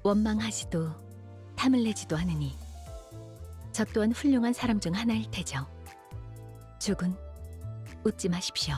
원망하지도 탐을 내지도 않으니 저 또한 훌륭한 사람 중 하나일 테죠. 죽은 웃지 마십시오.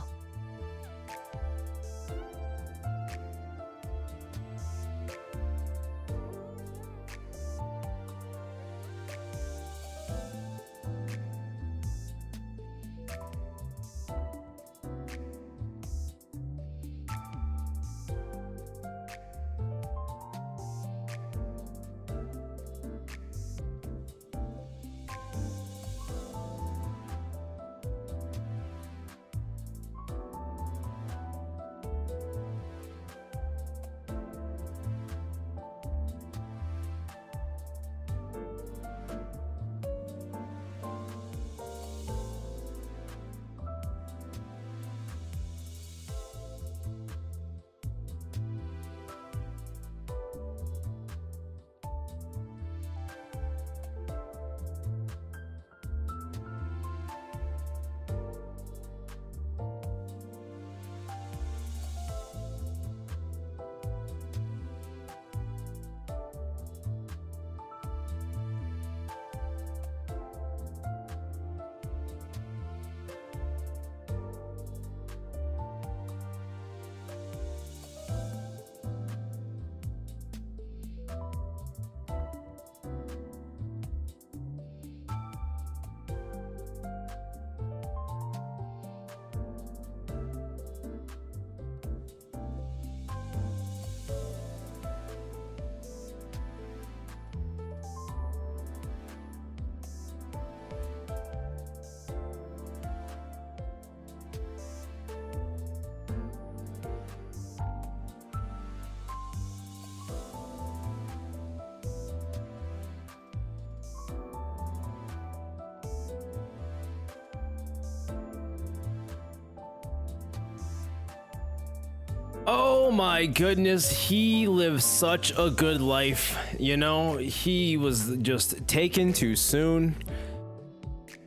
Oh my goodness, he lived such a good life. You know, he was just taken too soon.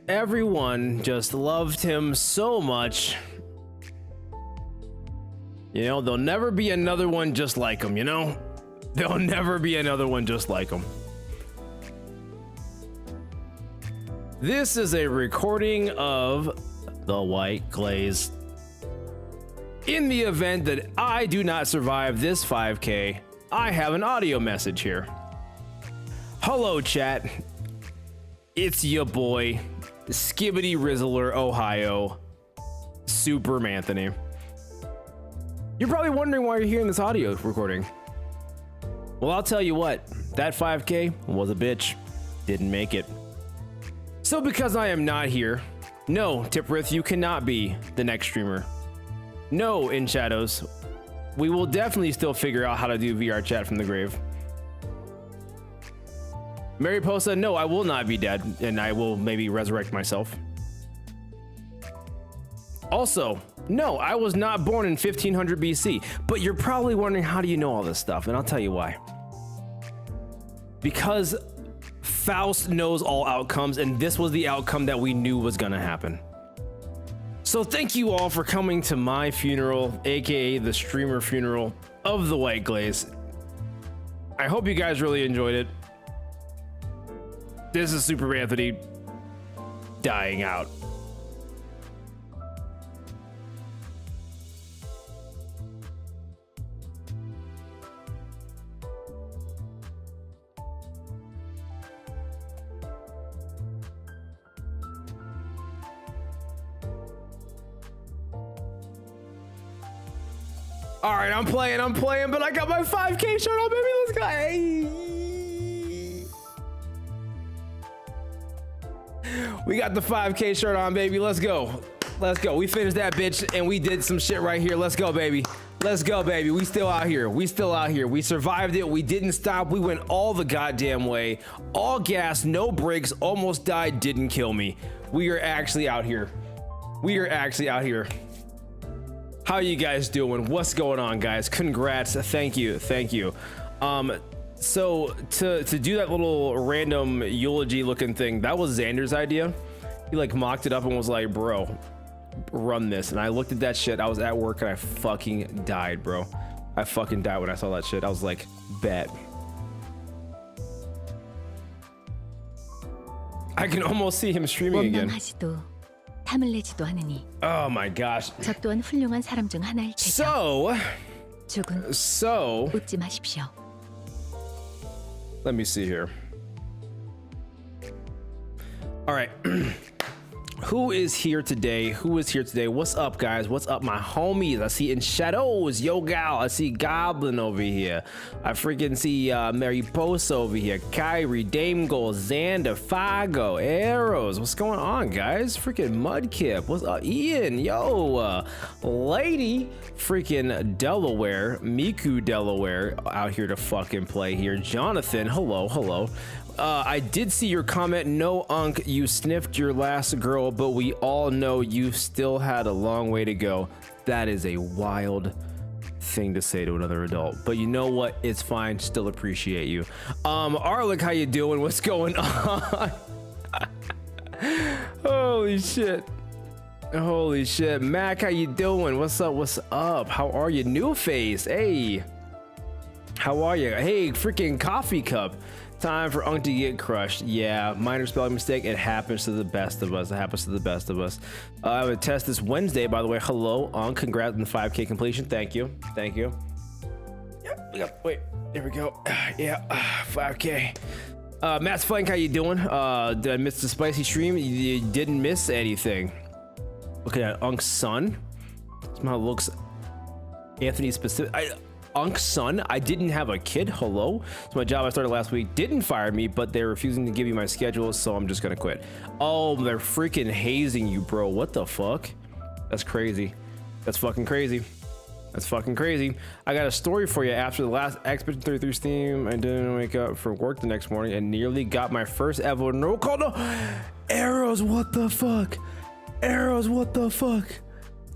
Everyone just loved him so much. You know, there'll never be another one just like him, you know? There'll never be another one just like him. This is a recording of The White Glaze. In the event that I do not survive this 5K, I have an audio message here. Hello, chat. It's your boy, Skibbity Rizzler, Ohio, Super Anthony. You're probably wondering why you're hearing this audio recording. Well, I'll tell you what, that 5K was a bitch. Didn't make it. So because I am not here, no, Tiprith, you cannot be the next streamer. No, In Shadows, we will definitely still figure out how to do VR chat from the grave. Mariposa, no, I will not be dead, and I will maybe resurrect myself. Also, no, I was not born in 1500 BC, but you're probably wondering, how do you know all this stuff? And I'll tell you why. Because Faust knows all outcomes, and this was the outcome that we knew was gonna happen. So thank you all for coming to my funeral, aka the streamer funeral of the White Glaze. I hope you guys really enjoyed it. This is Super Anthony dying out. All right, I'm playing, but I got my 5K shirt on, baby. Let's go. Hey. We got the 5K shirt on, baby. Let's go. Let's go. We finished that bitch and we did some shit right here. Let's go, baby. Let's go, baby. We still out here. We still out here. We survived it. We didn't stop. We went all the goddamn way. All gas, no brakes, almost died, didn't kill me. We are actually out here. We are actually out here. How you guys doing? What's going on, guys? Congrats. Thank you. Thank you. So to do that little random eulogy looking thing, that was Xander's idea. He like mocked it up and was like, bro, run this. And I looked at that shit. I was at work and I fucking died, bro. I fucking died when I saw that shit. I was like, bet. I can almost see him streaming again. 원망하지도 탐을 내지도 않으니 Oh my gosh. 저 또한 훌륭한 사람 중 하나일 테죠. 죽은 So 웃지 마십시오. let me see here. All right. Who is here today? What's up, guys? What's up, my homies? I see in shadows, Yo Gal. I see Goblin over here. I freaking see Mariposa over here. Kyrie, Dame Goal, Xander, Fago, Arrows. What's going on, guys? Freaking Mudkip. What's up, Ian? Yo, Lady, freaking Delaware, Miku Delaware, out here to fucking play here. Jonathan, hello. I did see your comment. No, Unk, you sniffed your last girl, but we all know you still had a long way to go. That is a wild thing to say to another adult, but you know what? It's fine. Still appreciate you. Arlick, how you doing? What's going on? Holy shit. Mac, how you doing? What's up? How are you? New face. Hey, how are you? Hey, freaking coffee cup. Time for Unk to get crushed. Yeah, minor spelling mistake. It happens to the best of us. I have a test this Wednesday, by the way. Hello, Unk. Congrats on the 5K completion. Thank you. Yeah, wait, there we go. Yeah, 5K. Matt's Flank, how you doing? Did I miss the spicy stream? You didn't miss anything. Looking at Unk's son. Somehow looks Anthony specific. Unk's son, I didn't have a kid. Hello. So my job I started last week didn't fire me, but they're refusing to give me my schedule, so I'm just gonna quit. Oh, they're freaking hazing you, bro. What the fuck? That's crazy. That's fucking crazy. I got a story for you. After the last Expedition 33 stream, I didn't wake up for work the next morning and nearly got my first ever no call. No Arrows, what the fuck?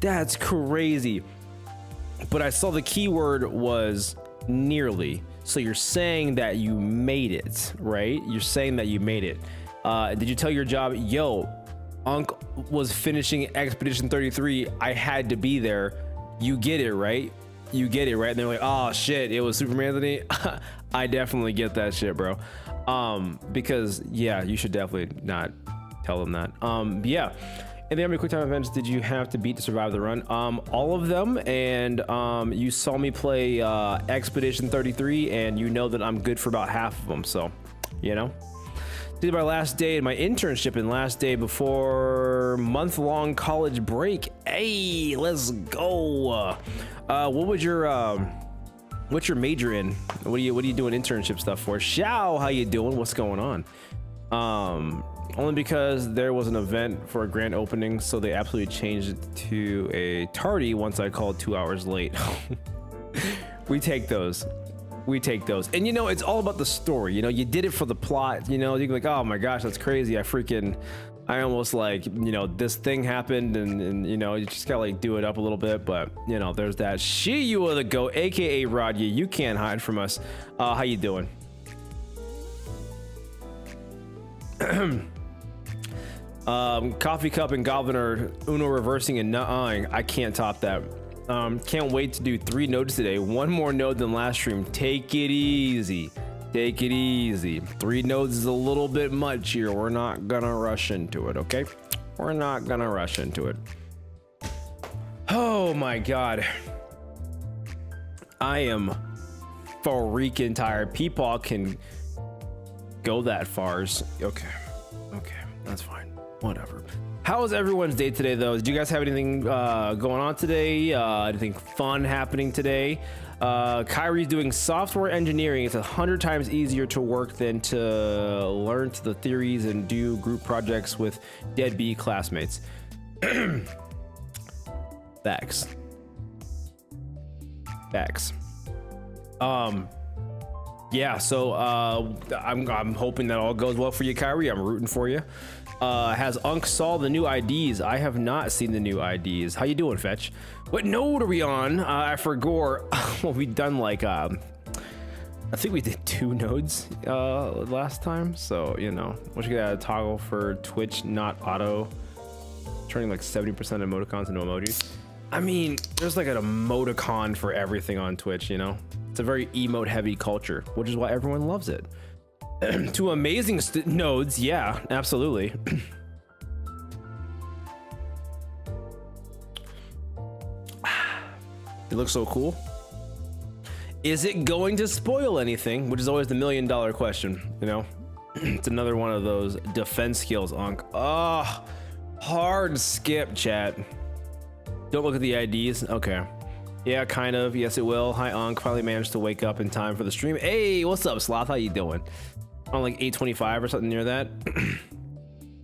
That's crazy. But I saw the keyword was nearly. So you're saying that you made it, right? You're saying that you made it. Did you tell your job, yo, Unk was finishing Expedition 33. I had to be there. You get it, right? And they're like, oh shit, it was Superman Anthony. I definitely get that shit, bro. Because yeah, you should definitely not tell them that. Yeah. And then how many quick time events did you have to beat to survive the run? All of them, and you saw me play Expedition 33, and you know that I'm good for about half of them, so, you know. Did my last day in my internship and last day before month-long college break. Hey, let's go. What's your major in? What are you doing internship stuff for? Xiao, how you doing? What's going on? Only because there was an event for a grand opening, so they absolutely changed it to a tardy once I called 2 hours late. We take those. And you know, it's all about the story. You know, you did it for the plot. You know, you're like, oh my gosh, that's crazy. I almost like, you know, this thing happened, and you know, you just gotta like do it up a little bit. But you know, there's that. You are the go, aka Rodya. You can't hide from us. How you doing? Coffee cup and goblin are Uno reversing and nut-ing. I can't top that. Can't wait to do 3 nodes today. 1 more node than last stream. Take it easy. 3 nodes is a little bit much here. We're not gonna rush into it, okay? Oh my god. I am freaking tired. People can go that far. Okay, that's fine. Whatever. How was everyone's day today, though? Did you guys have anything going on today? Anything fun happening today? Kyrie's doing software engineering. It's 100 times easier to work than to learn the theories and do group projects with deadbeat classmates. Facts. Yeah, so I'm hoping that all goes well for you, Kyrie. I'm rooting for you. Has Unk saw the new IDs? I have not seen the new IDs. How you doing, Fetch? What node are we on? I forgot. Well, we've done like I think we did 2 nodes last time. So you know, once you get a toggle for Twitch not auto turning like 70% emoticons into emojis. I mean, there's like an emoticon for everything on Twitch. You know, it's a very emote heavy culture, which is why everyone loves it. to amazing nodes. Yeah, absolutely. It looks so cool. Is it going to spoil anything? Which is always the $1 million question, you know? It's another one of those defense skills, Unc. Oh, hard skip, chat. Don't look at the IDs. Okay. Yeah, kind of. Yes, it will. Hi, Unc. Finally managed to wake up in time for the stream. Hey, what's up, Sloth? How you doing? On like 8:25 or something near that.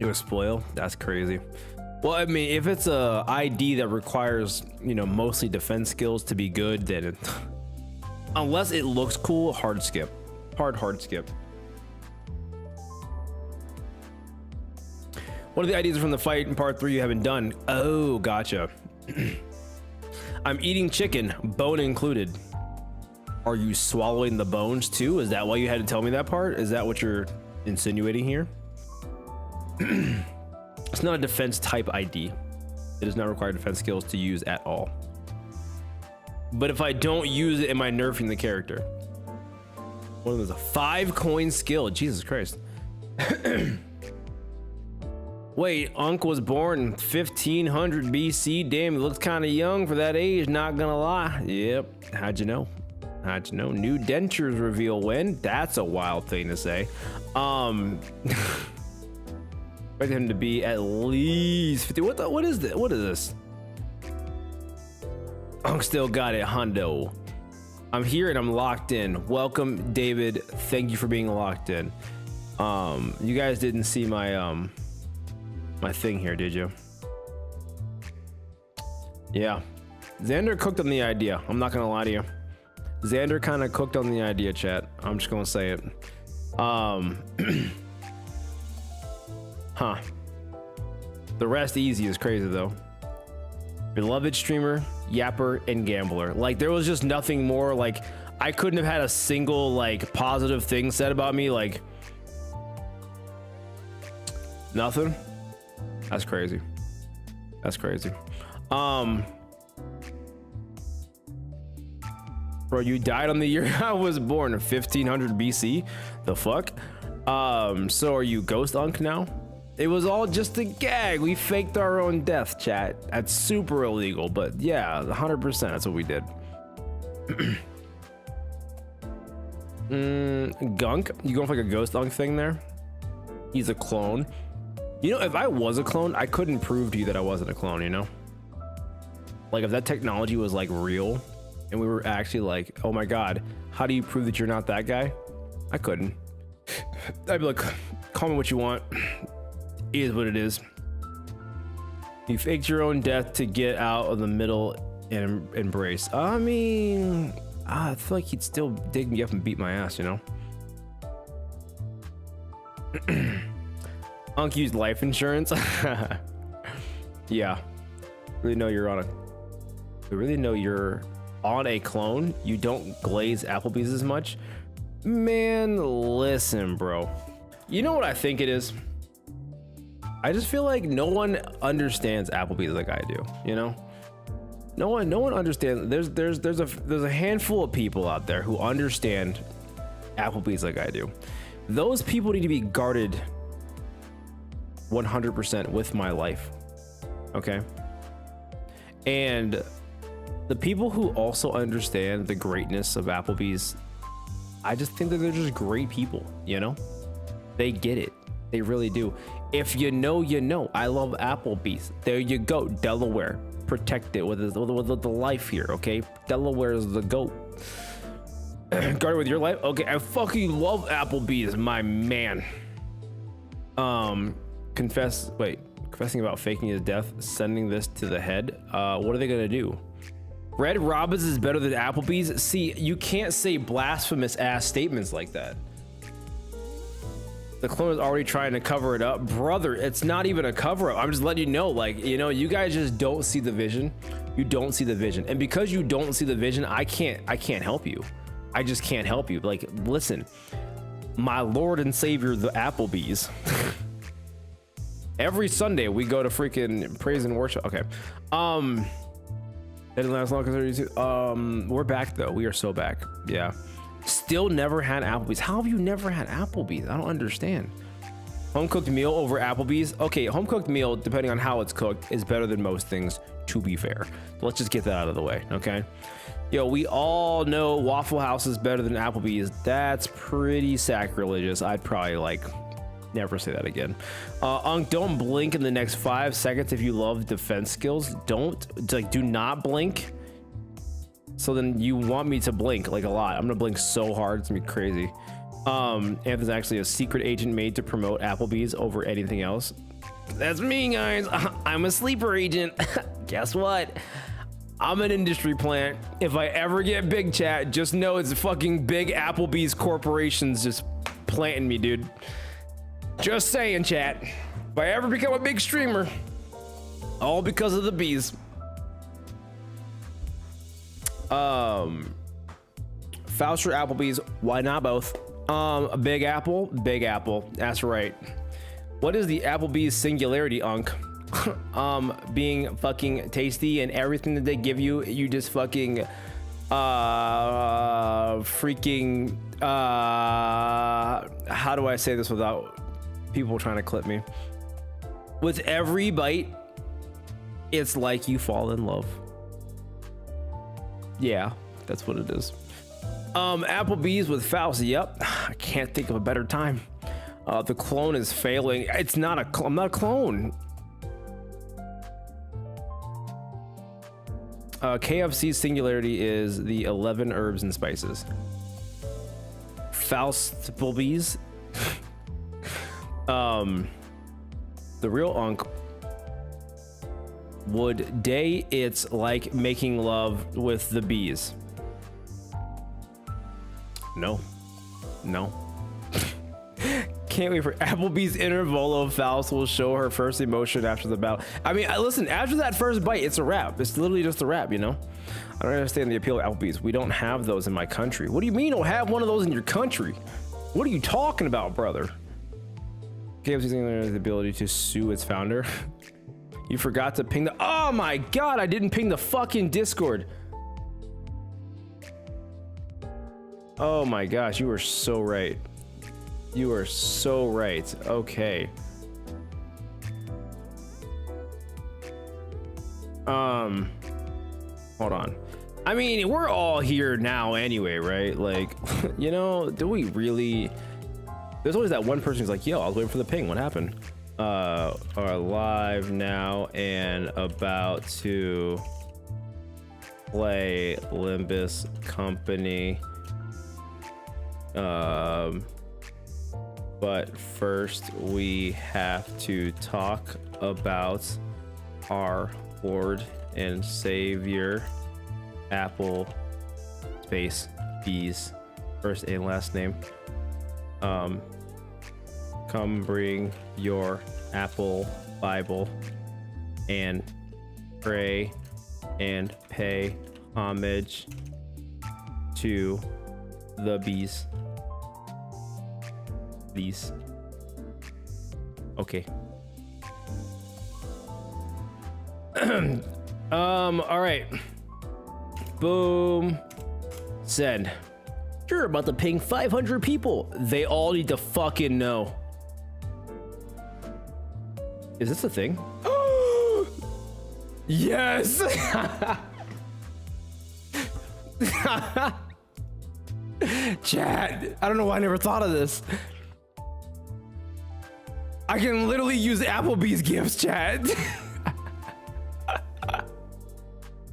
You would spoil? That's crazy. Well, I mean, if it's a ID that requires, you know, mostly defense skills to be good, then it, unless it looks cool, hard skip. Hard skip. What are the IDs from the fight in part 3 you haven't done? Oh, gotcha. I'm eating chicken, bone included. Are you swallowing the bones too? Is that why you had to tell me that part? Is that what you're insinuating here? It's not a defense type ID. It does not require defense skills to use at all. But if I don't use it, am I nerfing the character? One of them is a 5-coin skill. Jesus Christ. Wait, Unc was born 1500 BC. Damn, he looks kind of young for that age, not gonna lie. Yep, how'd you know? How'd you know? New dentures reveal when? That's a wild thing to say. Expect him to be at least 50. What is this? What is this? Unc still got it, Hondo. I'm here and I'm locked in. Welcome, David. Thank you for being locked in. You guys didn't see my my thing here, did you? Yeah, Xander cooked on the idea. I'm not gonna lie to you. Xander kind of cooked on the idea, chat. I'm just gonna say it. Huh. The rest easy is crazy though. Beloved streamer, yapper, and gambler. Like there was just nothing more. Like I couldn't have had a single like positive thing said about me. Like nothing. That's crazy. That's crazy. Bro, you died on the year I was born, 1500 BC. The fuck? So are you Ghost Unc now? It was all just a gag. We faked our own death, chat. That's super illegal, but yeah, 100%. That's what we did. Gunk, you going for like a Ghost Unc thing there? He's a clone. You know, if I was a clone, I couldn't prove to you that I wasn't a clone, you know? Like if that technology was like real and we were actually like, oh my God, how do you prove that you're not that guy? I couldn't. I'd be like, call me what you want. It is what it is. You faked your own death to get out of the middle and embrace. I mean, I feel like he'd still dig me up and beat my ass, you know? Unc used life insurance. Yeah. Really know you're on a. I really know you're on a clone. You don't glaze Applebees as much. Man, listen, bro. You know what I think it is? I just feel like no one understands Applebees like I do. You know, no one understands. There's a handful of people out there who understand Applebees like I do. Those people need to be guarded 100% with my life. Okay. And the people who also understand the greatness of Applebee's, I just think that they're just great people, you know? They get it. They really do. If you know, you know. I love Applebee's. There you go. Delaware. Protect it with the life here, okay? Delaware is the GOAT. Guard it with your life? Okay, I fucking love Applebee's, my man. Confessing about faking his death, sending this to the head. What are they gonna do? Red Robin's is better than Applebee's? See, you can't say blasphemous ass statements like that. The clone is already trying to cover it up. Brother, it's not even a cover up. I'm just letting you know, like, you know, you guys just don't see the vision. You don't see the vision. And because you don't see the vision, I can't help you. I just can't help you. Like, listen, my Lord and Savior, the Applebees. Every Sunday we go to freaking praise and worship. Okay. It didn't last long because 32. We're back though. We are so back. Yeah. Still never had Applebee's. How have you never had Applebee's? I don't understand. Home cooked meal over Applebee's. Okay, home cooked meal, depending on how it's cooked, is better than most things, to be fair. Let's just get that out of the way, okay? Yo, we all know Waffle House is better than Applebee's. That's pretty sacrilegious. I'd probably like never say that again. Don't blink in the next 5 seconds if you love defense skills. Do not blink. So then you want me to blink like a lot. I'm gonna blink so hard, it's gonna be crazy. Anthony's actually a secret agent made to promote Applebee's over anything else. That's me, guys. I'm a sleeper agent. Guess what? I'm an industry plant. If I ever get big, chat, just know it's fucking big Applebee's corporations just planting me, dude. Just saying, chat. If I ever become a big streamer, all because of the bees. Faust or Applebee's? Why not both? Big Apple, Big Apple. That's right. What is the Applebee's singularity, Unk? Being fucking tasty and everything that they give you, you just fucking freaking how do I say this without people trying to clip me? With every bite, it's like you fall in love. Yeah, that's what it is. Applebee's with Faust. Yep, I can't think of a better time. The clone is failing. It's not a I'm not a clone. KFC's singularity is the 11 herbs and spices. Faustblebees. The real Unk would day it's like making love with the bees. No. Can't wait for Applebee's interval of Faust will show her first emotion after the battle. I mean, listen, after that first bite, it's a wrap. It's literally just a wrap, you know? I don't understand the appeal of Applebee's. We don't have those in my country. What do you mean you don't have one of those in your country? What are you talking about, brother? KFC's the ability to sue its founder. You forgot to ping the... Oh my God, I didn't ping the fucking Discord. Oh my gosh, you were so right. You are so right. Okay. Hold on. I mean, we're all here now anyway, right? Like, you know, do we really... There's always that one person who's like, yo, I was waiting for the ping. What happened? Are live now and about to play Limbus Company. But first we have to talk about our Lord and Savior, Apple space Bees, first and last name. Come bring your Apple Bible and pray and pay homage to the bees. Please. Okay. All right. Boom. Send. You're about to ping 500 people. They all need to fucking know. Is this a thing? Yes. Chat, I don't know why I never thought of this. I can literally use Applebee's gifts, chat.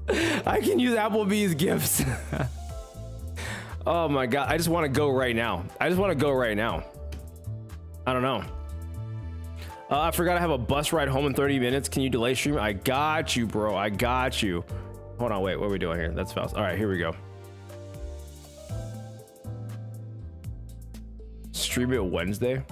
I can use Applebee's gifts. Oh my God, I just want to go right now. I don't know. I forgot I have a bus ride home in 30 minutes. Can you delay stream? I got you, bro. I got you. Hold on, wait, what are we doing here? That's fast. All right, here we go. Stream it Wednesday.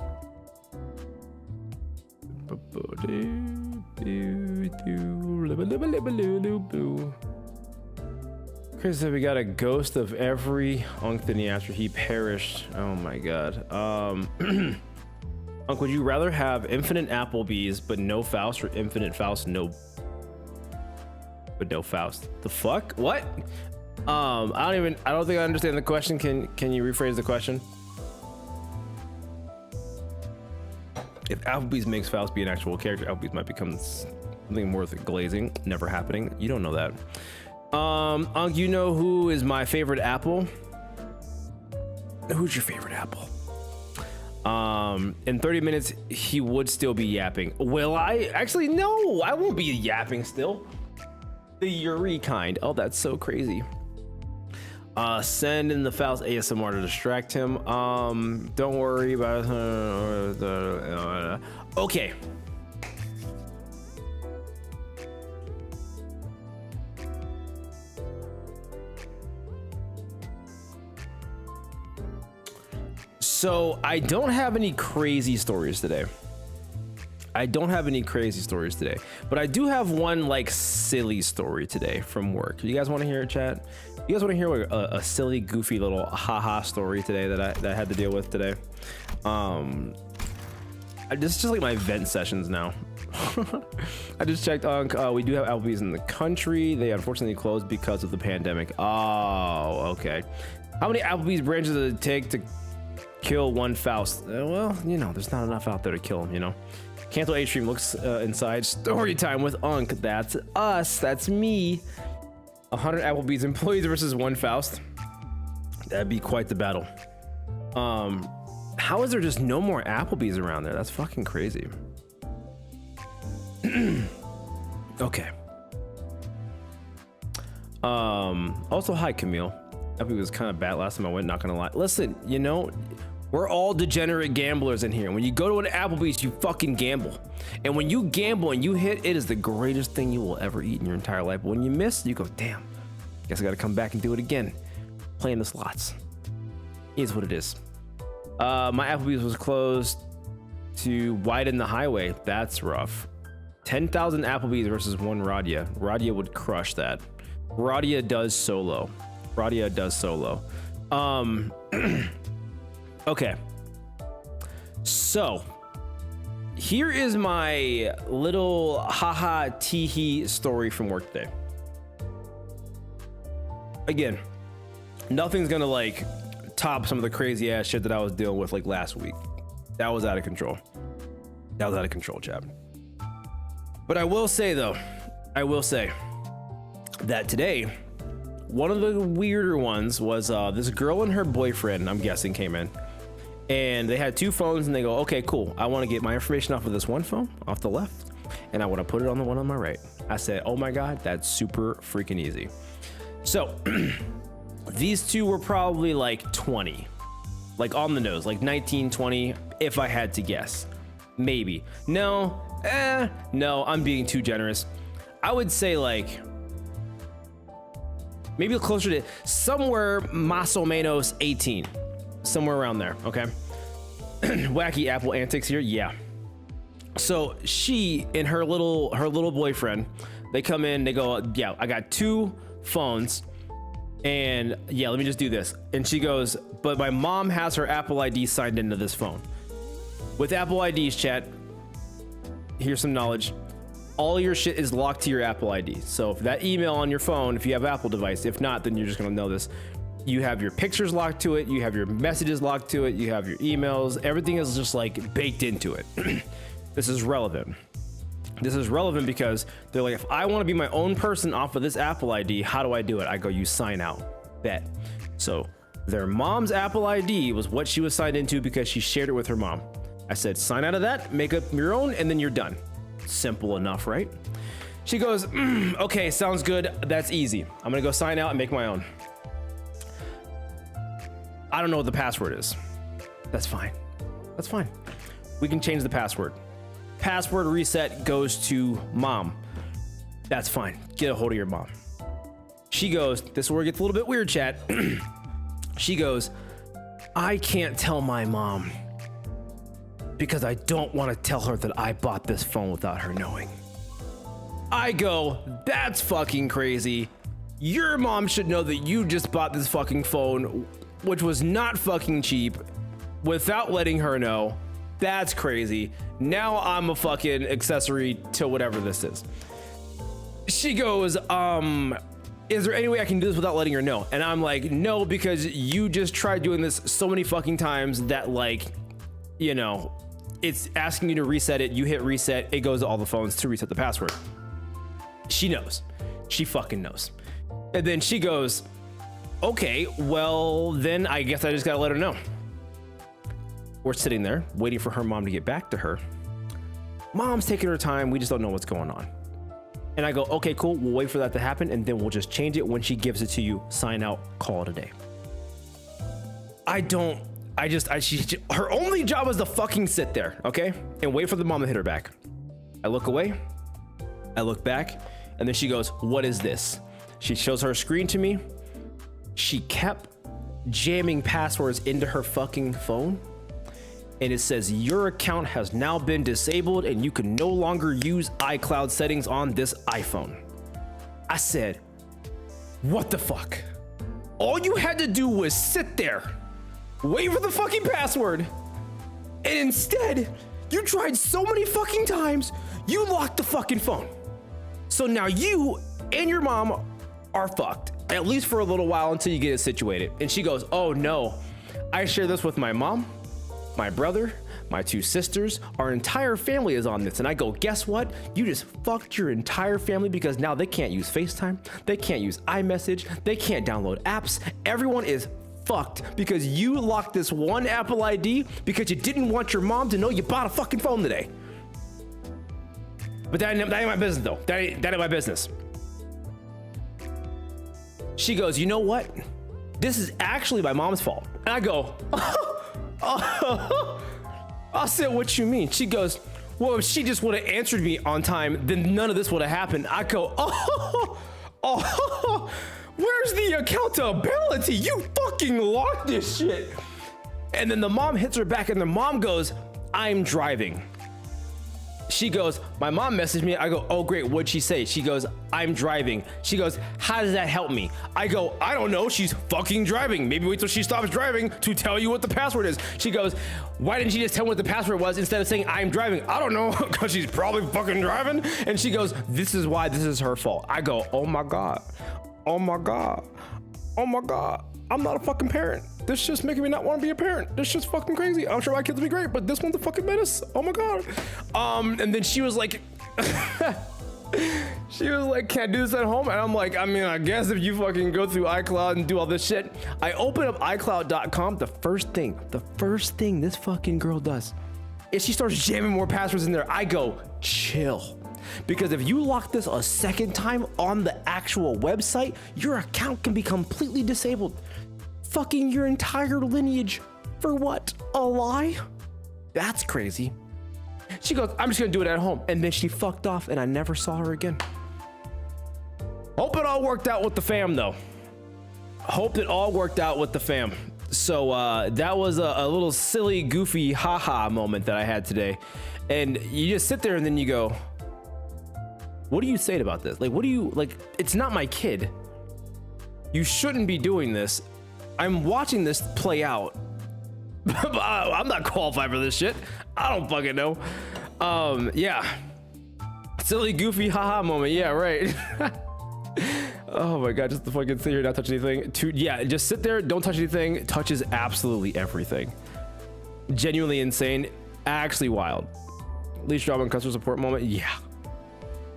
Chris said we got a ghost of every Anthony after he perished. Oh my God. Unc, would you rather have infinite Applebee's but no Faust, or infinite Faust but no Faust? The fuck? What? I don't think I understand the question. Can you rephrase the question? If Applebee's makes Faust be an actual character, Applebee's might become something worth glazing. Never happening. You don't know that. You know who is my favorite apple? Who's your favorite apple? In 30 minutes, he would still be yapping. Will I? Actually, no, I won't be yapping still. The Yuri kind. Oh, that's so crazy. Send in the Faust ASMR to distract him. Don't worry about okay. So I don't have any crazy stories today. But I do have one like silly story today from work. You guys want to hear it, chat? You guys want to hear like, a silly, goofy little haha story today that I had to deal with today? This is just like my vent sessions now. I just checked on. We do have Applebee's in the country. They unfortunately closed because of the pandemic. Oh, okay. How many Applebee's branches does it take to kill one Faust? Well, you know, there's not enough out there to kill him, you know. Cancel A stream looks inside. Story time with Unk. That's us. That's me. 100 Applebee's employees versus one Faust. That'd be quite the battle. How is there just no more Applebee's around there? That's fucking crazy. Okay. Also, hi, Camille. Applebee's was kind of bad last time I went, not gonna lie. Listen, you know, we're all degenerate gamblers in here. When you go to an Applebee's, you fucking gamble. And when you gamble and you hit, it is the greatest thing you will ever eat in your entire life. But when you miss, you go, damn, guess I gotta come back and do it again. Playing the slots. Is what it is. My Applebee's was closed to widen the highway. That's rough. 10,000 Applebee's versus one Radia. Radia would crush that. Radia does solo. Okay. So, here is my little haha teehee story from work day. Again, nothing's gonna like top some of the crazy ass shit that I was dealing with like last week. That was out of control. Chap. But I will say that today, one of the weirder ones was this girl and her boyfriend, I'm guessing, came in. And they had two phones and they go, okay, cool. I want to get my information off of this one phone, off the left, and I want to put it on the one on my right. I said, oh my God, that's super freaking easy. So these two were probably like 20, like on the nose, like 19, 20, if I had to guess. Maybe. No, I'm being too generous. I would say like maybe closer to somewhere más o menos 18, somewhere around there. Okay. Wacky Apple antics here. Yeah. So she and her little boyfriend, they come in, they go, yeah, I got two phones and yeah, let me just do this. And she goes, but my mom has her Apple ID signed into this phone. With Apple IDs, chat, here's some knowledge. All your shit is locked to your Apple ID. So if that email on your phone, if you have Apple device, if not, then you're just gonna know this. You have your pictures locked to it. You have your messages locked to it. You have your emails. Everything is just like baked into it. This is relevant. This is relevant because they're like, if I want to be my own person off of this Apple ID, how do I do it? I go, you sign out. Bet. So their mom's Apple ID was what she was signed into because she shared it with her mom. I said, sign out of that, make up your own, and then you're done. Simple enough, right? She goes, okay, sounds good. That's easy. I'm gonna go sign out and make my own. I don't know what the password is. That's fine. That's fine. We can change the password. Password reset goes to mom. That's fine. Get a hold of your mom. She goes, this is where it gets a little bit weird, chat. She goes, I can't tell my mom because I don't want to tell her that I bought this phone without her knowing. I go, that's fucking crazy. Your mom should know that you just bought this fucking phone, which was not fucking cheap, without letting her know. That's crazy. Now I'm a fucking accessory to whatever this is. She goes, is there any way I can do this without letting her know? And I'm like, no, because you just tried doing this so many fucking times that, like, you know, it's asking you to reset it. You hit reset, it goes to all the phones to reset the password. She knows. She fucking knows. And then she goes, okay, well, then I guess I just gotta let her know. We're sitting there waiting for her mom to get back to her. Mom's taking her time. We just don't know what's going on. And I go, okay, cool. We'll wait for that to happen, and then we'll just change it when she gives it to you. Sign out, call it a day. Her only job is to fucking sit there, okay? And wait for the mom to hit her back. I look away, I look back, and then she goes, what is this? She shows her screen to me. She kept jamming passwords into her fucking phone. And it says, your account has now been disabled and you can no longer use iCloud settings on this iPhone. I said, what the fuck? All you had to do was sit there, wait for the fucking password, and instead, you tried so many fucking times, you locked the fucking phone. So now you and your mom are fucked, at least for a little while until you get it situated. And she goes, oh no, I share this with my mom, my brother, my two sisters, our entire family is on this. And I go, guess what? You just fucked your entire family because now they can't use FaceTime. They can't use iMessage. They can't download apps. Everyone is fucked because you locked this one Apple ID because you didn't want your mom to know you bought a fucking phone today. But that ain't my business though. That ain't my business. She goes, you know what? This is actually my mom's fault. And I go, I said, what you mean? She goes, well, if she just would have answered me on time, then none of this would have happened. I go, where's the accountability? You fucking locked this shit. And then the mom hits her back and the mom goes, I'm driving. She goes, my mom messaged me. I go, oh great, what'd she say? She goes, I'm driving. She goes, how does that help me? I go, I don't know, she's fucking driving. Maybe wait till she stops driving to tell you what the password is. She goes, why didn't she just tell me what the password was instead of saying I'm driving? I don't know, because she's probably fucking driving. And she goes, this is why this is her fault. I go, oh my God, oh my God, oh my God. I'm not a fucking parent. This just making me not want to be a parent. This shit's fucking crazy. I'm sure my kids will be great, but this one's a fucking menace. Oh my God. And then she was like, she was like, can I do this at home? And I'm like, I mean, I guess if you fucking go through iCloud and do all this shit. I open up iCloud.com. The first thing this fucking girl does is she starts jamming more passwords in there. I go, chill. Because if you lock this a second time on the actual website, your account can be completely disabled. Fucking your entire lineage for what? A lie? That's crazy. She goes, I'm just gonna do it at home. And then she fucked off and I never saw her again. Hope it all worked out with the fam though. Hope it all worked out with the fam. So that was a little silly, goofy, haha moment that I had today. And you just sit there and then you go, what do you say about this? Like, what do you, like, it's not my kid. You shouldn't be doing this. I'm watching this play out. I'm not qualified for this shit. I don't fucking know. Yeah. Silly, goofy, haha moment. Yeah, right. Oh my God, just to fucking sit here, not touch anything. Yeah, just sit there, don't touch anything. Touches absolutely everything. Genuinely insane. Actually wild. Least drama and customer support moment. Yeah.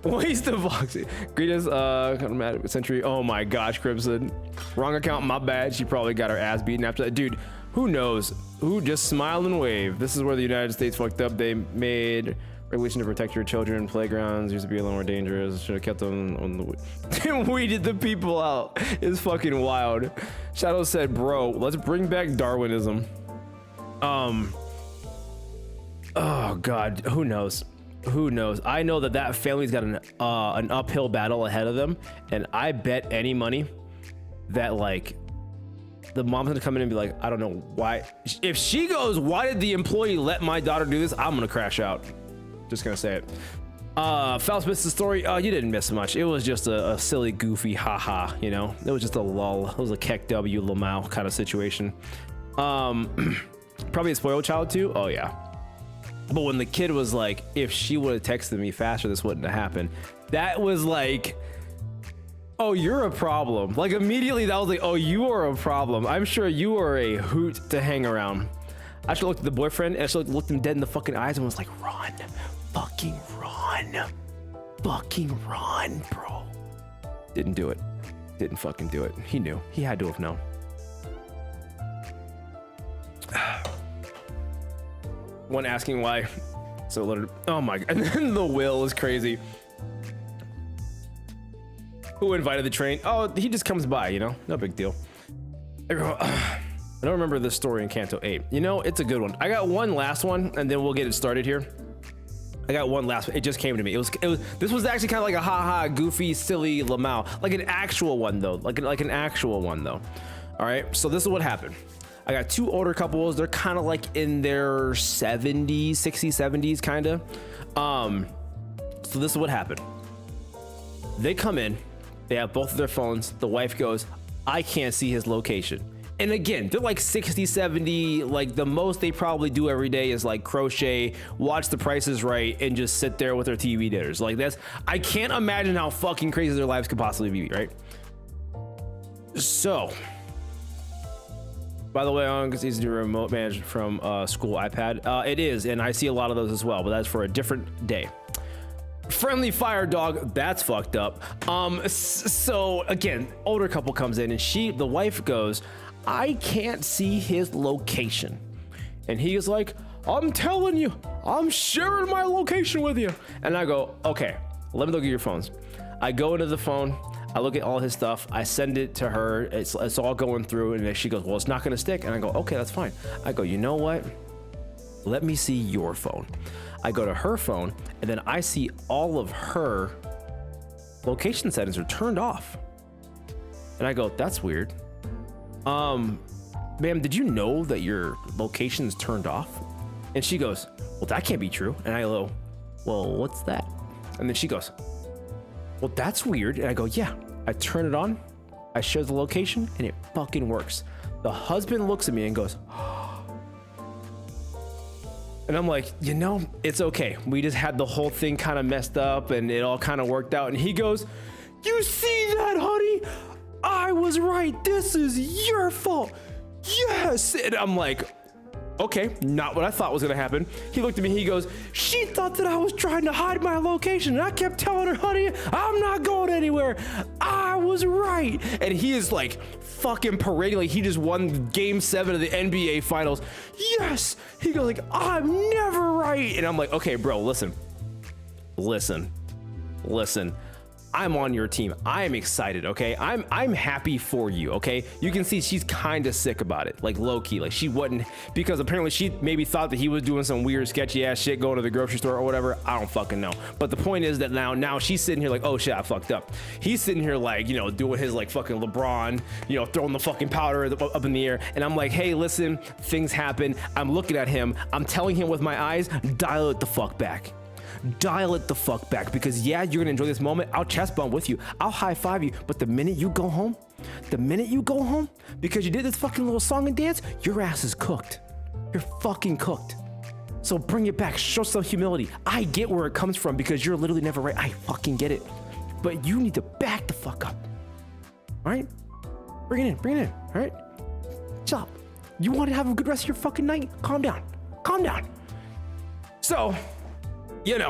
Waste of boxing. Greatest century. Oh my gosh, Crimson. Wrong account, my bad. She probably got her ass beaten after that. Dude, who knows? Who just smiled and waved? This is where the United States fucked up. They made regulation to protect your children. Playgrounds used to be a little more dangerous. Should have kept them on the and weeded the people out. It's fucking wild. Shadow said, bro, let's bring back Darwinism. Oh God, who knows? Who knows? I know that family's got an uphill battle ahead of them, and I bet any money that like the mom's gonna come in and be like, I don't know why. If she goes, why did the employee let my daughter do this? I'm gonna crash out. Just gonna say it. Faust missed the story. You didn't miss much. It was just a silly, goofy, haha. You know, it was just a lull. It was a Keck W Lamau kind of situation. Probably a spoiled child too. Oh yeah. But when the kid was like, if she would have texted me faster, this wouldn't have happened. That was like, oh, you're a problem. Like immediately that was like, oh, you are a problem. I'm sure you are a hoot to hang around. I should look at the boyfriend and I should looked him dead in the fucking eyes and was like, run, fucking run, bro. Didn't do it. Didn't fucking do it. He knew. He had to have known. One asking why. So literally, oh my god. And then the will is crazy. Who invited the train? Oh, he just comes by, you know? No big deal. I don't remember this story in Canto 8. You know, it's a good one. I got one last one, and then we'll get it started here. I got one last one. It just came to me. This was actually kind of like a haha, goofy, silly Lamau. Like an actual one, though. Like an actual one, though. All right, so this is what happened. I got two older couples. They're kind of like in their 70s, 60s, 70s, kind of. So this is what happened. They come in. They have both of their phones. The wife goes, I can't see his location. And again, they're like 60, 70, like the most they probably do every day is like crochet, watch The Price is Right, and just sit there with their TV dinners. Like that's, I can't imagine how fucking crazy their lives could possibly be, right? So, by the way, because he's the remote managed from school iPad. It is, and I see a lot of those as well, but that's for a different day. Friendly fire dog, that's fucked up. So again, older couple comes in and the wife goes, I can't see his location. And he is like, I'm telling you, I'm sharing my location with you. And I go, okay, let me look at your phones. I go into the phone, I look at all his stuff, I send it to her, it's all going through, and then she goes, well, it's not gonna stick. And I go, okay, that's fine. I go, you know what? Let me see your phone. I go to her phone, and then I see all of her location settings are turned off. And I go, that's weird. Ma'am, did you know that your location is turned off? And she goes, well, that can't be true. And I go, well, what's that? And then she goes, well, that's weird. And I go, yeah. I turn it on, I show the location, and it fucking works. The husband looks at me and goes, and I'm like, you know, it's okay. We just had the whole thing kind of messed up and it all kind of worked out. And he goes, you see that, honey? I was right. This is your fault. Yes. And I'm like, okay, not what I thought was going to happen. He looked at me. He goes, she thought that I was trying to hide my location. And I kept telling her, honey, I'm not going anywhere. I was right. And he is like fucking parading. Like he just won game 7 of the NBA finals. Yes. He goes like, I'm never right. And I'm like, okay, bro, listen. I'm on your team. I am excited, okay? I'm happy for you, okay? You can see she's kind of sick about it, like low-key. Like she wasn't, because apparently she maybe thought that he was doing some weird sketchy ass shit going to the grocery store or whatever. I don't fucking know. But the point is that now she's sitting here like, oh shit, I fucked up. He's sitting here like, you know, doing his like fucking LeBron, you know, throwing the fucking powder up in the air. And I'm like, hey, listen, things happen. I'm looking at him. I'm telling him with my eyes, dial it the fuck back. Dial it the fuck back, because yeah, you're gonna enjoy this moment. I'll chest bump with you, I'll high five you, but the minute you go home, because you did this fucking little song and dance, your ass is cooked. You're fucking cooked. So bring it back, show some humility. I get where it comes from because you're literally never right. I fucking get it, but you need to back the fuck up. All right, bring it in. All right, chill out. You want to have a good rest of your fucking night? Calm down. So, you know,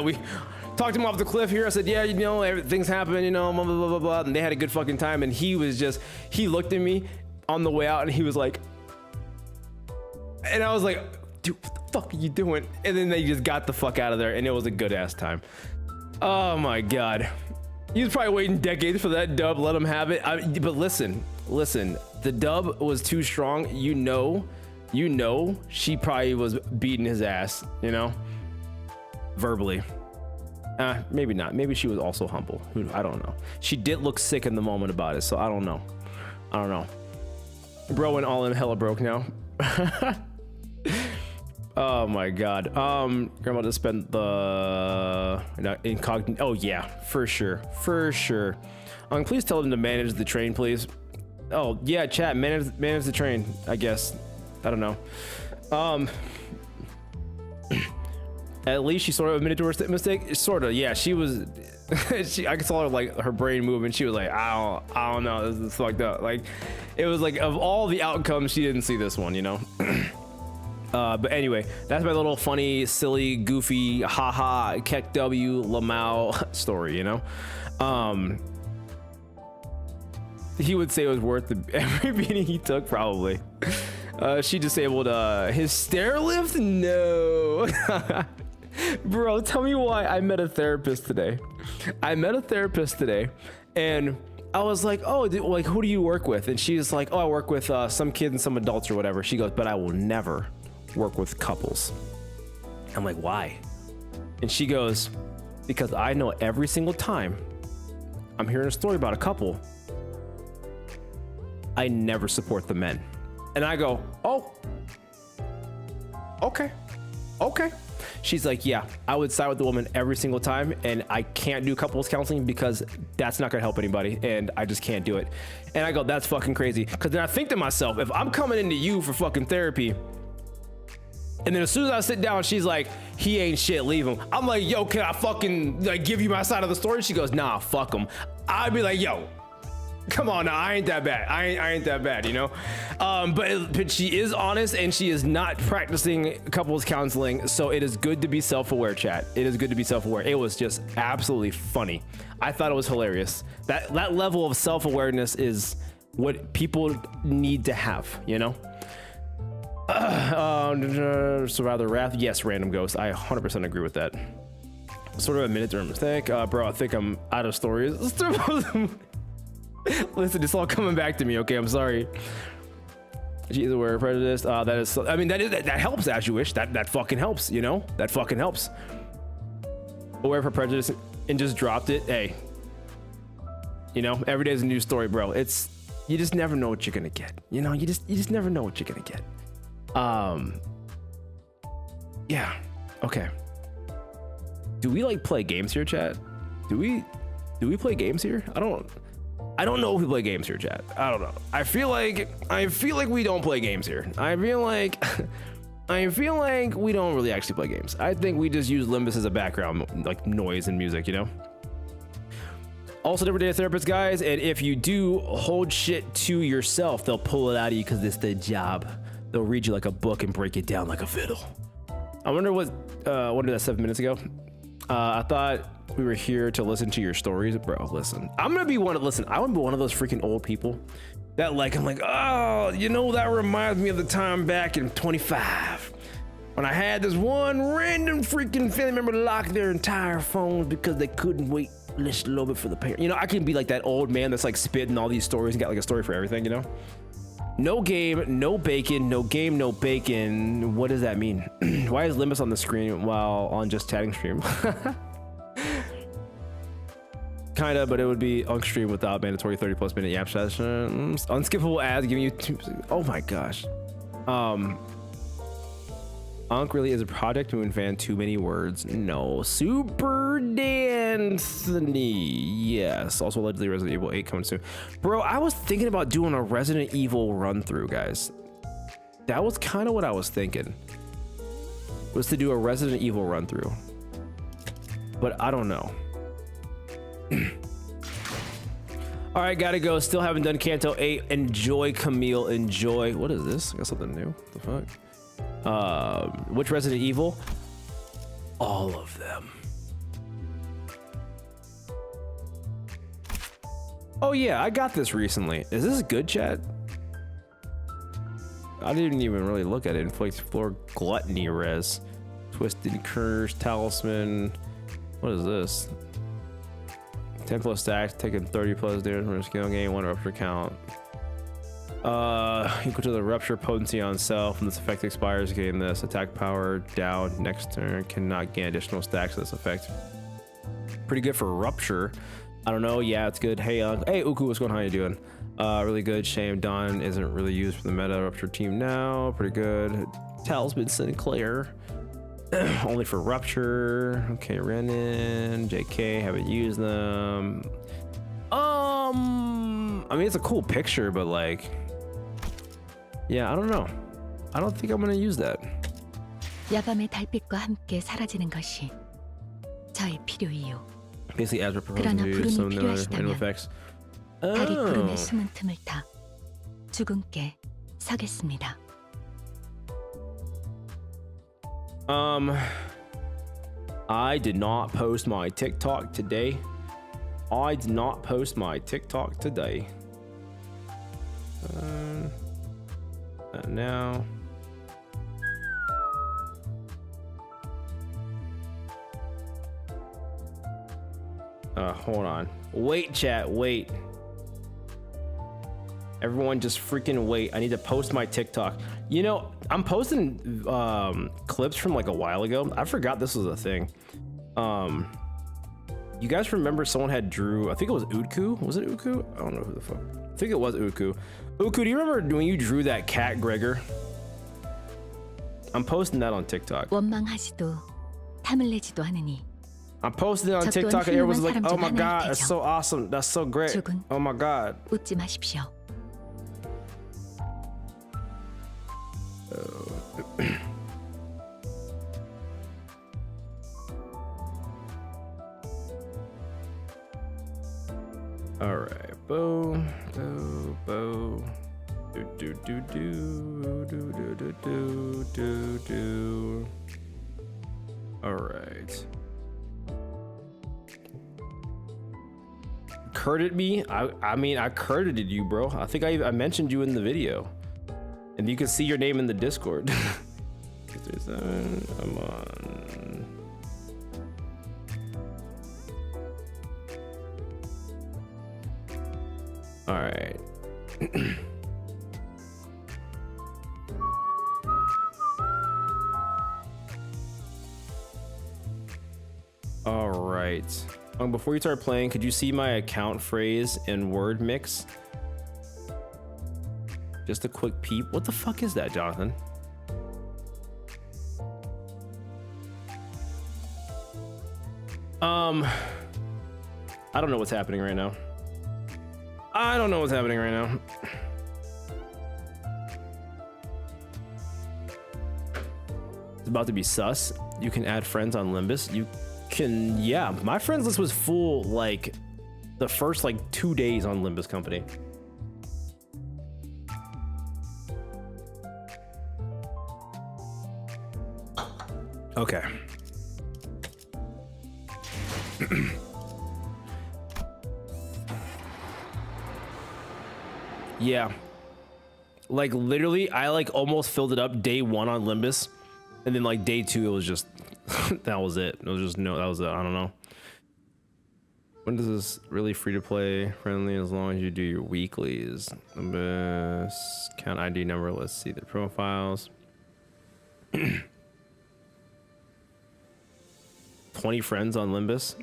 we talked him off the cliff here. I said, yeah, you know, everything's happened, you know, blah, blah, blah, blah, blah. And they had a good fucking time. And he looked at me on the way out and he was like, and I was like, dude, what the fuck are you doing? And then they just got the fuck out of there and it was a good ass time. Oh my God. He was probably waiting decades for that dub. Let him have it. But listen, the dub was too strong. You know, she probably was beating his ass, you know, verbally. Maybe not. Maybe she was also humble. I don't know. She did look sick in the moment about it, so I don't know. Bro went all in, hella broke now. Oh my God. Grandma just spent the incognito. Oh yeah, for sure. Please tell them to manage the train, please. Oh yeah, chat, manage the train, I guess. I don't know. At least she sort of admitted to her mistake. Sort of, yeah. She was, I saw her like her brain move, and she was like, I don't know, this is fucked up. Like, it was like of all the outcomes, she didn't see this one, you know. But anyway, that's my little funny, silly, goofy, haha, Keck W, Lamau story, you know. He would say it was worth every beating he took, probably. She disabled his stair lift? No. Bro, tell me why. I met a therapist today. And I was like, oh, like, who do you work with? And she's like, oh, I work with some kids and some adults or whatever. She goes, but I will never work with couples. I'm like, why? And she goes, because I know every single time I'm hearing a story about a couple, I never support the men. And I go, oh, okay. She's like, yeah, I would side with the woman every single time, and I can't do couples counseling because that's not gonna help anybody, and I just can't do it. And I go, that's fucking crazy. Because then I think to myself, if I'm coming into you for fucking therapy, and then as soon as I sit down, she's like, he ain't shit, leave him. I'm like, yo, can I fucking like give you my side of the story? She goes, nah, fuck him. I'd be like, yo, come on now, I ain't that bad. I ain't that bad, you know. But she is honest, and she is not practicing couples counseling, so it is good to be self-aware, chat. It is good to be self-aware. It was just absolutely funny. I thought it was hilarious. That level of self-awareness is what people need to have, you know. Survive the wrath. Yes, random ghost. I 100% agree with that. Sort of a minute to mistake. Bro, I think I'm out of stories. Listen, it's all coming back to me. Okay, I'm sorry. She's aware of prejudice. That is. I mean, that helps. As you wish. That fucking helps. You know, that fucking helps. Aware of her prejudice and just dropped it. Hey, you know, every day is a new story, bro. It's, you just never know what you're gonna get. You know, you just never know what you're gonna get. Yeah. Okay. Do we like play games here, chat? Do we play games here? I don't know if we play games here, chat. I don't know. I feel like we don't play games here. I feel like we don't really actually play games. I think we just use Limbus as a background, like noise and music, you know? Also, different day therapist, guys. And if you do hold shit to yourself, they'll pull it out of you because it's their job. They'll read you like a book and break it down like a fiddle. I wonder what did that 7 minutes ago? I thought we were here to listen to your stories, bro. Listen, I want to be one of those freaking old people that like, I'm like, oh, you know, that reminds me of the time back in 25 when I had this one random freaking family member lock their entire phones because they couldn't wait just a little bit for the parent. You know, I can be like that old man that's like spitting all these stories and got like a story for everything, you know? No game, no bacon, no game, no bacon. What does that mean? Why is Limbus on the screen while on just chatting stream? Kinda, but it would be on stream without mandatory 30+ minute yap session. Unskippable ads giving you oh my gosh. Unc really is a Project Moon fan. Too many words. No. Super D'Anthony. Yes. Also allegedly Resident Evil 8 coming soon. Bro, I was thinking about doing a Resident Evil run through, guys. That was kind of what I was thinking. Was to do a Resident Evil run through. But I don't know. All right, gotta go. Still haven't done Canto 8. Enjoy, Camille. Enjoy. What is this? I got something new. What the fuck? Which Resident Evil? All of them. Oh yeah, I got this recently. Is this good, chat? I didn't even really look at it. Inflicts floor gluttony res. Twisted Curse, Talisman. What is this? 10+ stacks, taking 30+ damage from a skill gain, 1 rupture count. Equal to the rupture potency on self. When this effect expires, gain this attack power down next turn. Cannot gain additional stacks of this effect. Pretty good for rupture. I don't know. Yeah, it's good. Hey, hey, Uku, what's going on? How you doing? Really good. Shame Dawn isn't really used for the meta rupture team now. Pretty good. Talisman Sinclair. Only for rupture. Okay, Renin, JK, haven't used them. I mean, it's a cool picture, but like, yeah, I don't know. I don't think I'm gonna use that. 야밤의 달빛과 함께 사라지는 것이 저의 필요 이유. Basically, as we're 그러나 proposing to do 부름이 some random 필요하시다면 effects. 달이 구름의 Oh. 숨은 틈을 타 주근깨 서겠습니다. I did not post my TikTok today. I did not post my TikTok today. Now. Hold on. Wait, chat, wait. Everyone just freaking wait. I need to post my TikTok. You know, I'm posting clips from like a while ago. I forgot this was a thing. You guys remember someone had drew, I think it was Udku. Was it Udku? I don't know who the fuck. I think it was Udku. Udku, do you remember when you drew that cat Gregor? I'm posting that on TikTok. 원망하지도 탐을 내지도 않으니 I posted it on TikTok and everyone was like, oh my god, that's so awesome. That's so great. Oh my god. 웃지 마십시오. All right, boom, do, boom, do do do do do do do do do do. All right. Curted me? I mean, I curted you, bro. I think I mentioned you in the video, and you can see your name in the Discord. 57, I'm on. All right. All right. Before you start playing, could you see my account phrase and word mix? Just a quick peep. What the fuck is that, Jonathan? I don't know what's happening right now. I don't know what's happening right now. It's about to be sus. You can add friends on Limbus. You can, yeah. My friends list was full like the first like 2 days on Limbus Company. Okay. Yeah, like literally I like almost filled it up day 1 on Limbus, and then like day 2 it was just that was it. It was just no, that was it. I don't know. When does this really free to play friendly as long as you do your weeklies? Limbus count ID number. Let's see the profiles. 20 friends on Limbus.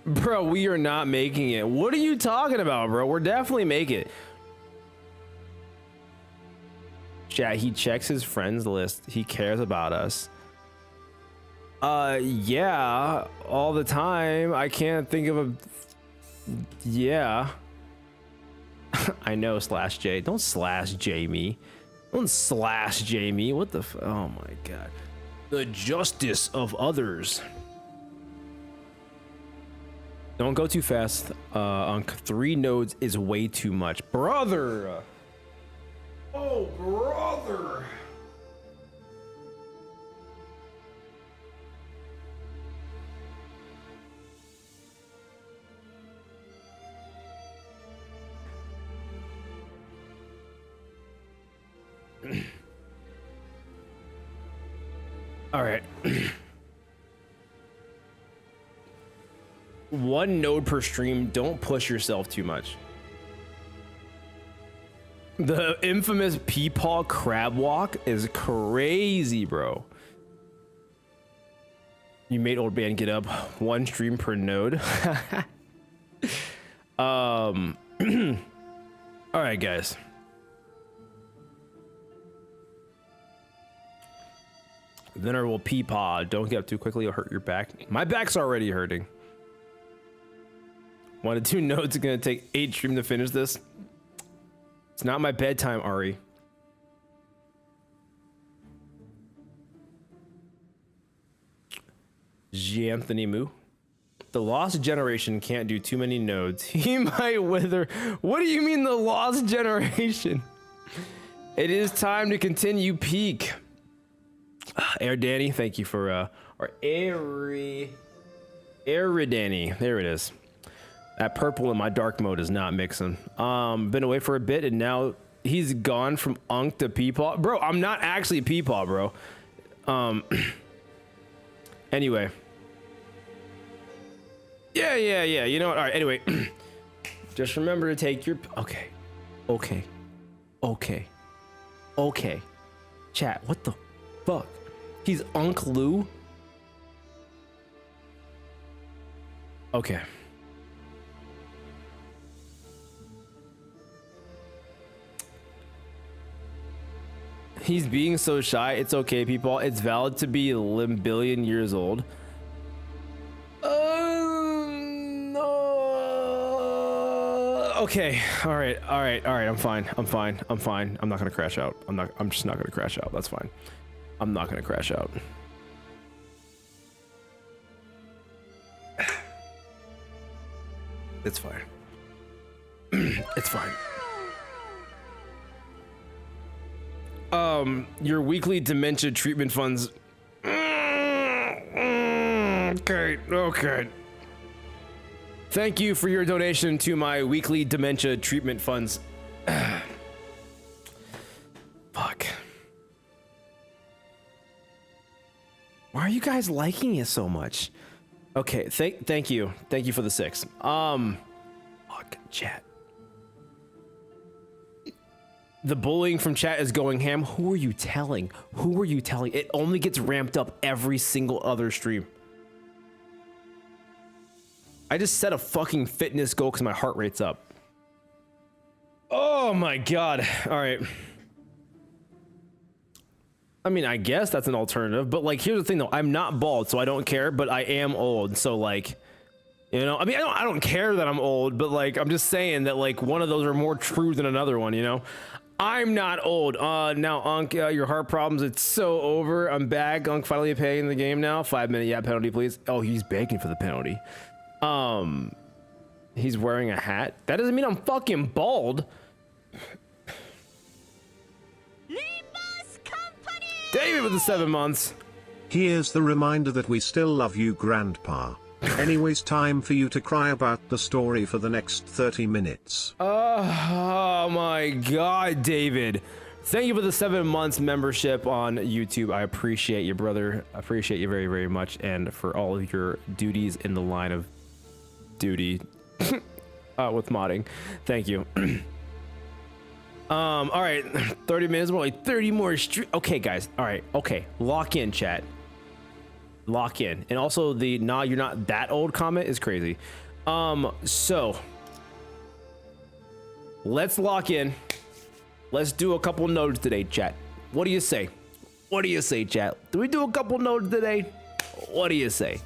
Bro, we are not making it. What are you talking about, bro? We're definitely making it. Chat, he checks his friends list. He cares about us. Yeah, all the time. I can't think of a... Yeah. I know, /J. Don't /J me. Don't /J me. What the oh my god. The justice of others. Don't go too fast. On 3 nodes is way too much. Brother! Oh, brother! All right. 1 node per stream. Don't push yourself too much. The infamous peepaw crab walk is crazy, bro. You made old man get up. 1 stream per node. All right, guys. Venerable peepaw. Don't get up too quickly. It'll hurt your back. My back's already hurting. 1 to 2 nodes are gonna take 8 stream to finish this. It's not my bedtime, Ari. Anthony Moo. The lost generation can't do too many nodes. He might wither. What do you mean the lost generation? It is time to continue peak. Air Danny, thank you for or Airy Danny. There it is. That purple in my dark mode is not mixing. Been away for a bit and now he's gone from Unk to Peepaw. Bro, I'm not actually Peepaw, bro. Anyway. Yeah. You know what? All right. Anyway, just remember to take your. Okay. Chat. What the fuck? He's Unc Lou. Okay. He's being so shy. It's okay, people. It's valid to be limbillion years old. No. Okay. All right. I'm fine. I'm not gonna crash out. I'm just not gonna crash out. That's fine. I'm not gonna crash out. It's fine. It's fine. Your weekly dementia treatment funds. Okay. Thank you for your donation to my weekly dementia treatment funds. Fuck. Why are you guys liking it so much? Okay, thank you. Thank you for the 6. Fuck, chat. The bullying from chat is going ham. Who are you telling? It only gets ramped up every single other stream. I just set a fucking fitness goal because my heart rate's up. Oh my god. All right. I mean, I guess that's an alternative, but like, here's the thing though. I'm not bald, so I don't care, but I am old. So like, you know, I mean, I don't care that I'm old, but like, I'm just saying that like one of those are more true than another one, you know? I'm not old. Now, Unk, your heart problems, it's so over. I'm back. Unk finally paying the game now. 5-minute penalty, please. Oh, he's begging for the penalty. He's wearing a hat. That doesn't mean I'm fucking bald. Limbus Company! David with the 7 months. Here's the reminder that we still love you, Grandpa. Anyways, time for you to cry about the story for the next 30 minutes. Oh my god, David. Thank you for the 7 months membership on YouTube. I appreciate you, brother. I appreciate you very, very much. And for all of your duties in the line of duty with modding. Thank you. All right, 30 minutes more, like 30 more okay, guys. All right, okay. Lock in, chat. Lock in. And also the nah, you're not that old comment is crazy. So let's lock in. Let's do a couple nodes today, chat. What do you say? What do you say, chat? Do we do a couple nodes today? What do you say?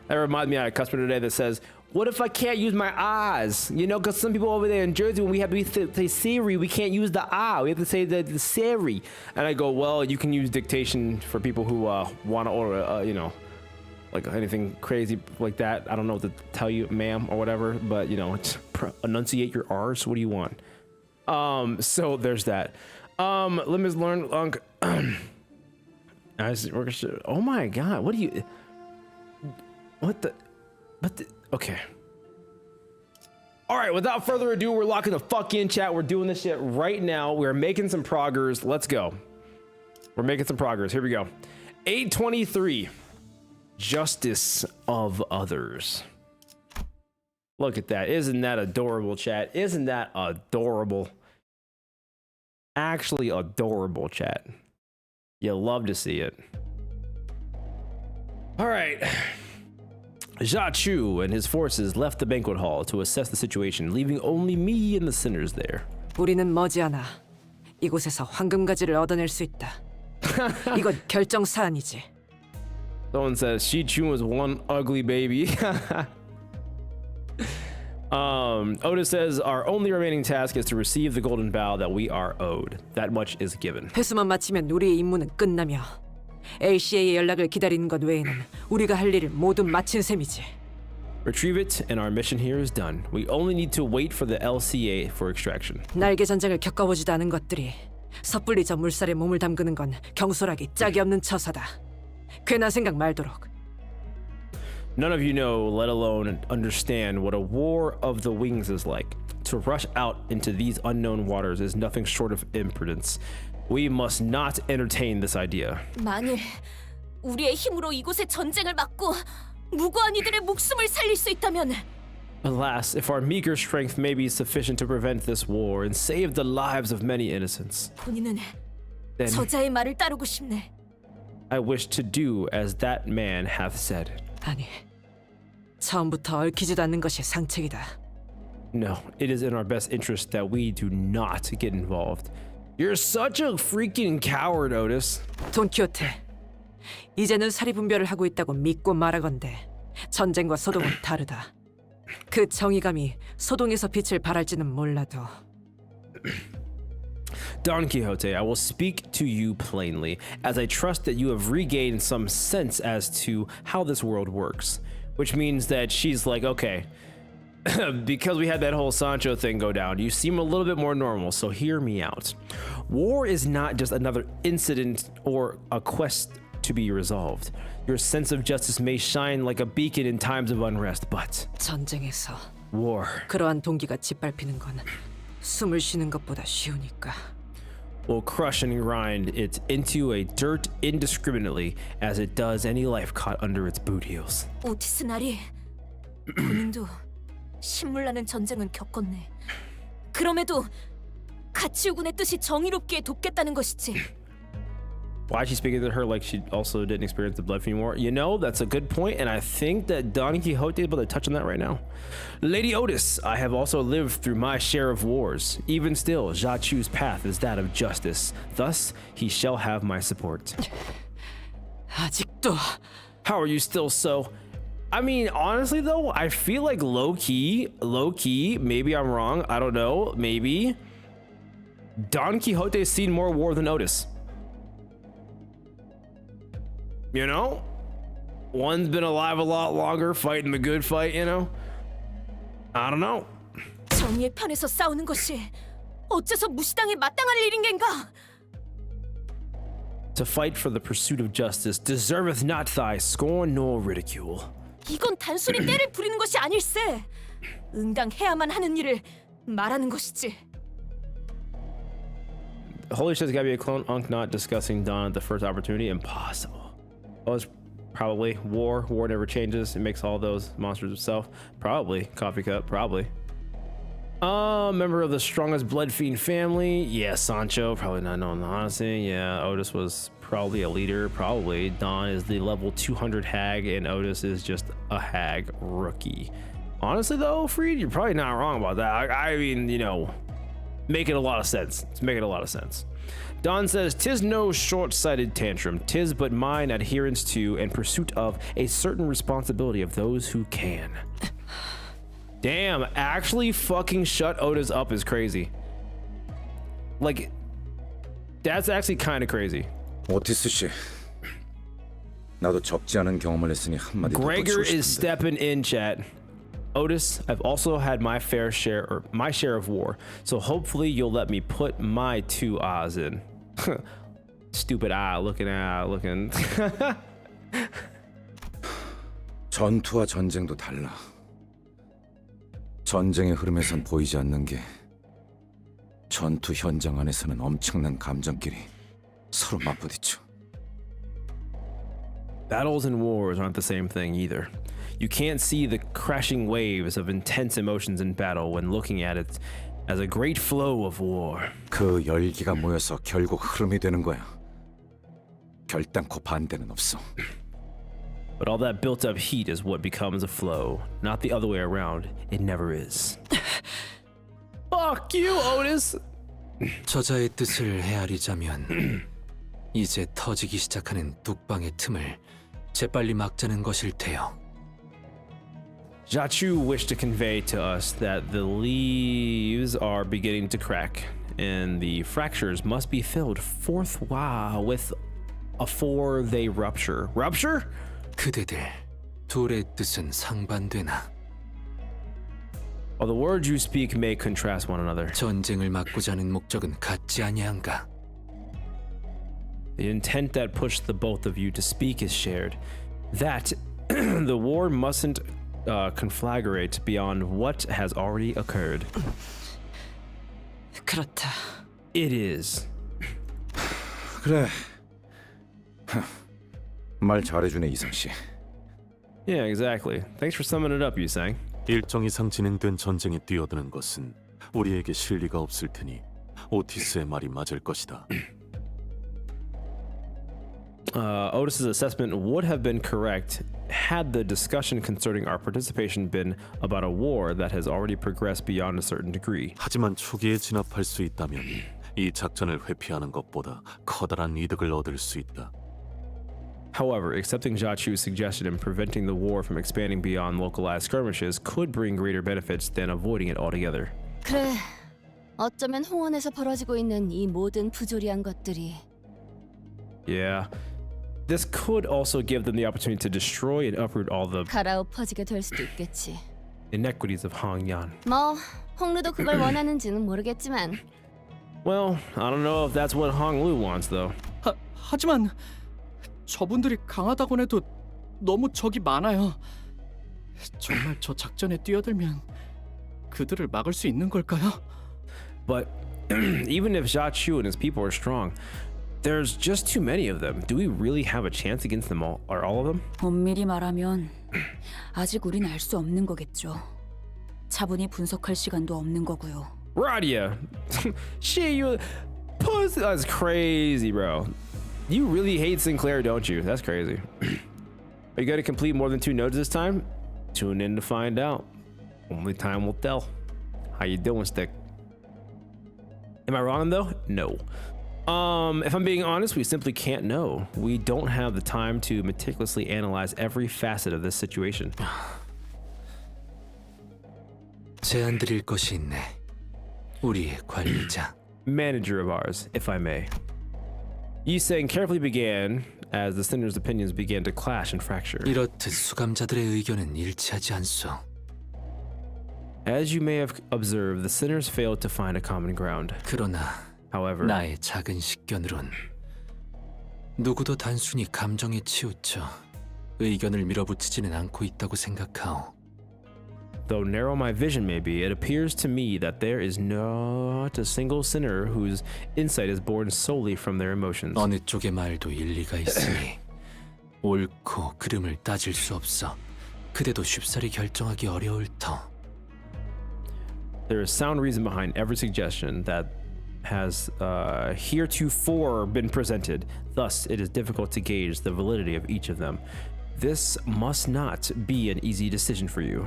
That reminds me of a customer today that says, what if I can't use my eyes? You know, because some people over there in Jersey, when we have to say Siri, we can't use the I. We have to say the Siri. And I go, well, you can use dictation for people who want to order, you know, like anything crazy like that. I don't know what to tell you, ma'am, or whatever. But, you know, it's enunciate your R's. What do you want? So there's that. Let me learn. Oh my God. What do you... Okay. All right, without further ado, we're locking the fuck in, chat. We're doing this shit right now. We're making some progress. Let's go. We're making some progress. Here we go. 823. Justice of others. Look at that. Isn't that adorable, chat? Isn't that adorable? Actually adorable, chat. You love to see it. All right. Jia Chu and his forces left the banquet hall to assess the situation, leaving only me and the sinners there. 우리는 머지않아 이곳에서 황금가지를 얻어낼 수 있다. 이건 결정 사안이지. Someone says Shi Chun was one ugly baby. Otis says our only remaining task is to receive the golden bow that we are owed. That much is given. 회수만 마치면 우리의 임무는 끝나며 ACA의 연락을 기다리는 것 외에는 우리가 할 일을 모두 마친 셈이지. Retrieve it, and our mission here is done. We only need to wait for the LCA for extraction. 날개 전쟁을 겪어보지도 않은 것들이 섣불리 저 물살에 몸을 담그는 건 경솔하기 짝이 없는 처사다. 괜한 생각 말도록. None of you know, let alone understand, what a war of the wings is like. To rush out into these unknown waters is nothing short of imprudence. We must not entertain this idea. 만일 우리의 힘으로 이곳의 전쟁을 막고 무고한 이들의 목숨을 살릴 수 있다면 Alas, if our meager strength may be sufficient to prevent this war and save the lives of many innocents, 본인은 then 저자의 말을 따르고 싶네. I wish to do as that man hath said. 아니, 처음부터 얽히지도 않는 것이 상책이다. No, it is in our best interest that we do not get involved. You're such a freaking coward, Otis. 돈키호테, 이제는 사리분별을 하고 있다고 믿고 말하건대 전쟁과 소동은 다르다. 그 정의감이 소동에서 빛을 발할지는 몰라도 Don Quixote, I will speak to you plainly, as I trust that you have regained some sense as to how this world works. Which means that she's like, okay, because we had that whole Sancho thing go down, you seem a little bit more normal, so hear me out. War is not just another incident or a quest to be resolved. Your sense of justice may shine like a beacon in times of unrest, but 전쟁에서 war 그러한 동기가 짓밟히는 건 숨을 쉬는 것보다 쉬우니까. will crush and grind it into a dirt indiscriminately as it does any life caught under its boot heels. 오티스 나리, 본인도 신물나는 전쟁은 겪었네. 그럼에도 가치우군의 뜻이 정의롭게 돕겠다는 것이지. Why is she speaking to her like she also didn't experience the blood feud war? You know, that's a good point, and I think that Don Quixote is able to touch on that right now. Lady Otis, I have also lived through my share of wars. Even still, Jachu's path is that of justice. Thus, he shall have my support. 아직도 How are you still so... I mean, honestly though, I feel like low-key, maybe I'm wrong, I don't know, maybe Don Quixote's seen more war than Otis. You know? One's been alive a lot longer, fighting the good fight, you know? I don't know. 정의의 편에서 싸우는 것이 어째서 무시당에 마땅할 일인 겐가? To fight for the pursuit of justice deserveth not thy scorn nor ridicule. 이건 단순히 때를 부리는 것이 아닐세. 응당해야만 하는 일을 말하는 것이지. Holy shit's gotta be a clone. Unk not discussing Don at the first opportunity. Impossible. Oh, it's probably war. War never changes. It makes all those monsters itself. Probably. Coffee cup. Probably. Member of the strongest blood fiend family. Yeah, Sancho. Probably not knowing the honesty. Yeah, Otis was probably a leader. Probably. Don is the level 200 hag, and Otis is just a hag rookie. Honestly, though, Freed, you're probably not wrong about that. I mean, you know, making a lot of sense. It's making a lot of sense. Don says, "'Tis no short-sighted tantrum. 'Tis but mine adherence to and pursuit of a certain responsibility of those who can." Damn, actually fucking shut Otis up is crazy. Like, that's actually kind of crazy. 오티스 씨, 나도 적지 않은 경험을 했으니 한마디 더 Gregor 붙이고 is 싶은데. stepping in, chat. Otis, I've also had my share of war, so hopefully you'll let me put my 2 eyes in. Stupid eye looking. 전투와 전쟁도 달라. 전쟁의 흐름에선 보이지 않는 게 전투 현장 안에서는 엄청난 감정끼리 서로 맞부딪혀. Battles and wars aren't the same thing either. You can't see the crashing waves of intense emotions in battle when looking at it as a great flow of war. 그 열기가 모여서 결국 흐름이 되는 거야. 결단코 반대는 없어. But all that built up heat is what becomes a flow, not the other way around. It never is. Fuck you, Otis! 저자의 뜻을 헤아리자면 이제 터지기 시작하는 뚝방의 틈을 재빨리 막자는 것일 테요. Jachu wished to convey to us that the leaves are beginning to crack, and the fractures must be filled forthwith with before they rupture. Rupture? 그대들 둘의 뜻은 상반되나? Well, the words you speak may contrast one another. 전쟁을 막고자 하는 목적은 같지 아니한가? The intent that pushed the both of you to speak is shared. That the war mustn't conflagrate beyond what has already occurred. 그렇다. It is. 그래. 말 잘해주네 이상 씨. Yeah, exactly. Thanks for summing it up, Yusang. 일정 이상 진행된 전쟁에 뛰어드는 것은 우리에게 실리가 없을 테니 오티스의 말이 맞을 것이다. Otis's assessment would have been correct had the discussion concerning our participation been about a war that has already progressed beyond a certain degree. 하지만 초기에 진압할 수 있다면 이 작전을 회피하는 것보다 커다란 이득을 얻을 수 있다. However, accepting Jiachu's suggestion and preventing the war from expanding beyond localized skirmishes could bring greater benefits than avoiding it altogether. 그래. 어쩌면 홍원에서 벌어지고 있는 이 모든 부조리한 것들이 Yeah. This could also give them the opportunity to destroy and uproot all the 갈아엎어지게 될 수도 있겠지. inequities of Hongyan. 뭐 홍루도 그걸 원하는지는 모르겠지만 Well, I don't know if that's what Honglu wants, though. 하지만 저분들이 강하다곤 해도 너무 적이 많아요. 정말 저 작전에 뛰어들면 그들을 막을 수 있는 걸까요? But even if Jiachu and his people are strong, there's just too many of them. Do we really have a chance against them all, or all of them? 엄밀히 말하면 아직 우린 알 수 없는 거겠죠. 차분히 분석할 시간도 없는 거고요. Radia! Shit, you... Puss, that's crazy, bro. You really hate Sinclair, don't you? That's crazy. Are you going to complete more than 2 nodes this time? Tune in to find out. Only time will tell. How you doing, Stick? Am I wrong, though? No. If I'm being honest, we simply can't know. We don't have the time to meticulously analyze every facet of this situation. 제안 드릴 것이 있네. 우리의 관리자. Manager of ours, if I may. Yiseng carefully began as the sinners' opinions began to clash and fracture. 이렇듯 수감자들의 의견은 일치하지 않소. As you may have observed, the sinners failed to find a common ground. 그러나 However, 나의 작은 식견으론 누구도 단순히 감정에 치우쳐 의견을 밀어붙이지는 않고 있다고 생각하오. though narrow my vision may be, it appears to me that there is not a single sinner whose insight is born solely from their emotions. 어느 쪽의 말도 일리가 있으니 옳고 그름을 따질 수 없어. 그대도 쉽사리 결정하기 어려울 터. There is sound reason behind every suggestion that has heretofore been presented. Thus, it is difficult to gauge the validity of each of them. This must not be an easy decision for you.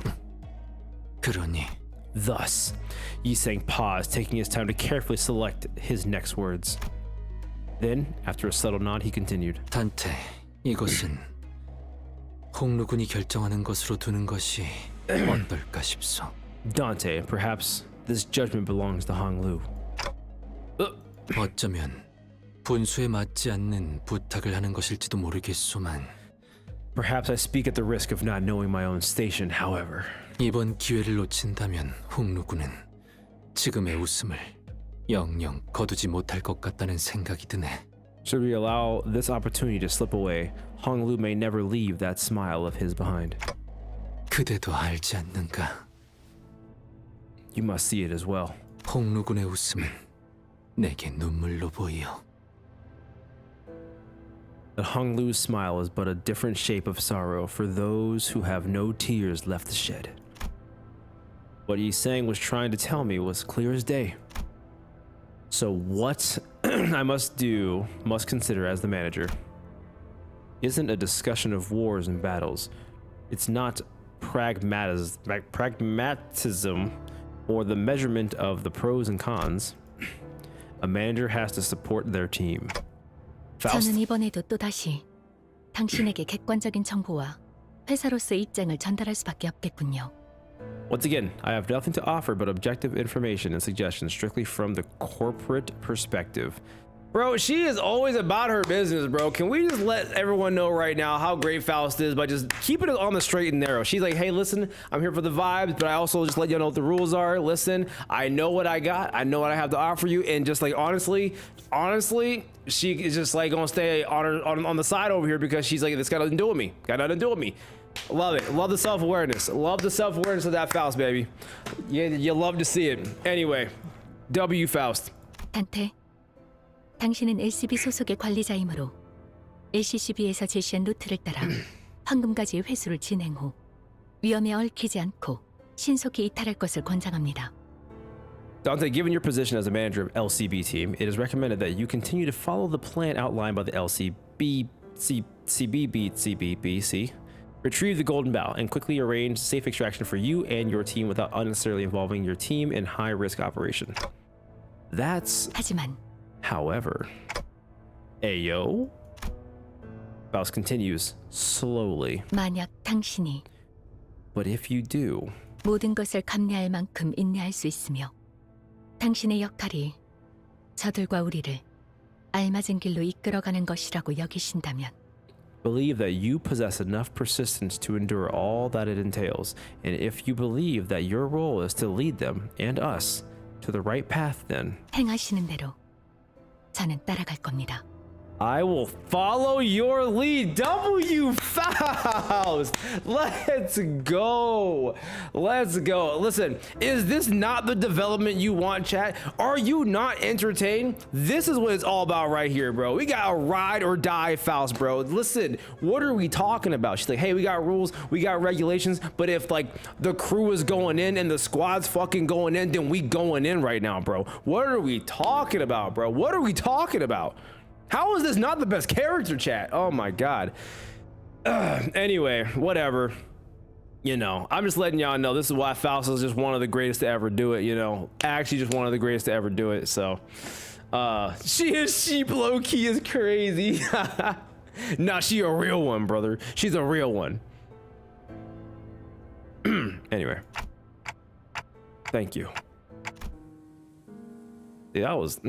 그러니 Thus, Yiseng paused, taking his time to carefully select his next words. Then, after a subtle nod, he continued. 단테, 이것은 홍루군이 결정하는 것으로 두는 것이 어떨까 싶소. Dante, perhaps this judgment belongs to Honglu. 어쩌면 분수에 맞지 않는 부탁을 하는 것일지도 모르겠소만 Perhaps I speak at the risk of not knowing my own station, however. 이번 기회를 놓친다면 홍루군은 지금의 웃음을 영영 거두지 못할 것 같다는 생각이 드네. Should we allow this opportunity to slip away, Honglu may never leave that smile of his behind. 그대도 알지 않는가? You must see it as well. 홍루군의 웃음은 내게 눈물로 보이어. That Honglu's smile is but a different shape of sorrow for those who have no tears left to shed. What Yiseng was trying to tell me was clear as day. So what I must consider as the manager, isn't a discussion of wars and battles. It's not pragmatism or the measurement of the pros and cons. A manager has to support their team. Faust? 저는 이번에도 또다시 당신에게 객관적인 정보와 회사로서의 입장을 전달할 수밖에 없겠군요. Once again, I have nothing to offer but objective information and suggestions strictly from the corporate perspective. Bro, she is always about her business, bro. Can we just let everyone know right now how great Faust is by just keeping it on the straight and narrow? She's like, hey, listen, I'm here for the vibes, but I also just let you know what the rules are. Listen, I know what I got. I know what I have to offer you. And just like, honestly, she is just like gonna stay on the side over here because she's like, this got nothing to do with me. Got nothing to do with me. Love it. Love the self-awareness. Love the self-awareness of that Faust, baby. Yeah, you love to see it. Anyway, W Faust. 단테, 당신은 LCB 소속의 관리자이므로 LCCB에서 제시한 루트를 따라 황금가지의 회수를 진행 후 위험에 얽히지 않고 신속히 이탈할 것을 권장합니다. Dante, given your position as a manager of LCB team, it is recommended that you continue to follow the plan outlined by the CBBC. Retrieve the golden bow and quickly arrange safe extraction for you and your team without unnecessarily involving your team in high-risk operation. That's... 하지만 However, Ayo? Faust continues slowly. 만약 당신이 But if you do, 모든 것을 감내할 만큼 인내할 수 있으며 당신의 역할이 저들과 우리를 알맞은 길로 이끌어가는 것이라고 여기신다면 believe that you possess enough persistence to endure all that it entails, and if you believe that your role is to lead them and us to the right path, then 행하시는 대로 저는 따라갈 겁니다. I will follow your lead. W Faust. Let's go. Let's go. Listen, is this not the development you want, chat? Are you not entertained? This is what it's all about right here, bro. We got a ride or die Faust, bro. Listen, what are we talking about? She's like, hey, we got rules, we got regulations, but if like the crew is going in and the squad's fucking going in, then we going in right now, bro. What are we talking about, bro? What are we talking about? How is this not the best character, chat? Oh my god. Anyway, whatever. You know, I'm just letting y'all know this is why Faust is just one of the greatest to ever do it, you know. Actually just one of the greatest to ever do it, so. She is sheep low-key is crazy. Nah, she a real one, brother. She's a real one. Anyway. Thank you. Yeah, that was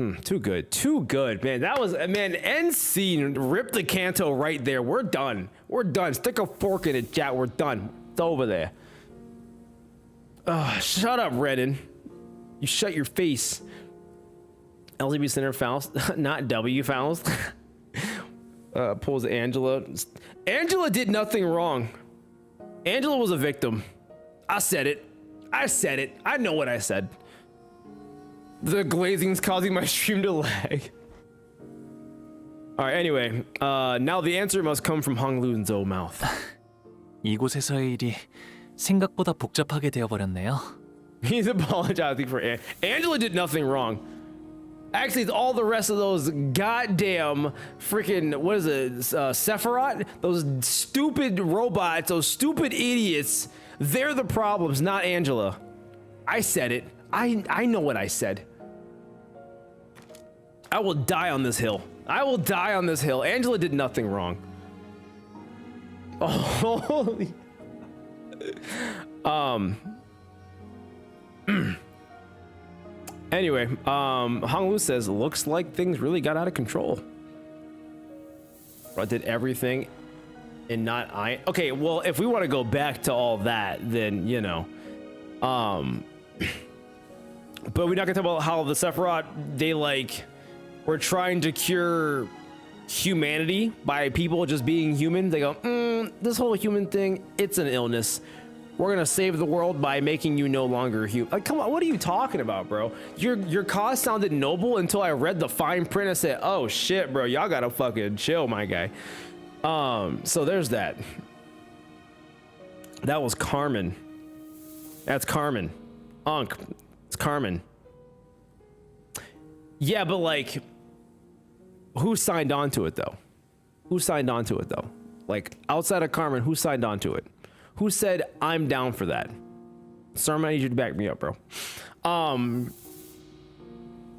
too good, man. That was, man, end scene, rip the canto right there. We're done. Stick a fork in it, chat. We're done. It's over there. Shut up, Renan. You shut your face. LCB Center Faust, not W Faust. Pulls Angela. Angela did nothing wrong. Angela was a victim. I said it. I know what I said. The glazing's causing my stream to lag. Alright, anyway. Now the answer must come from Honglun's mouth. 이곳에서의 일이 생각보다 복잡하게 되어버렸네요. He's apologizing for Angela did nothing wrong. Actually, it's all the rest of those goddamn freaking, what is it, Sephiroth? Those stupid robots, those stupid idiots. They're the problems, not Angela. I said it. I know what I said. I will die on this hill. Angela did nothing wrong. Oh, holy. Anyway, Honglu says, looks like things really got out of control. I did everything and not I. Okay, well, if we want to go back to all that, then, you know, but we're not gonna talk about how the Sephiroth, they like, were trying to cure humanity by people just being human. They go, this whole human thing, it's an illness. We're gonna save the world by making you no longer human. Like, come on, what are you talking about, bro? Your cause sounded noble until I read the fine print and said, oh shit, bro, y'all gotta fucking chill, my guy. So there's that. That was Carmen. That's Carmen. It's Carmen. Yeah, but like, who signed on to it though? Like, outside of Carmen, who signed on to it? Who said, I'm down for that? Sarma, I need you to back me up, bro.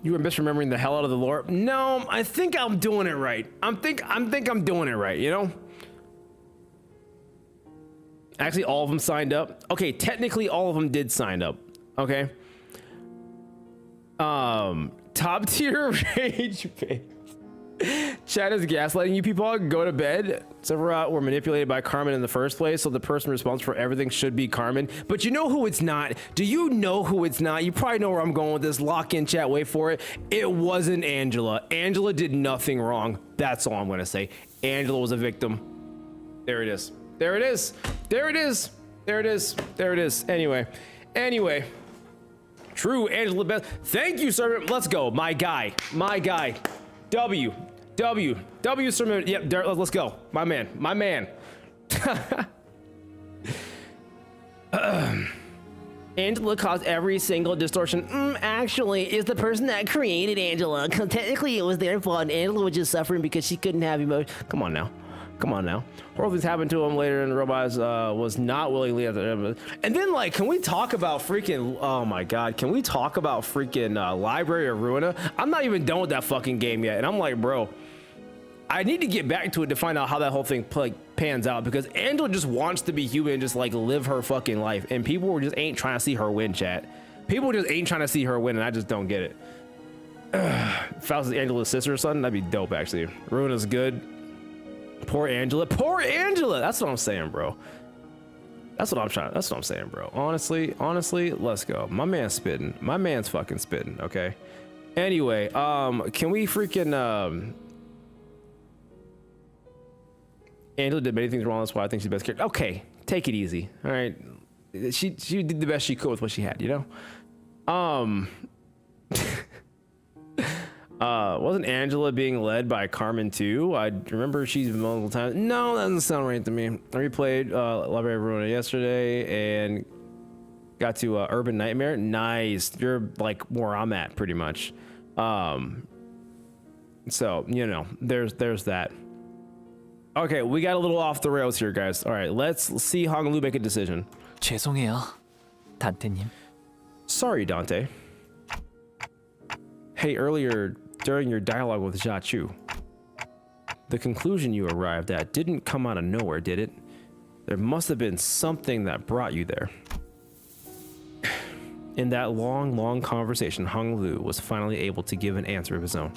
You were misremembering the hell out of the lore. No, I think I'm doing it right. I think I'm doing it right, you know? Actually, all of them signed up. Okay, technically all of them did sign up. Okay. Top tier rage face. Chad is gaslighting you people. Go to bed. Several were manipulated by Carmen in the first place, so the person responsible for everything should be Carmen. But you know who it's not? Do you know who it's not? You probably know where I'm going with this. Lock in, chat. Wait for it. It wasn't Angela. Angela did nothing wrong. That's all I'm going to say. Angela was a victim. There it is. There it is. There it is. There it is. There it is. Anyway. True, Angela Beth. Thank you, sir. Let's go. My guy. W, sir. Yep, there, let's go. My man. Angela caused every single distortion. Actually, it's the person that created Angela. Because technically it was their fault and Angela was just suffering because she couldn't have emotion. Come on now. Horrible things happened to him later and the robots was not willingly at the. And then, like, can we talk about freaking, oh my god, can we talk about freaking Library of Ruina? I'm not even done with that fucking game yet. And I'm like, bro, I need to get back to it to find out how that whole thing pans out, because Angela just wants to be human and just like live her fucking life. And people just ain't trying to see her win, chat. People just ain't trying to see her win, and I just don't get it. Faust is Angela's sister or something? That'd be dope, actually. Ruina's good. Poor Angela. That's what I'm saying, bro. That's what I'm saying, bro. Honestly, let's go. My man's spitting. My man's fucking spitting. Okay. Anyway, can we freaking Angela did many things wrong. That's why I think she's the best character. Okay, take it easy. All right. She did the best she could with what she had. You know. Wasn't Angela being led by Carmen too? I remember she's multiple times. No, that doesn't sound right to me. I replayed Library of Ruina yesterday and got to Urban Nightmare. Nice. You're like where I'm at pretty much. So, you know, there's that. Okay, we got a little off the rails here, guys. All right, let's see Honglu make a decision. 죄송해요, 단테님. Sorry, Dante. Hey, earlier during your dialogue with Jia Chu, the conclusion you arrived at didn't come out of nowhere, did it? There must have been something that brought you there. In that long conversation, Hong Lu was finally able to give an answer of his own.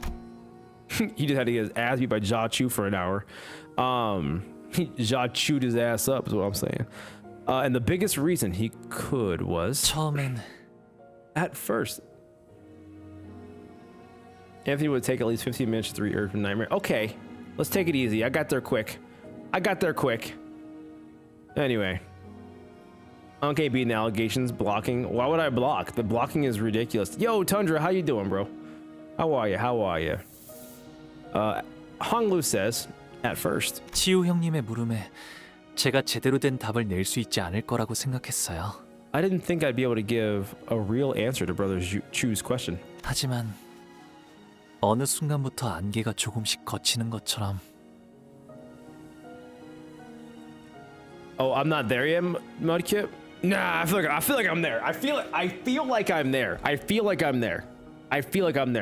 He just had to get his ass beat by Jia Chu for an hour. Jia chewed his ass up, is what I'm saying. And the biggest reason he could was... 처음엔 at first. Anthony would take at least 15 minutes to read Urban Nightmare. Okay, let's take it easy. I got there quick. Anyway. Okay, beating allegations, blocking. Why would I block? The blocking is ridiculous. Yo, Tundra, how you doing, bro? How are you? Honglu says, at first. 치우 형님의 물음에 제가 제대로 된 답을 낼 수 있지 않을 거라고 생각했어요. I didn't think I'd be able to give a real answer to Brother Chu's question. 하지만 어느 순간부터 안개가 조금씩 걷히는 것처럼. Oh, I'm not there yet, Mudkip? Nah, I feel like I'm there. I feel like I'm there.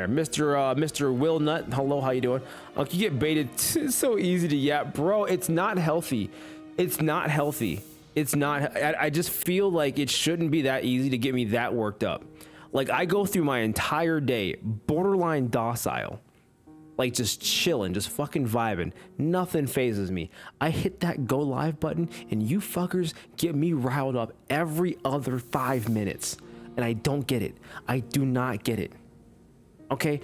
Mr. Will Nut, hello, how you doing? You get baited. It's so easy to yap, bro. It's not healthy. I just feel like it shouldn't be that easy to get me that worked up. Like, I go through my entire day borderline docile, like just chilling, just fucking vibing. Nothing phases me. I hit that go live button and you fuckers get me riled up every other 5 minutes. And I don't get it. I do not get it. Okay?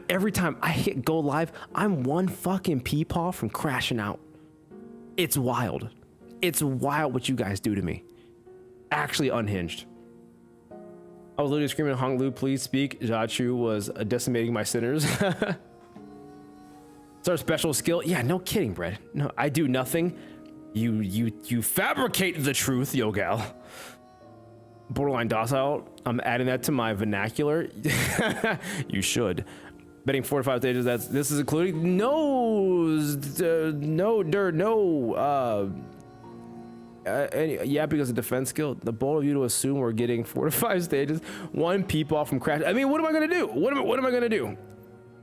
Every time I hit go live, I'm one fucking peepaw from crashing out. It's wild. It's wild what you guys do to me. Actually unhinged. I was literally screaming, Hong Lu, please speak. Jia Chu was decimating my sinners. It's our special skill. Yeah, no kidding, Brett. No, I do nothing. You fabricate the truth, yo gal. Borderline docile. I'm adding that to my vernacular. You should. Betting 4 to 5 stages. This is including yeah, because of defense skill. The bold of you to assume we're getting 4 to 5 stages, one peep off from crash. I mean, what am I gonna do? What am I gonna do?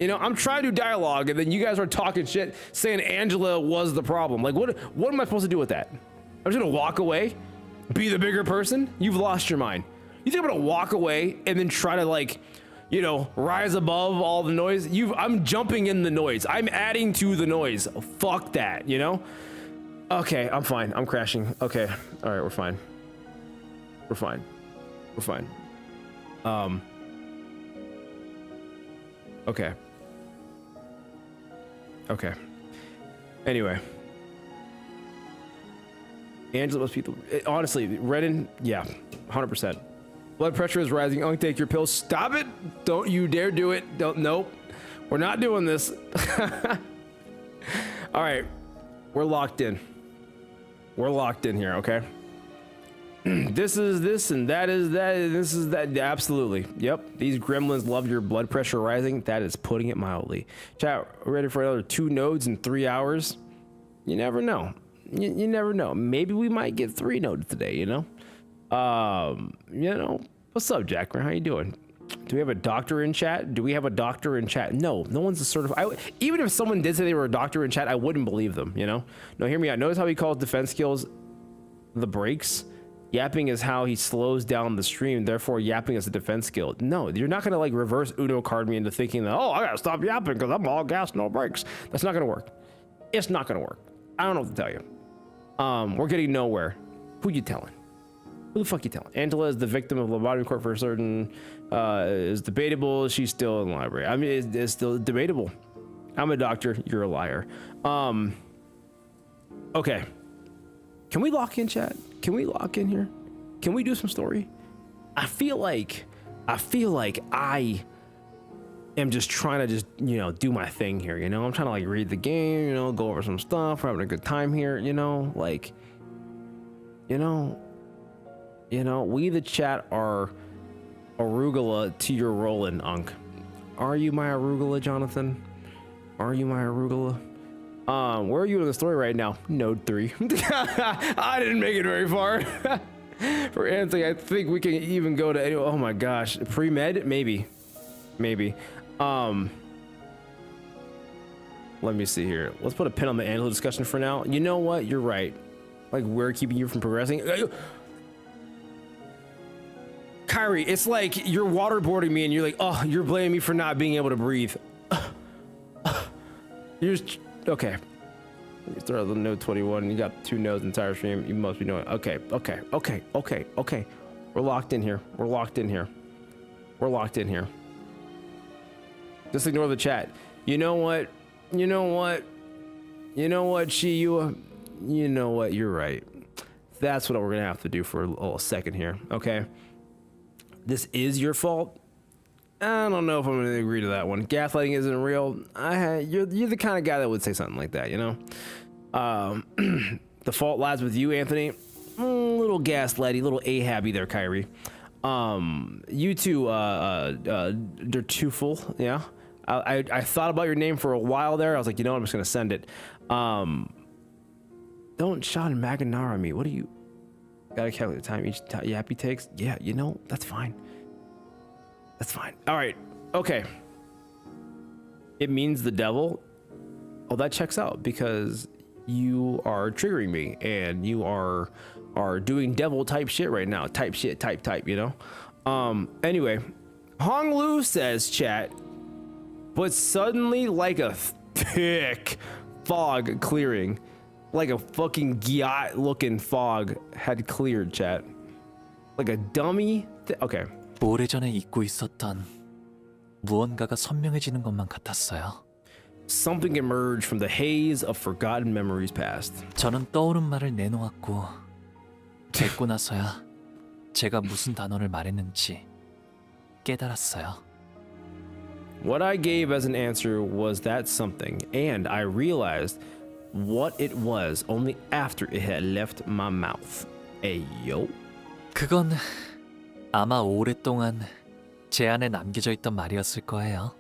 You know, I'm trying to do dialogue, and then you guys are talking shit, saying Angela was the problem. Like, what am I supposed to do with that? I'm just gonna walk away, be the bigger person? You've lost your mind. You think I'm gonna walk away and then try to like you know, rise above all the noise. I'm jumping in the noise. I'm adding to the noise. Fuck that, you know? Okay, I'm fine. I'm crashing. Okay. All right, we're fine. We're fine. We're fine. Okay. Okay. Anyway. Angela must be honestly, Renan, yeah, 100%. Blood pressure is rising. Only take your pills. Stop it. Don't you dare do it. Don't. Nope. We're not doing this. All right. We're locked in. We're locked in here, okay? This is this and that is that. And this is that. Absolutely. Yep. These gremlins love your blood pressure rising. That is putting it mildly. Chat, we're ready for another 2 nodes in 3 hours? You never know. You never know. Maybe we might get 3 nodes today, you know? You know, what's up, Jackman? How you doing? Do we have a doctor in chat? Do we have a doctor in chat? No one's a certified. Even if someone did say they were a doctor in chat, I wouldn't believe them, you know? No, hear me out. Notice how he calls defense skills the brakes? Yapping is how he slows down the stream, therefore yapping is a defense skill. No, you're not gonna like reverse Uno card me into thinking that, oh, I gotta stop yapping because I'm all gas, no brakes. That's not gonna work. It's not gonna work. I don't know what to tell you. We're getting nowhere. Who you telling? Who the fuck you telling? Angela is the victim of lobotomy court for certain. Is debatable. She's still in the library. I mean, it's still debatable. I'm a doctor. You're a liar. Okay. Can we lock in, chat? Can we lock in here? Can we do some story? I feel like I am just trying to you know, do my thing here, you know? I'm trying to like read the game, you know, go over some stuff. We're having a good time here, you know? Like, you know, we the chat are arugula to your Roland, Unk. Are you my arugula, Jonathan? Are you my arugula? Where are you in the story right now? Node 3. I didn't make it very far. For Anthony, I think we can even go to, oh my gosh, pre-med? Maybe. Let me see here. Let's put a pin on the Angela discussion for now. You know what? You're right. Like, we're keeping you from progressing. Kyrie, it's like you're waterboarding me and you're like, oh, you're blaming me for not being able to breathe. You're just, okay. You throw out the node 21. You got 2 nodes entire stream. You must be knowing. Okay. We're locked in here. Just ignore the chat. You know what, Chiyua? You know what? You're right. That's what we're gonna have to do for a little second here. Okay. This is your fault. I don't know if I'm going to agree to that one. Gaslighting isn't real. You're the kind of guy that would say something like that, you know? The fault lies with you, Anthony. Little gaslighty, little Ahabby there, Kyrie. You two, they're too full, yeah? I thought about your name for a while there. I was like, you know what? I'm just going to send it. Don't shout and Maganara me. What do you... Gotta calculate the time each yappy takes? Yeah, you know, that's fine. That's fine. All right. Okay. It means the devil. Oh, that checks out because you are triggering me and you are doing devil type shit right now. Type, you know? Anyway, Hong Lu says, chat, but suddenly like a thick fog clearing, like a fucking Gyat looking fog had cleared, chat. Like a dummy. Okay. 오래전에 잊고 있었던 무언가가 선명해지는 것만 같았어요. Something emerged from the haze of forgotten memories past. 저는 떠오른 말을 내놓았고 듣고 나서야 제가 무슨 단어를 말했는지 깨달았어요. What I gave as an answer was that something, and I realized what it was only after it had left my mouth. Ayo. 그건 아마 오랫동안 제 안에 남겨져 있던 말이었을 거예요.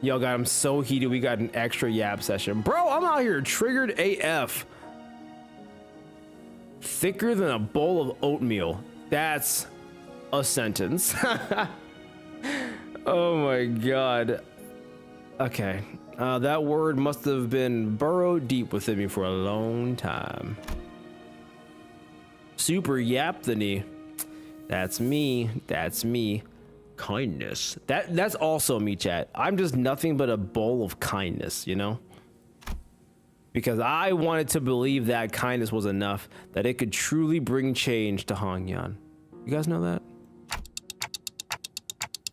Yo, God, I'm so heated. We got an extra yap session. Bro, I'm out here triggered AF. Thicker than a bowl of oatmeal. That's a sentence. Oh my God. Okay. That word must have been burrowed deep within me for a long time. Super Yapthany. That's me. Kindness. That's also me, chat. I'm just nothing but a bowl of kindness, you know? Because I wanted to believe that kindness was enough, that it could truly bring change to Hongyan. You guys know that?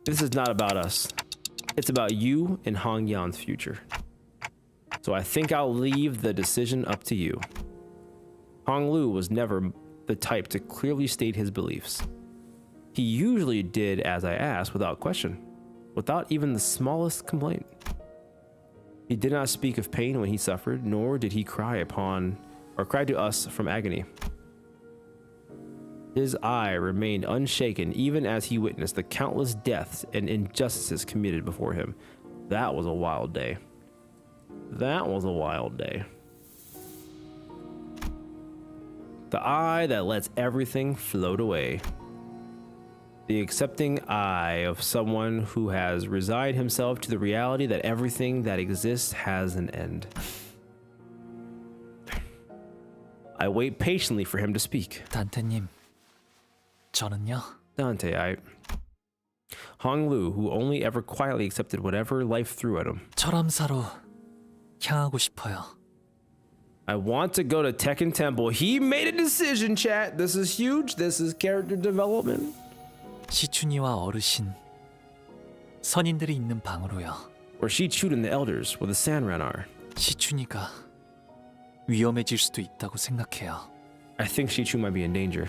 This is not about us. It's about you and Hongyan's future. So I think I'll leave the decision up to you. Hong Lu was never the type to clearly state his beliefs. He usually did as I asked without question, without even the smallest complaint. He did not speak of pain when he suffered, nor did he cry to us from agony. His eye remained unshaken even as he witnessed the countless deaths and injustices committed before him. That was a wild day. That was a wild day. The eye that lets everything float away. The accepting eye of someone who has resigned himself to the reality that everything that exists has an end. I wait patiently for him to speak. 단테님, 저는요. Dante, Hong Lu, who only ever quietly accepted whatever life threw at him. 철암사로 향하고 싶어요. I want to go to Tekken Temple. He made a decision, chat. This is huge. This is character development. 시춘이와 어르신, 선인들이 있는 방으로요. Where Shi-Chun and the elders, where the Sanran are. 시춘이가 위험해질 수도 있다고 생각해요. I think Shi-Chun might be in danger.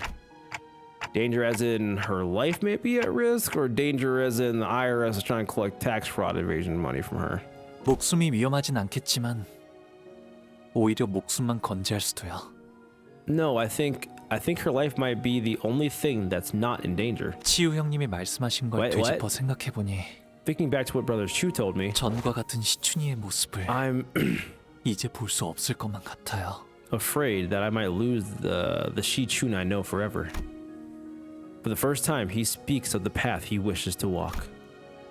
Danger as in her life may be at risk, or danger as in the IRS is trying to collect tax fraud evasion money from her. 목숨이 위험하진 않겠지만 오히려 목숨만 건재할 수도요. No, I think her life might be the only thing that's not in danger. 치유 형님이 말씀하신 걸 Wait, 되짚어 생각해보니 Thinking back to what Brother Chu told me, 전과 같은 시춘이의 모습을 I'm 이제 볼 수 없을 것만 같아요. afraid that I might lose the Shi-Chun I know forever. For the first time, he speaks of the path he wishes to walk.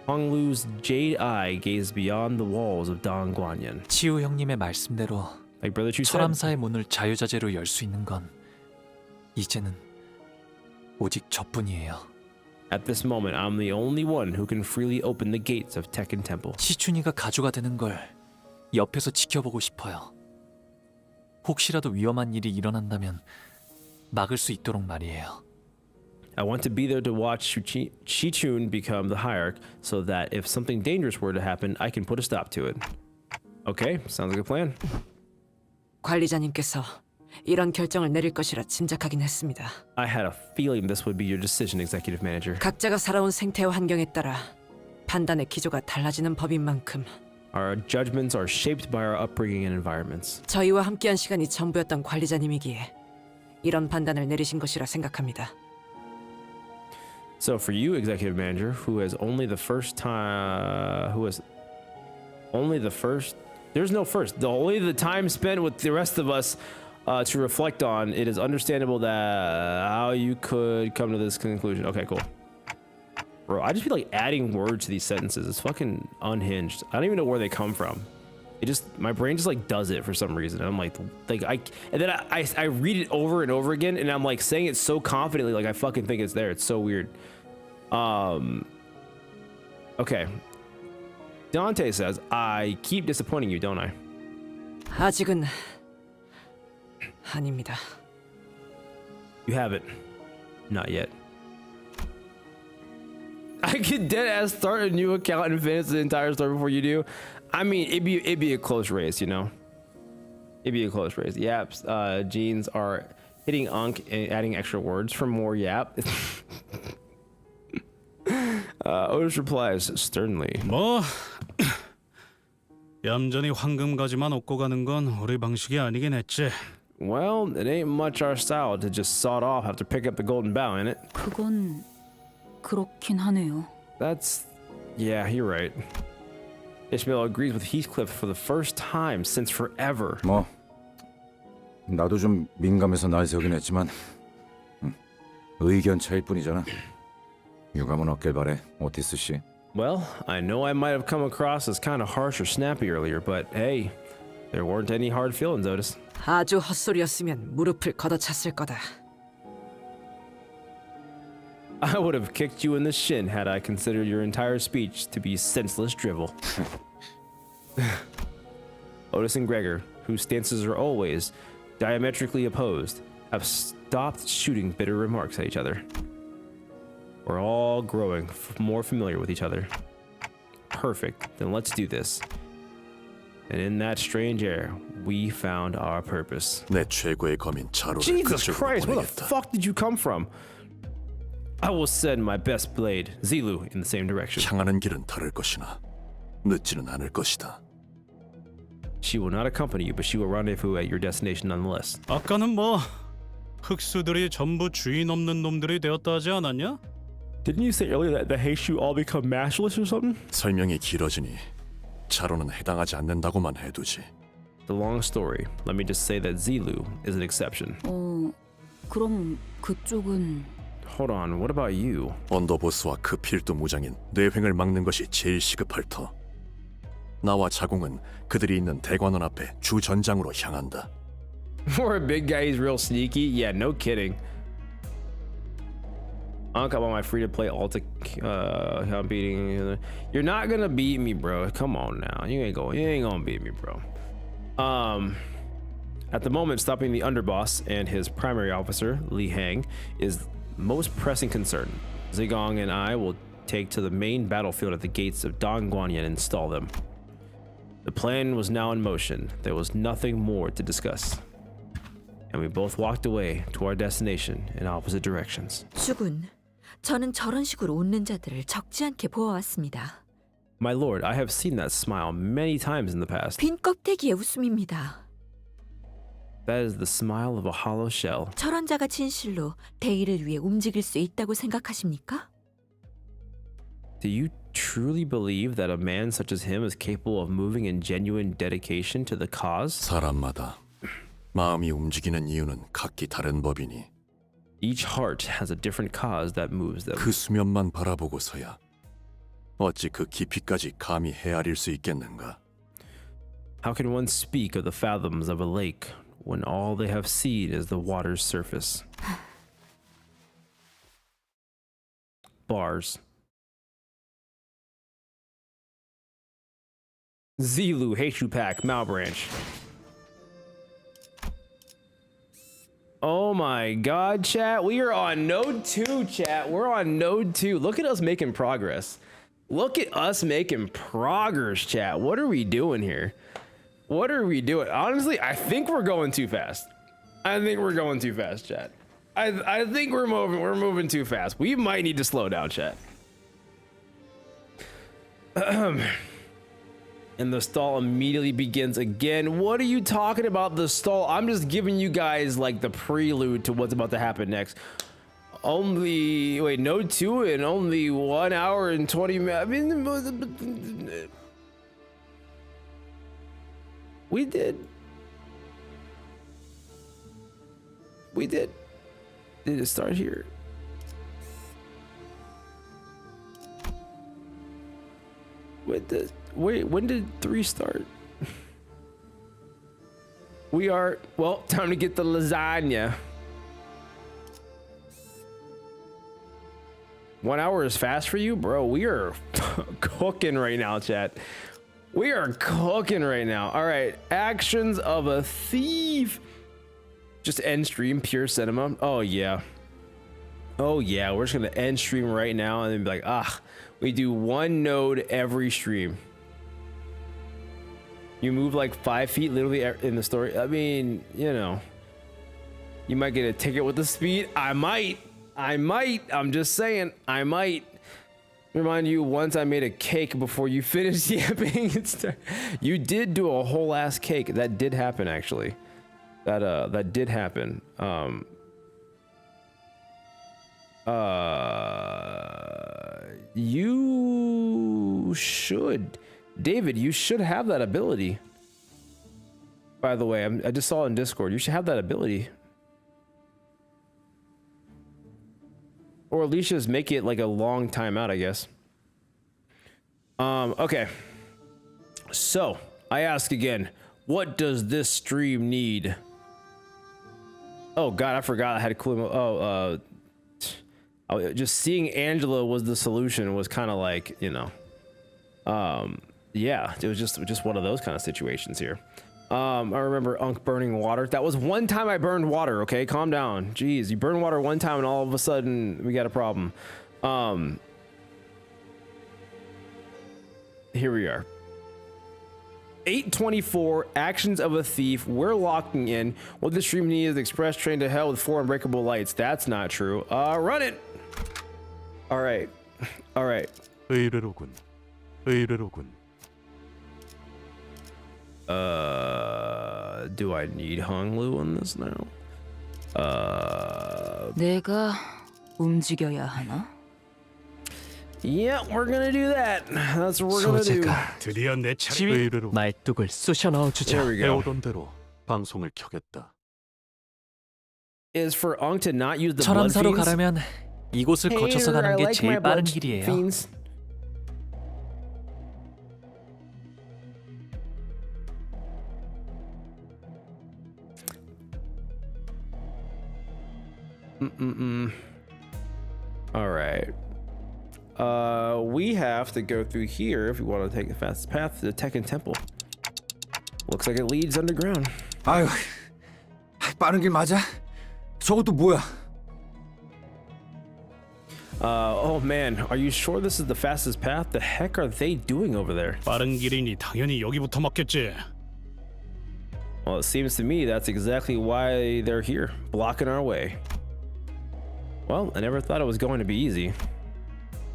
Hong Lu's jade eye gazed beyond the walls of Dong Guanyin. 치유 형님의 말씀대로 Like Brother Chu said, 철암사의 문을 자유자재로 열 수 있는 건 이제는 오직 저뿐이에요. at this moment, I'm the only one who can freely open the gates of Tekken Temple. 시춘이가 가주가 되는 걸 옆에서 지켜보고 싶어요. 혹시라도 위험한 일이 일어난다면 막을 수 있도록 말이에요. I want to be there to watch Shi-Chun become the hierarch so that if something dangerous were to happen, I can put a stop to it. Okay, sounds like a plan. 관리자님께서 이런 결정을 내릴 것이라 짐작하긴 했습니다. I had a feeling this would be your decision, Executive Manager. 각자가 살아온 생태와 환경에 따라 판단의 기조가 달라지는 법인 만큼 Our judgments are shaped by our upbringing and environments. 저희와 함께한 시간이 전부였던 관리자님이기에 이런 판단을 내리신 것이라 생각합니다. So for you, Executive Manager, who has only the first time, there's no first, only the time spent with the rest of us to reflect on, it is understandable that how you could come to this conclusion. Okay, cool. Bro, I just feel like adding words to these sentences. It's fucking unhinged. I don't even know where they come from. My brain just like does it for some reason. And I'm like and then I read it over and over again, and I'm like saying it so confidently, like I fucking think it's there. It's so weird. Okay. Dante says, I keep disappointing you, don't I? 아직은 아닙니다. You haven't. Not yet. I could deadass start a new account and finish the entire story before you do. I mean, it'd be a close race, you know? It'd be a close race. Yaps, jeans are hitting Unk and adding extra words for more yap. Otis replies sternly. 뭐 얌전히 황금가지만 얻고 가는 건 우리 방식이 아니긴 했지. Well, it ain't much our style to just sawed off after pick up the golden bough, innit? 그건 그렇긴 하네요. Yeah, you're right. Ishmael agrees with Heathcliff for the first time since forever. 뭐 나도 좀 민감해서 날 세우긴 했지만 의견 차일 뿐이잖아. 유감은 없길 바래, 오티스 씨. Well, I know I might have come across as kind of harsh or snappy earlier, but hey, there weren't any hard feelings, Otis. 아주 헛소리였으면 무릎을 걷어찼을 거다. I would have kicked you in the shin had I considered your entire speech to be senseless drivel. Otis and Gregor, whose stances are always diametrically opposed, have stopped shooting bitter remarks at each other. We're all growing more familiar with each other. Perfect. Then let's do this. And in that strange air, we found our purpose. 내 최고의 검인 차로를 Jesus 그쪽으로 Christ, where the 보내겠다. fuck did you come from? I will send my best blade, Zilu, in the same direction. 향하는 길은 다를 것이나 늦지는 않을 것이다. She will not accompany you, but she will rendezvous at your destination nonetheless. 아까는 뭐 흑수들이 전부 주인 없는 놈들이 되었다 하지 않았냐? Didn't you say earlier that the Heishu all become masterless or something? 설명이 길어지니 차로는 해당하지 않는다고만 해두지. The long story. Let me just say that Zilu is an exception. 그럼 그쪽은 Hold on, what about you? 언더보스와 그 필두 무장인 뇌횡을 막는 것이 제일 시급할 터. 나와 자공은 그들이 있는 대관원 앞에 주 전장으로 향한다. For a big guy, he's real sneaky. Yeah, no kidding. I'm on my free-to-play Alta I'm beating. You're not gonna beat me, bro. Come on now. You ain't gonna beat me, bro. At the moment, stopping the underboss and his primary officer, Li Hang, is most pressing concern. Zigong and I will take to the main battlefield at the gates of Dongguan and install them. The plan was now in motion. There was nothing more to discuss. And we both walked away to our destination in opposite directions. 주군, 저는 저런 식으로 웃는 자들을 적지 않게 보아왔습니다. My lord, I have seen that smile many times in the past. 빈 껍데기의 웃음입니다. That is the smile of a hollow shell. 저런 자가 진실로 대의를 위해 움직일 수 있다고 생각하십니까? Do you truly believe that a man such as him is capable of moving in genuine dedication to the cause? 사람마다 마음이 움직이는 이유는 각기 다른 법이니 Each heart has a different cause that moves them. 그 수면만 바라보고서야 어찌 그 깊이까지 감히 헤아릴 수 있겠는가? How can one speak of the fathoms of a lake when all they have seen is the water's surface? Bars. Zilu, Heishu Pack, Malbranch. Oh my god, chat. We are on node 2, chat. We're on node 2. Look at us making progress. Look at us making progress, chat. What are we doing here? What are we doing? Honestly, I think we're going too fast. I think we're going too fast, chat. I think we're moving too fast. We might need to slow down, chat. And the stall immediately begins again. What are you talking about, the stall? I'm just giving you guys like the prelude to what's about to happen next. Node 2 in only 1 hour and 20 minutes. I mean, we did. Did it start here? Wait, when did 3 start? We are, well, time to get the lasagna. 1 hour is fast for you? Bro, we are cooking right now, chat. We are cooking right now. All right, actions of a thief. Just end stream, pure cinema. Oh yeah. Oh yeah, we're just gonna end stream right now and then be like, we do 1 node every stream. You move like 5 feet literally in the story. I mean, you know, you might get a ticket with the speed. I might. I'm just saying, I might. Remind you, once I made a cake before you finished yapping. You did do a whole ass cake. That did happen, actually. That did happen. You should, David. You should have that ability. By the way, I just saw it in Discord. You should have that ability. Or at least just make it like a long time out, I guess. Okay. So, I ask again, what does this stream need? Oh god, I forgot I had cool Just seeing Angela was the solution was kind of like, you know, yeah, it was just one of those kind of situations here. I remember Unk burning water. That was one time I burned water. Okay, calm down. Jeez, you burn water one time and all of a sudden we got a problem. Here we are. 824 actions of a thief. We're locking in. What the stream needs is express train to hell with 4 unbreakable lights. That's not true. Run it. All right. All right. 의뢰로군. 의뢰로군. Do I need Hong Lu on this now? 내가 움직여야 하나? Yeah, we're gonna do that. That's what we're gonna do. 소재가 드디어 내 차례. 지휘 의뢰로 말뚝을 쑤셔 넣어주자. There we go. 해오던 대로 방송을 켜겠다. Is for Unk to not use the blood 철암사로 fiends? 가려면 이곳을 거쳐서 Hey, I 가는 게 like my 제일 빠른 blood 길이에요. fiends. All right. We have to go through here if we want to take the fastest path to the Tekken Temple. Looks like it leads underground. 아유, 빠른 길 맞아? 저것도 뭐야? Oh man, are you sure this is the fastest path? The heck are they doing over there? 빠른 길이니 당연히 여기부터 막겠지. Well, it seems to me that's exactly why they're here, blocking our way. Well, I never thought it was going to be easy.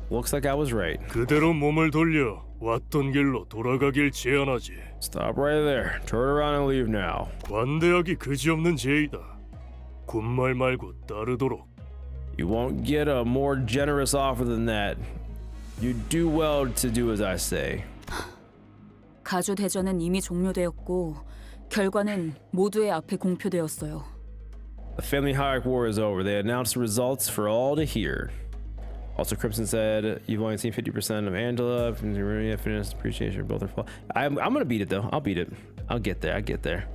Looks like I was right. 그대로 몸을 돌려 왔던 길로 돌아가길 제안하지. Stop right there. Turn around and leave now. 관대하기 그지없는 제의다. 군말 말고 따르도록. You won't get a more generous offer than that. You do well to do as I say. 가주 대전은 이미 종료되었고 결과는 모두의 앞에 공표되었어요. The family hierarchy war is over. They announced the results for all to hear. Also, Crimson said, you've only seen 50% of Angela. Finished appreciation, both are full. I'm gonna beat it though. I'll beat it. I'll get there. I get there.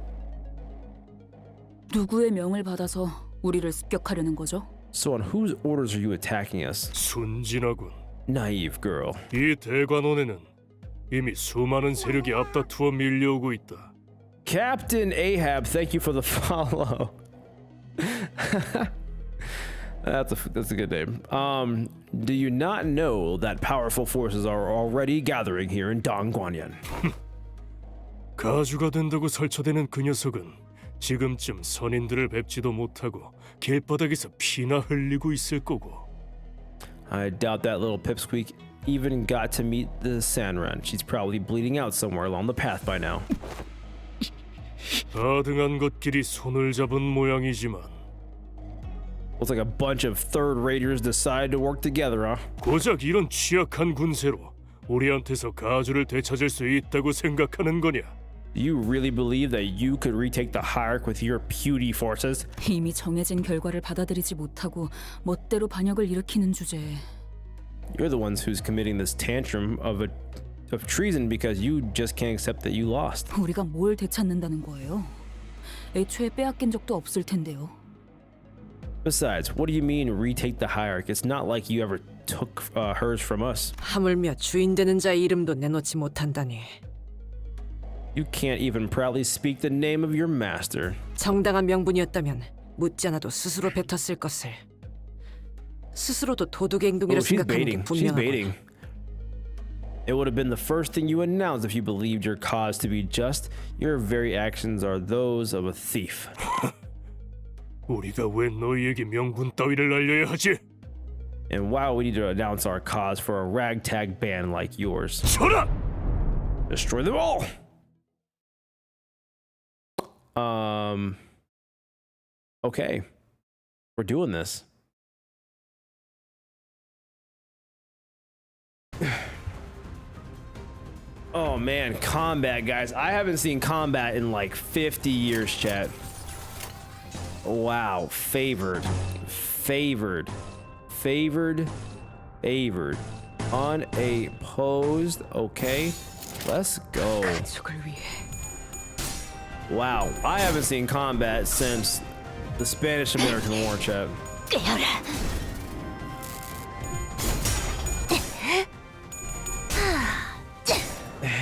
누구의 명을 받아서 우리를 습격하려는 거죠? So on whose orders are you attacking us? 순진하군. Naive girl. 이 대관원에는 이미 수많은 세력이 앞다투어 밀려오고 있다. Captain Ahab, thank you for the follow. That's a good name. Do you not know that powerful forces are already gathering here in Dongguanyan? 가주가 된다고 설쳐대는 그 녀석은 지금쯤 선인들을 뵙지도 못하고 길바닥에서 피나 흘리고 있을 거고. I doubt that little pipsqueak even got to meet the Sanran. She's probably bleeding out somewhere along the path by now. 다등한 것끼리 손을 잡은 모양이지만 Looks like a bunch of third raters decided to work together, huh? 고작 이런 취약한 군세로 우리한테서 가주를 되찾을 수 있다고 생각하는 거냐? Do you really believe that you could retake the Hierarch with your puny forces? 이미 정해진 결과를 받아들이지 못하고 멋대로 반역을 일으키는 주제에 You're the ones who's committing this tantrum of treason because you just can't accept that you lost. 우리가 뭘 되찾는다는 거예요? 애초에 빼앗긴 적도 없을 텐데요. Besides, what do you mean retake the Hierarch? It's not like you ever took hers from us. 하물며 주인 되는 자의 이름도 내놓지 못한다니. You can't even proudly speak the name of your master. 정당한 명분이었다면 묻지 않아도 스스로 뱉었을 것을. 스스로도 도둑의 행동이라 Oh, she's 생각하는 게 baiting. She's 분명하고. baiting. It would have been the first thing you announced if you believed your cause to be just. Your very actions are those of a thief. 우리가 왜 너희에게 명분 따위를 알려야 하지? And why would we need to announce our cause for a ragtag band like yours? 쳐라! Destroy them all! Okay. We're doing this. Oh man, combat, guys. I haven't seen combat in like 50 years, chat. Wow, favored. Favored. Favored. Favored. Unopposed. Okay, let's go. Wow, I haven't seen combat since the Spanish-American War, chat.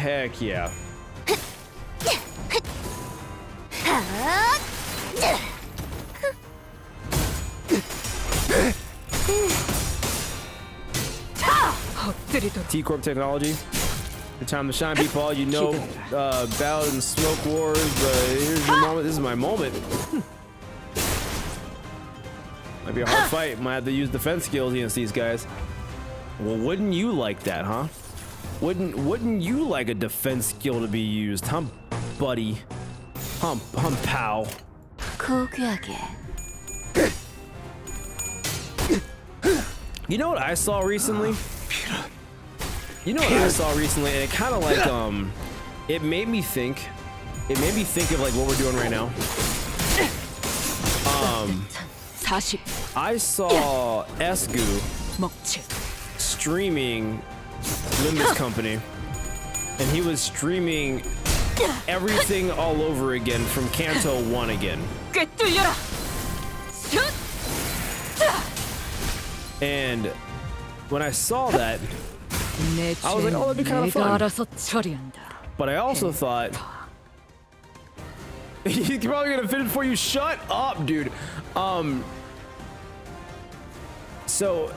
Heck yeah. T-Corp technology. Your time to shine, people. You know, battle and smoke wars, but here's your moment. This is my moment. Might be a hard fight. Might have to use defense skills against these guys. Well, wouldn't you like that, huh? Wouldn't you like a defense skill to be used, huh, buddy? Pal. You know what I saw recently? And it kind of like it made me think of like what we're doing right now. I saw Esgu streaming Limbus Company, and he was streaming everything all over again from Kanto 1 again. And when I saw that, I was like, oh, that'd be kind of fun. But I also thought, he's probably gonna finish before you shut up, dude. So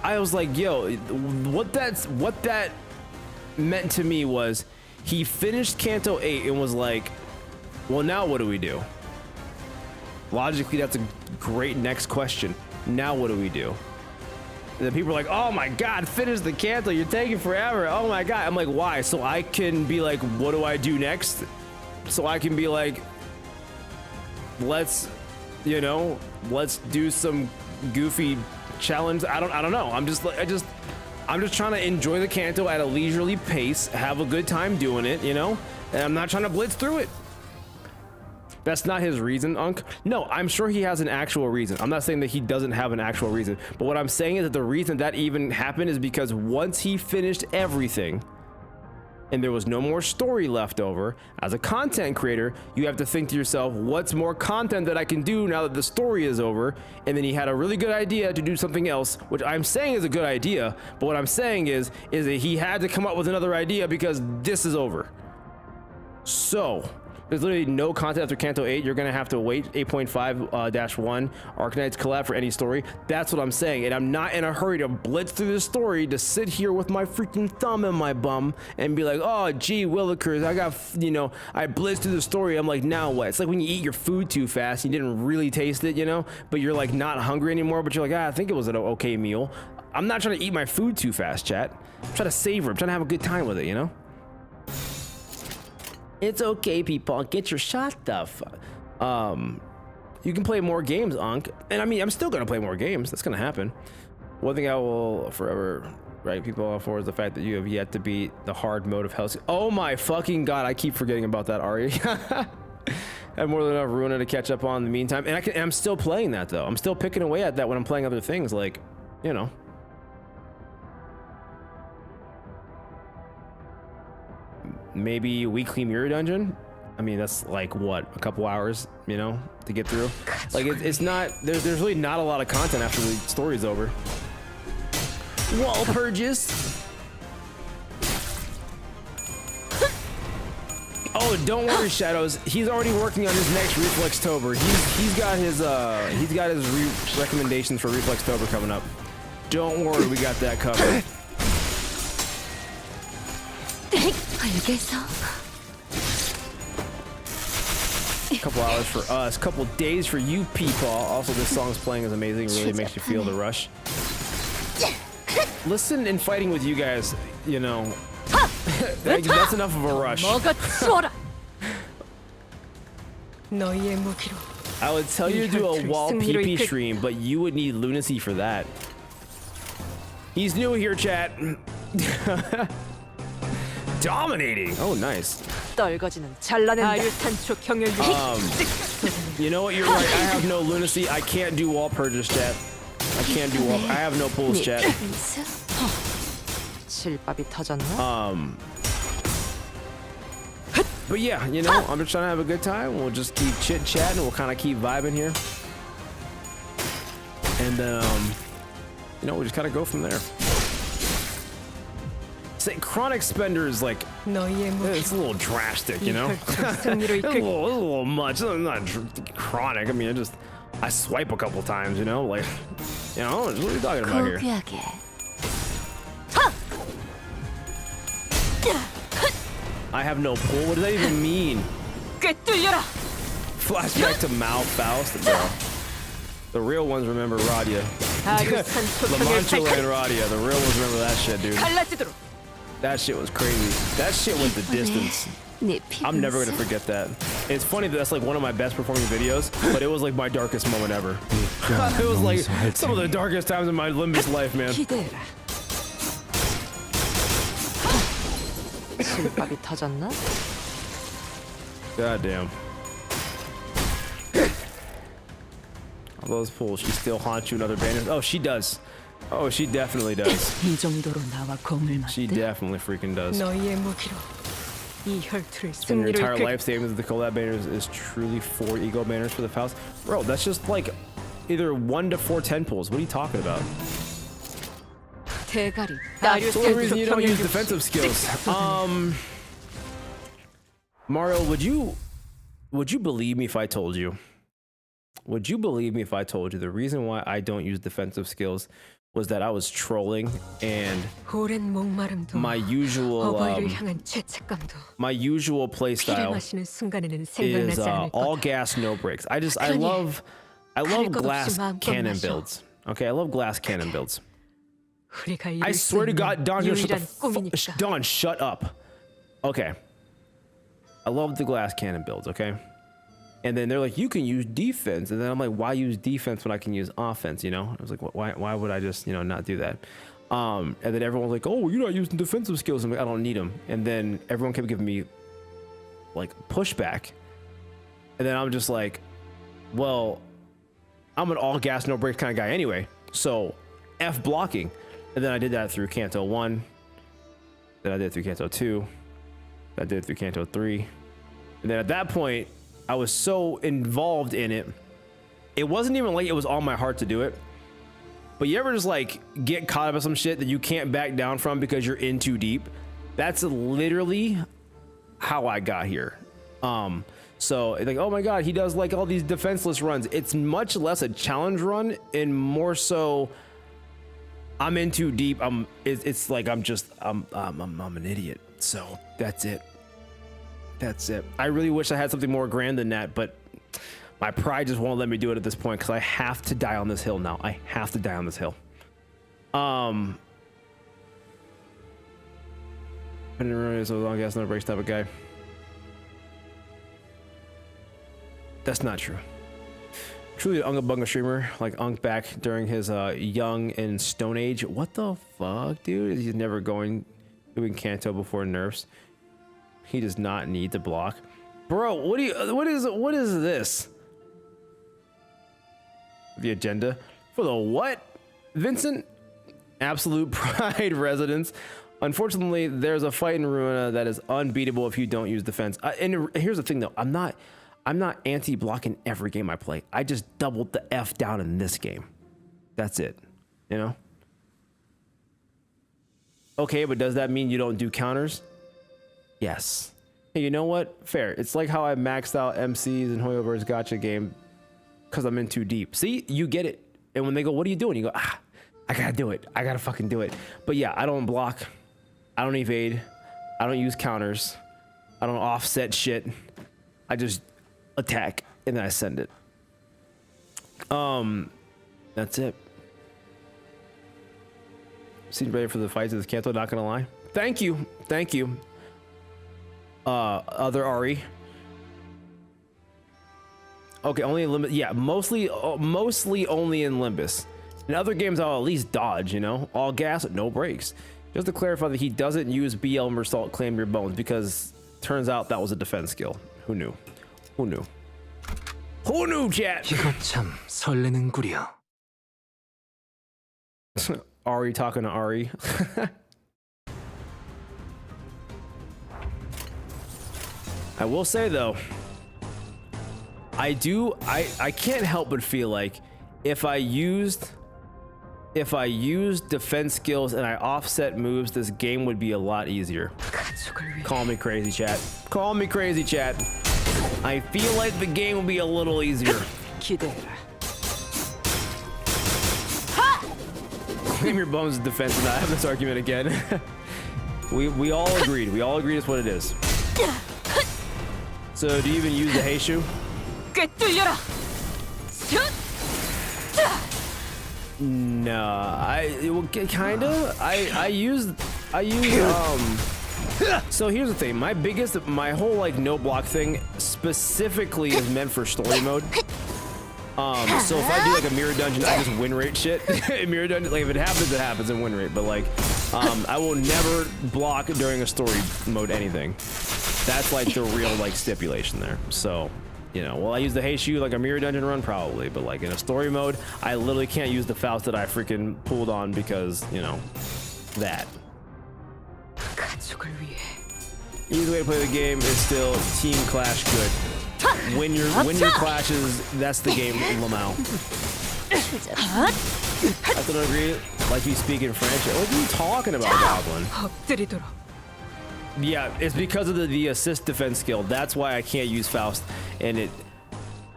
I was like, yo, what that meant to me was he finished Kanto 8 and was like, well, now what do we do? Logically, that's a great next question. Now what do we do? And then people are like, oh my god, finish the Kanto, you're taking forever. Oh my god. I'm like, why? So I can be like, what do I do next? So I can be like, let's do some goofy challenge. I don't know. I'm just trying to enjoy the Kanto at a leisurely pace, have a good time doing it, you know? And I'm not trying to blitz through it. That's not his reason, Unc. No, I'm sure he has an actual reason. I'm not saying that he doesn't have an actual reason, but what I'm saying is that the reason that even happened is because once he finished everything and there was no more story left over, as a content creator, you have to think to yourself, what's more content that I can do now that the story is over? And then he had a really good idea to do something else, which I'm saying is a good idea, but what I'm saying is that he had to come up with another idea because this is over. So there's literally no content after Kanto 8. You're gonna have to wait 8.5-1 Arcanite's collab for any story. That's what I'm saying, and I'm not in a hurry to blitz through this story to sit here with my freaking thumb in my bum and be like, oh gee willikers, I blitzed through the story. I'm like, now what? It's like when you eat your food too fast, you didn't really taste it, but you're like not hungry anymore, but you're like, I think it was an okay meal. I'm not trying to eat my food too fast, chat. I'm trying to savor. I'm trying to have a good time with it, It's okay, people. Get your shot stuff. You can play more games, Unc. And I mean, I'm still gonna play more games. That's gonna happen. One thing I will forever write people off for is the fact that you have yet to beat the hard mode of Hell's. Oh my fucking god! I keep forgetting about that, Ari. I have more than enough Ruina to catch up on in the meantime, and I'm still playing that though. I'm still picking away at that when I'm playing other things, like, maybe weekly mirror dungeon. I mean, that's like what, a couple hours, to get through. Like it's not there's really not a lot of content after the story's over. Wall purges. Oh, don't worry, Shadows. He's already working on his next Reflextober. He's got his recommendations for Reflextober coming up. Don't worry, we got that covered. Couple hours for us, couple days for you people. Also, this song's playing is amazing. It really makes you feel the rush. Listen and fighting with you guys, that's enough of a rush. I would tell you to do a wall PP stream, but you would need lunacy for that. He's new here, chat. Dominating. Oh, nice. You know what? You're right. I have no lunacy. I can't do wall purges, chat. I can't do wall. I have no pulls, chat. But yeah, I'm just trying to have a good time. We'll just keep chit chatting. We'll kind of keep vibing here, and we just kind of go from there. Say chronic spender is like it's a little drastic, you know. It's a little much. It's not chronic. I mean, I swipe a couple times, you know, like, you know, what are you talking about here? I have no pull. What does that even mean? Flashback to Mal Faust, bro. The real ones remember Radia. Lamantua and Radia. The real ones remember that shit, dude. That shit was crazy. That shit went the distance. I'm never gonna forget that. It's funny that that's like one of my best performing videos, but it was like my darkest moment ever. It was like some of the darkest times in my Limbus life, man. 김밥이 터졌나? God damn. All those pulls, she still haunts you in other banners. Oh, she does. Oh, she definitely does. She definitely freaking does. Spend your entire life saving that the collab banners is truly 4 ego banners for the Faust. Bro, that's just like either 1 to 4 10 pulls. What are you talking about? That's the only reason you don't use defensive skills. Mario, would you believe me if I told you? Would you believe me if I told you the reason why I don't use defensive skills was that I was trolling and my usual playstyle is all gas, no brakes. I love glass cannon builds. Okay, I love glass cannon builds. I swear to God, Don, Don, shut up. Okay. I love the glass cannon builds, okay? And then they're like, you can use defense. And then I'm like, why use defense when I can use offense, you know? I was like, why would I just, you know, not do that? And then everyone's like, oh, you're not using defensive skills. I'm like, I don't need them. And then everyone kept giving me, like, pushback. And then I'm just like, well, I'm an all gas, no brakes kind of guy anyway. So, F blocking. And then I did that through Kanto 1. Then I did it through Kanto 2. I did it through Kanto 3. And then at that point, I was so involved in it. It wasn't even like it was on my heart to do it. But you ever just like get caught up in some shit that you can't back down from because you're in too deep? That's literally how I got here. So it's like, oh my God, he does like all these defenseless runs. It's much less a challenge run and more so I'm in too deep. It's like I'm an idiot. So that's it. That's it. I really wish I had something more grand than that, but my pride just won't let me do it at this point because I have to die on this hill now. I have to die on this hill. I didn't realize I was long gas, no brakes type of guy. That's not true. Truly an Unga Bunga streamer, like Unk back during his young and stone age. What the fuck, dude? He's never doing Kanto before nerfs. He does not need to block. Bro, what is this? The agenda for the what? Vincent? Absolute Pride residence. Unfortunately, there's a fight in Ruina that is unbeatable if you don't use defense. And here's the thing though, I'm not anti-blocking every game I play. I just doubled the F down in this game. That's it, you know? Okay, but does that mean you don't do counters? Yes. Hey, you know what? Fair. It's like how I maxed out MCs in Hoyover's Gacha game because I'm in too deep. See, you get it. And when they go, what are you doing? You go, I gotta do it. I gotta fucking do it. But yeah, I don't block. I don't evade. I don't use counters. I don't offset shit. I just attack and then I send it. That's it. Seems ready for the fights of this Kanto, not gonna lie. Thank you. Thank you. Other Ari. Okay, only in Limbus. Yeah, mostly only in Limbus. In other games, I'll at least dodge, you know? All gas, no brakes. Just to clarify that he doesn't use BL Mersault Claim Your Bones because turns out that was a defense skill. Who knew? Who knew? Who knew, chat? 이거 참 설레는구려. Ari talking to Ari. I will say though, I can't help but feel like if I used if I use defense skills and I offset moves, this game would be a lot easier. Call me crazy, chat. Call me crazy, chat. I feel like the game will be a little easier. 기대해라. Claim your bones as defense and not have this argument again. we all agreed. We all agreed it's what it is. So do you even use the Heishu? 꿰뚫려라. No, kinda. I use So here's the thing. My whole like no block thing specifically is meant for story mode. So if I do like a mirror dungeon, I just win rate shit. Mirror dungeon, like if it happens in win rate. But like, I will never block during a story mode anything. That's like the real like stipulation there. So, you know, will I use the Heishu like a mirror dungeon run? Probably. But like in a story mode, I literally can't use the Faust that I freaking pulled on because, you know, that. Easy way to play the game is still team clash good. Win your clashes, that's the game, Lamau. I don't agree. Like you speak in French. What are you talking about, Goblin? 엎드리도록. Yeah, it's because of the assist defense skill. That's why I can't use Faust, and it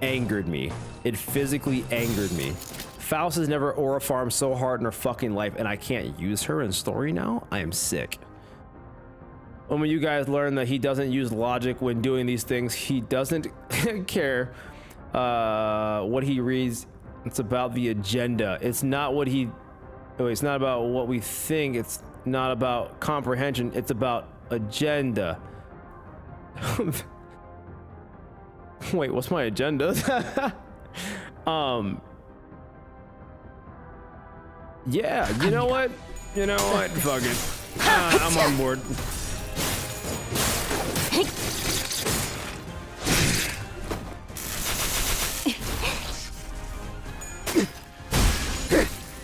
angered me. It physically angered me. Faust has never aura farmed so hard in her fucking life, and I can't use her in story now? I am sick. When you guys learn that he doesn't use logic when doing these things, he doesn't care what he reads. It's about the agenda. It's not what he... Oh, it's not about what we think. It's not about comprehension. It's about agenda. Wait, what's my agenda? Yeah, you know what? You know what? Fuck it. I'm on board.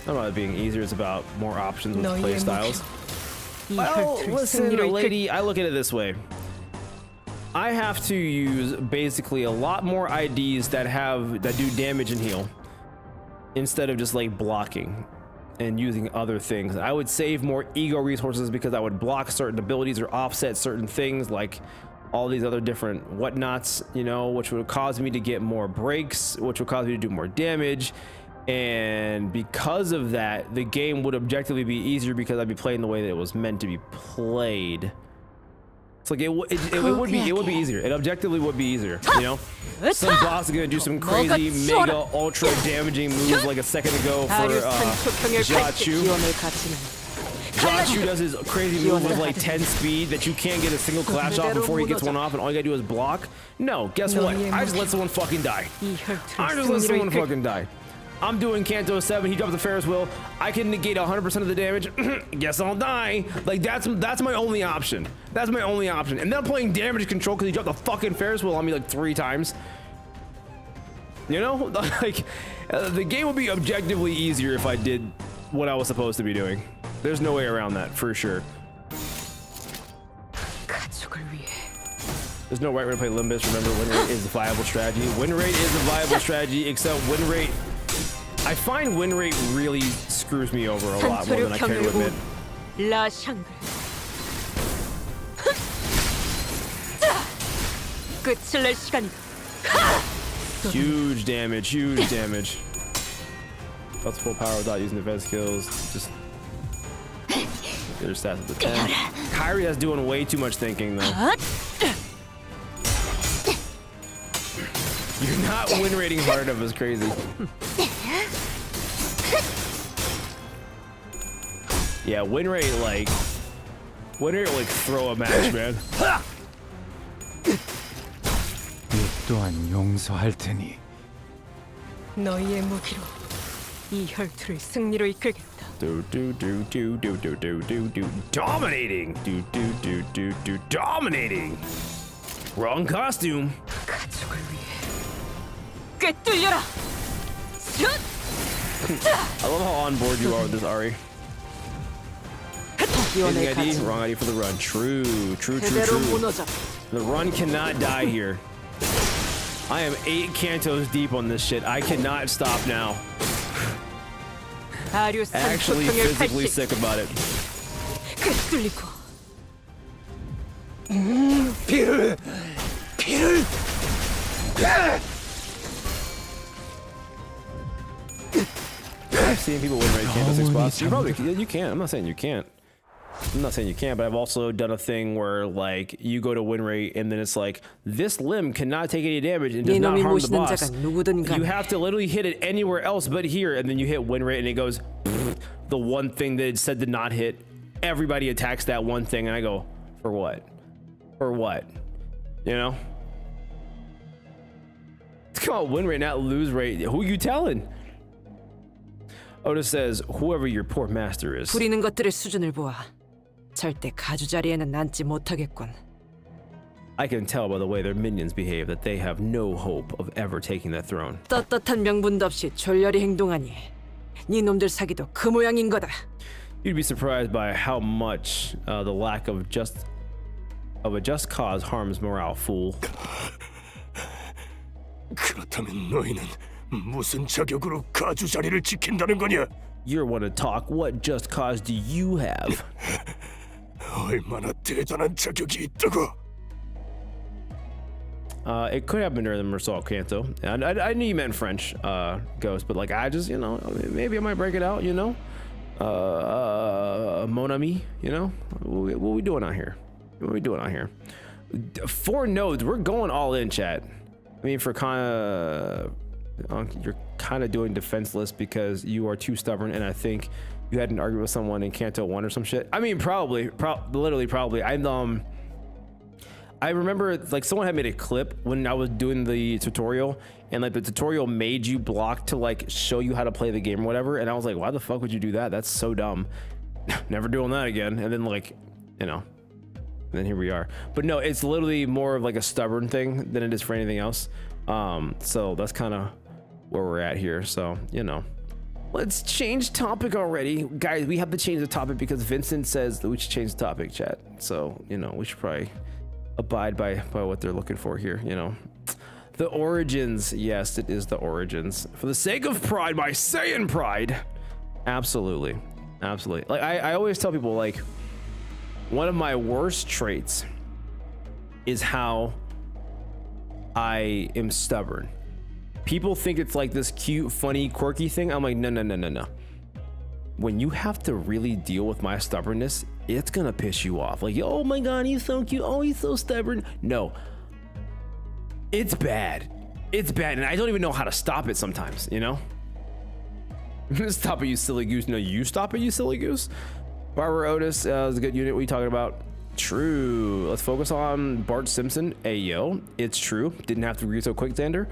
Not about it being easier, it's about more options with play styles. Well, listen, lady, I look at it this way. I have to use basically a lot more IDs that do damage and heal instead of just like blocking and using other things. I would save more ego resources because I would block certain abilities or offset certain things like all these other different whatnots, you know, which would cause me to get more breaks, which would cause me to do more damage. And because of that, the game would objectively be easier because I'd be playing the way that it was meant to be played. It's like it would be easier. It objectively would be easier, you know? Some boss is gonna do some crazy, mega, ultra damaging moves like a second ago for Jachu. Jachu does his crazy move with like 10 speed that you can't get a single clash off before he gets one off, and all you gotta do is block. No, guess what? I just let someone fucking die. I'm doing Kanto 7, he drops the Ferris wheel, I can negate 100% of the damage, guess I'll die. Like, that's my only option. That's my only option. And then I'm playing damage control because he dropped the fucking Ferris wheel on me like 3 times. You know? Like, the game would be objectively easier if I did what I was supposed to be doing. There's no way around that, for sure. There's no right way to play Limbus. Remember, win rate is a viable strategy. Win rate is a viable strategy, except win rate... I find win rate really screws me over a lot more than I care to admit. Huge damage, huge damage. That's full power without using defense skills. Just get her stats at the 10. Kairi is doing way too much thinking though. You're not win rating hard enough is crazy. Yeah, win rate like throw a match, man. 또한 용서할 테니. 너희의 무기로 이 혈투를 승리로 이끌겠다. Dominating. Dominating. Wrong costume. 가족을 위해 꿰뚫려라. I love how on board you are with this, Ari. ID, wrong ID for the run. True. The run cannot die here. I am 8 cantos deep on this shit. I cannot stop now. 아류산 Actually 고통의 physically 발식. sick about it. 그 뚫리고 I've seen people win rate can't do 6 spots. You probably you can. I'm not saying you can't. I'm not saying you can't, but I've also done a thing where like you go to win rate and then it's like this limb cannot take any damage and does not 이놈이 harm the 모시는 boss. 자가 누구든 You 간에 have to literally hit it anywhere else but here, and then you hit win rate and it goes the one thing that it said to not hit. Everybody attacks that one thing, and I go, for what? For what? You know? It's called win rate, not lose rate. Who you telling? Otis says, whoever your poor master is. 부리는 것들의 수준을 보아 절대 가주 자리에는 앉지 못하겠군. I can tell by the way their minions behave that they have no hope of ever taking that throne. 떳떳한 명분도 없이 졸렬히 행동하니 네 놈들 사기도 그 모양인 거다. You'd be surprised by how much the lack of a just cause harms morale, fool. 그렇다면 너희는 무슨 자격으로 가주 자리를 지킨다는 거냐? You're one to talk. What just cause do you have? 얼마나 대단한 자격이 있다고? It could have been during the Mersal Canto. I knew you meant French, Ghost, but like I just, you know, maybe I might break it out, you know? Mon ami, you know? What we doing out here? What we doing out here? 4 nodes, we're going all in, chat. I mean, for you're kind of doing defenseless because you are too stubborn, and I think you had an argument with someone in Canto 1 or some shit. I mean, literally probably. I remember like someone had made a clip when I was doing the tutorial, and like the tutorial made you block to like show you how to play the game or whatever, and I was like, why the fuck would you do that? That's so dumb. Never doing that again. And then like, you know, and then here we are. But no, it's literally more of like a stubborn thing than it is for anything else. So that's kind of where we're at here. So, you know, let's change topic already. Guys, we have to change the topic because Vincent says that we should change the topic, chat. So, you know, we should probably abide by what they're looking for here, you know. The origins. Yes, it is the origins. For the sake of pride, by saying pride. Absolutely. Absolutely. Like I always tell people, like, one of my worst traits is how I am stubborn. People think it's like this cute, funny, quirky thing. I'm like, no. When you have to really deal with my stubbornness, it's gonna piss you off. Like, oh my god, he's so cute. Oh, he's so stubborn. No, it's bad. It's bad, and I don't even know how to stop it sometimes, you know? Stop it, you silly goose. No, you stop it, you silly goose. Barbara Otis is a good unit. What are you talking about? True. Let's focus on Bart Simpson. Hey, yo, it's true. Didn't have to agree so quick, Xander.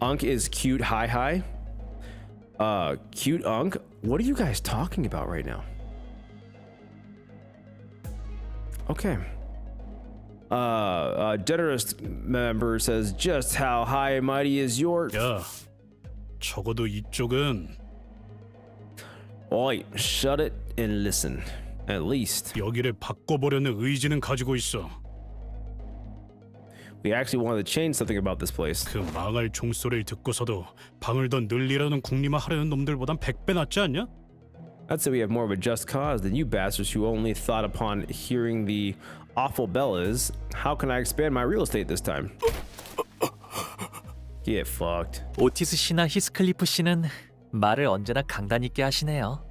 Unk is cute. Hi. Cute Unk. What are you guys talking about right now? Okay. Generous member says, just how high and mighty is your... 야, 적어도 이쪽은 Oi, shut it and listen. At least. 여기를 바꿔보려는 의지는 가지고 있어. We actually wanted to change something about this place. 그 망할 종소리를 듣고서도 방을 더 늘리라는 궁리만 하려는 놈들보단 100배 낫지 않냐? I'd say we have more of a just cause than you bastards who only thought upon hearing the awful bellas. How can I expand my real estate this time? Get fucked. 오티스 씨나 히스클리프 씨는 말을 언제나 강단 있게 하시네요.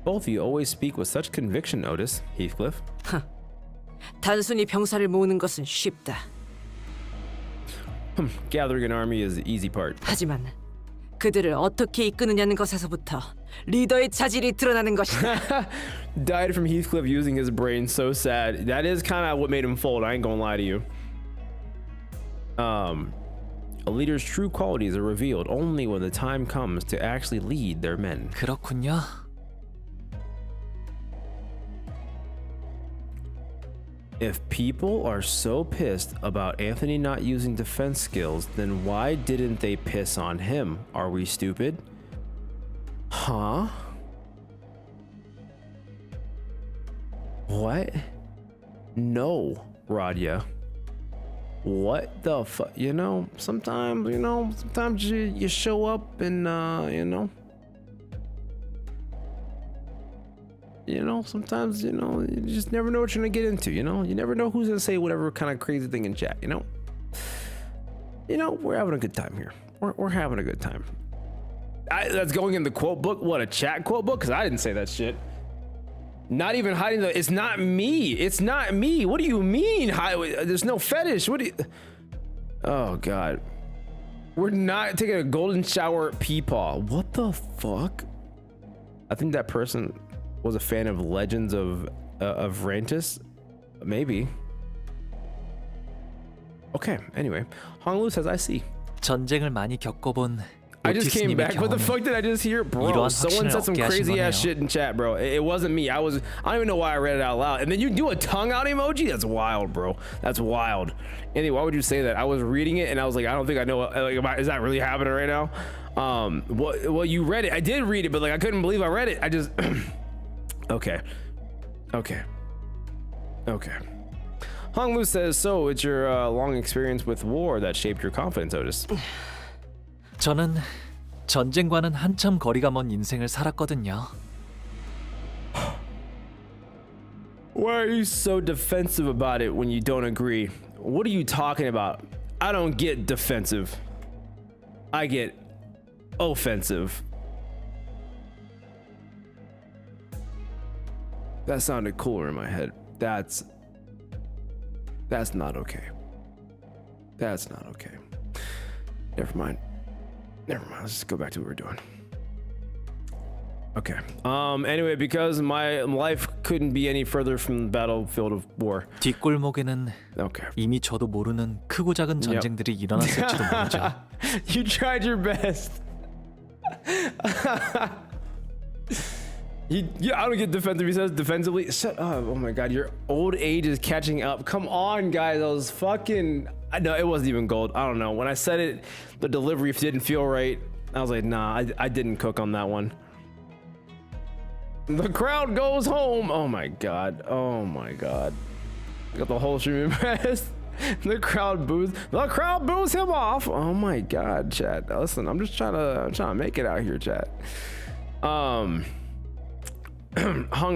Both of you always speak with such conviction, Otis, Heathcliff. 단순히 병사를 모으는 것은 쉽다. Gathering an army is the easy part. 하지만 그들을 어떻게 이끄느냐는 것에서부터 리더의 자질이 드러나는 것이다. Died from Heathcliff using his brain. So sad. That is kind of what made him fold. I ain't gonna lie to you. A leader's true qualities are revealed only when the time comes to actually lead their men. 그렇군요. If people are so pissed about Anthony not using defense skills, then why didn't they piss on him? Are we stupid? Huh? What? No, Radia. What the fuck? You know, sometimes you show up and sometimes you just never know what you're gonna get into. You never know who's gonna say whatever kind of crazy thing in chat. We're having a good time here. We're having a good time. That's going in the quote book. What, a chat quote book? Because I didn't say that shit. Not even hiding the. It's not me. It's not me. What do you mean? There's no fetish. What do you? Oh God. We're not taking a golden shower peepaw. What the fuck? I think that person was a fan of Legends of Rantis. Maybe. Okay. Anyway, Honglu says, "I see." 전쟁을 많이 겪어본 I just came 오티스님의 back. What the 경험이 fuck did I just hear, bro? 이러한 Someone 확신을 said some 얻게 하신 crazy ass 거네요. shit in chat, bro. It wasn't me. I don't even know why I read it out loud. And then you do a tongue out emoji. That's wild, bro. That's wild. Anyway, why would you say that? I was reading it and I was like, I don't think I know. Is that really happening right now? Well, you read it. I did read it, but I couldn't believe I read it. I just. Okay. Honglu says, so it's your long experience with war that shaped your confidence, Otis. 저는 전쟁과는 한참 거리가 먼 인생을 살았거든요. Why are you so defensive about it when you don't agree? What are you talking about? I don't get defensive. I get offensive. That sounded cooler in my head. That's not okay. That's not okay. Never mind. Let's just go back to what we're doing. Okay. Anyway, because my life couldn't be any further from the battlefield of war. 뒷골목에는 Okay. 이미 저도 모르는 크고 작은 전쟁들이 일어났을지도 모르죠. You tried your best. I don't get defensive. He says defensively. Shut up. Oh my God, your old age is catching up. Come on, guys. I was fucking. No, it wasn't even gold. I don't know. When I said it, the delivery didn't feel right. I was like, nah, I didn't cook on that one. The crowd goes home. Oh my God. I got the whole stream impressed. The crowd boos. The crowd boos him off. Oh my God, chat. Listen, I'm just trying to make it out here, chat. Hong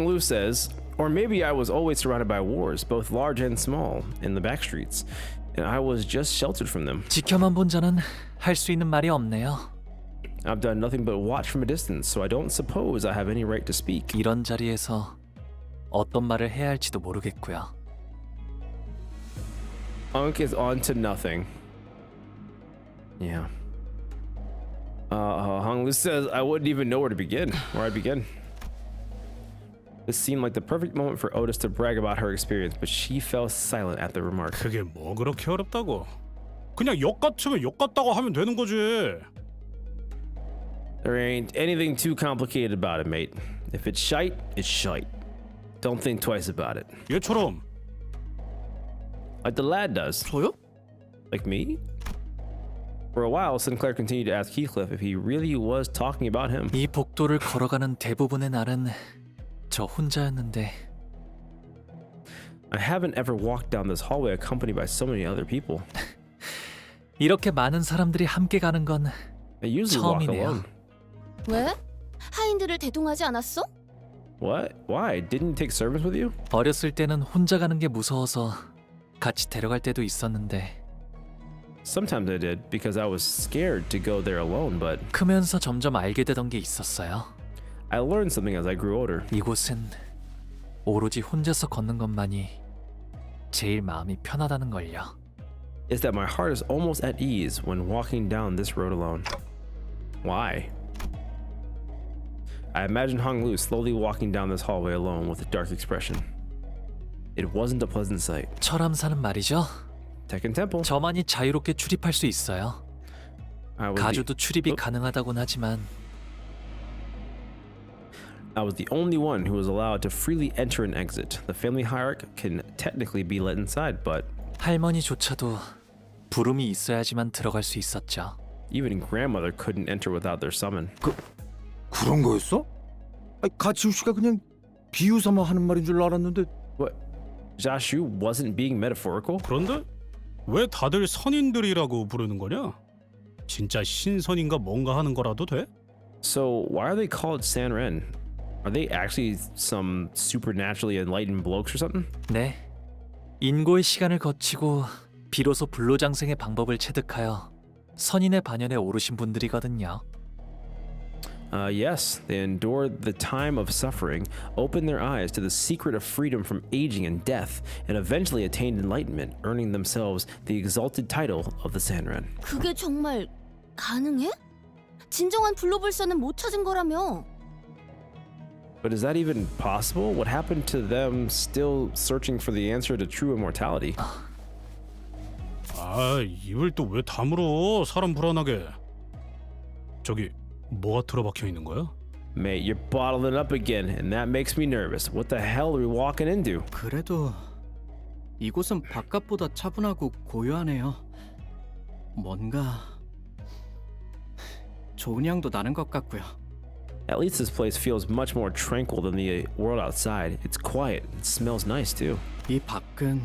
Lu says, or maybe I was always surrounded by wars, both large and small, in the back streets, and I was just sheltered from them. 지켜만 본 자는 할 수 있는 말이 없네요. I've done nothing but watch from a distance, so I don't suppose I have any right to speak. 이런 자리에서 어떤 말을 해야 할지도 모르겠고요. Unk is on to nothing. Yeah. Hong Lu says, I wouldn't even know where I'd begin. This seemed like the perfect moment for Otis to brag about her experience, but she fell silent at the remark. 그게 뭐 그렇게 어렵다고? 그냥 욕 같으면 욕 같다고 하면 되는 거지. There ain't anything too complicated about it, mate. If it's shite, it's shite. Don't think twice about it. 얘처럼. Like the lad does. 저요? Like me? For a while, Sinclair continued to ask Heathcliff if he really was talking about him. 이 복도를 걸어가는 대부분의 날은 저 혼자였는데 I haven't ever walked down this hallway accompanied by so many other people. 이렇게 많은 사람들이 함께 가는 건 I usually walk 처음이네요. alone. 왜? 하인들을 대동하지 않았어? What? Why? Didn't you take servants with you? 어렸을 때는 혼자 가는 게 무서워서 같이 데려갈 때도 있었는데 Sometimes I did because I was scared to go there alone, but 크면서 점점 알게 되던 게 있었어요. I learned something as I grew older. 이곳은 오로지 혼자서 걷는 것만이 제일 마음이 편하다는 걸요. Is that my heart is almost at ease when walking down this road alone. Why? I imagined Hong Lu slowly walking down this hallway alone with a dark expression. It wasn't a pleasant sight. 철암사는 말이죠. Tekken Temple. 저만이 자유롭게 출입할 수 있어요. 가주도 출입이 가능하다곤 하지만 I was the only one who was allowed to freely enter and exit. The family hierarch can technically be let inside, but 할머니조차도 부름이 있어야지만 들어갈 수 있었죠. even grandmother couldn't enter without their summon. 그런 거였어? 가치우 씨가 그냥 비유삼아 하는 말인 줄 알았는데. What? Jashu wasn't being metaphorical? 그런데 왜 다들 선인들이라고 부르는 거냐? 진짜 신선인가 뭔가 하는 거라도 돼? So why are they called Sanren? Are they actually some supernaturally enlightened blokes or something? 네. 인고의 시간을 거치고 비로소 불로장생의 방법을 체득하여 선인의 반열에 오르신 분들이거든요. Yes, they endured the time of suffering, opened their eyes to the secret of freedom from aging and death, and eventually attained enlightenment, earning themselves the exalted title of the Sanren. 그게 정말 가능해? 진정한 불로불선은 못 찾은 거라며. But is that even possible? What happened to them still searching for the answer to true immortality? 아, 입을 또 왜 다물어? 사람 불안하게. 저기 뭐가 틀어박혀 있는 거야? Mate, you're bottling up again, and that makes me nervous. What the hell are we walking into? 그래도 이곳은 바깥보다 차분하고 고요하네요. 뭔가 좋은 향도 나는 것 같고요. At least this place feels much more tranquil than the world outside. It's quiet. It smells nice too. 이 밖은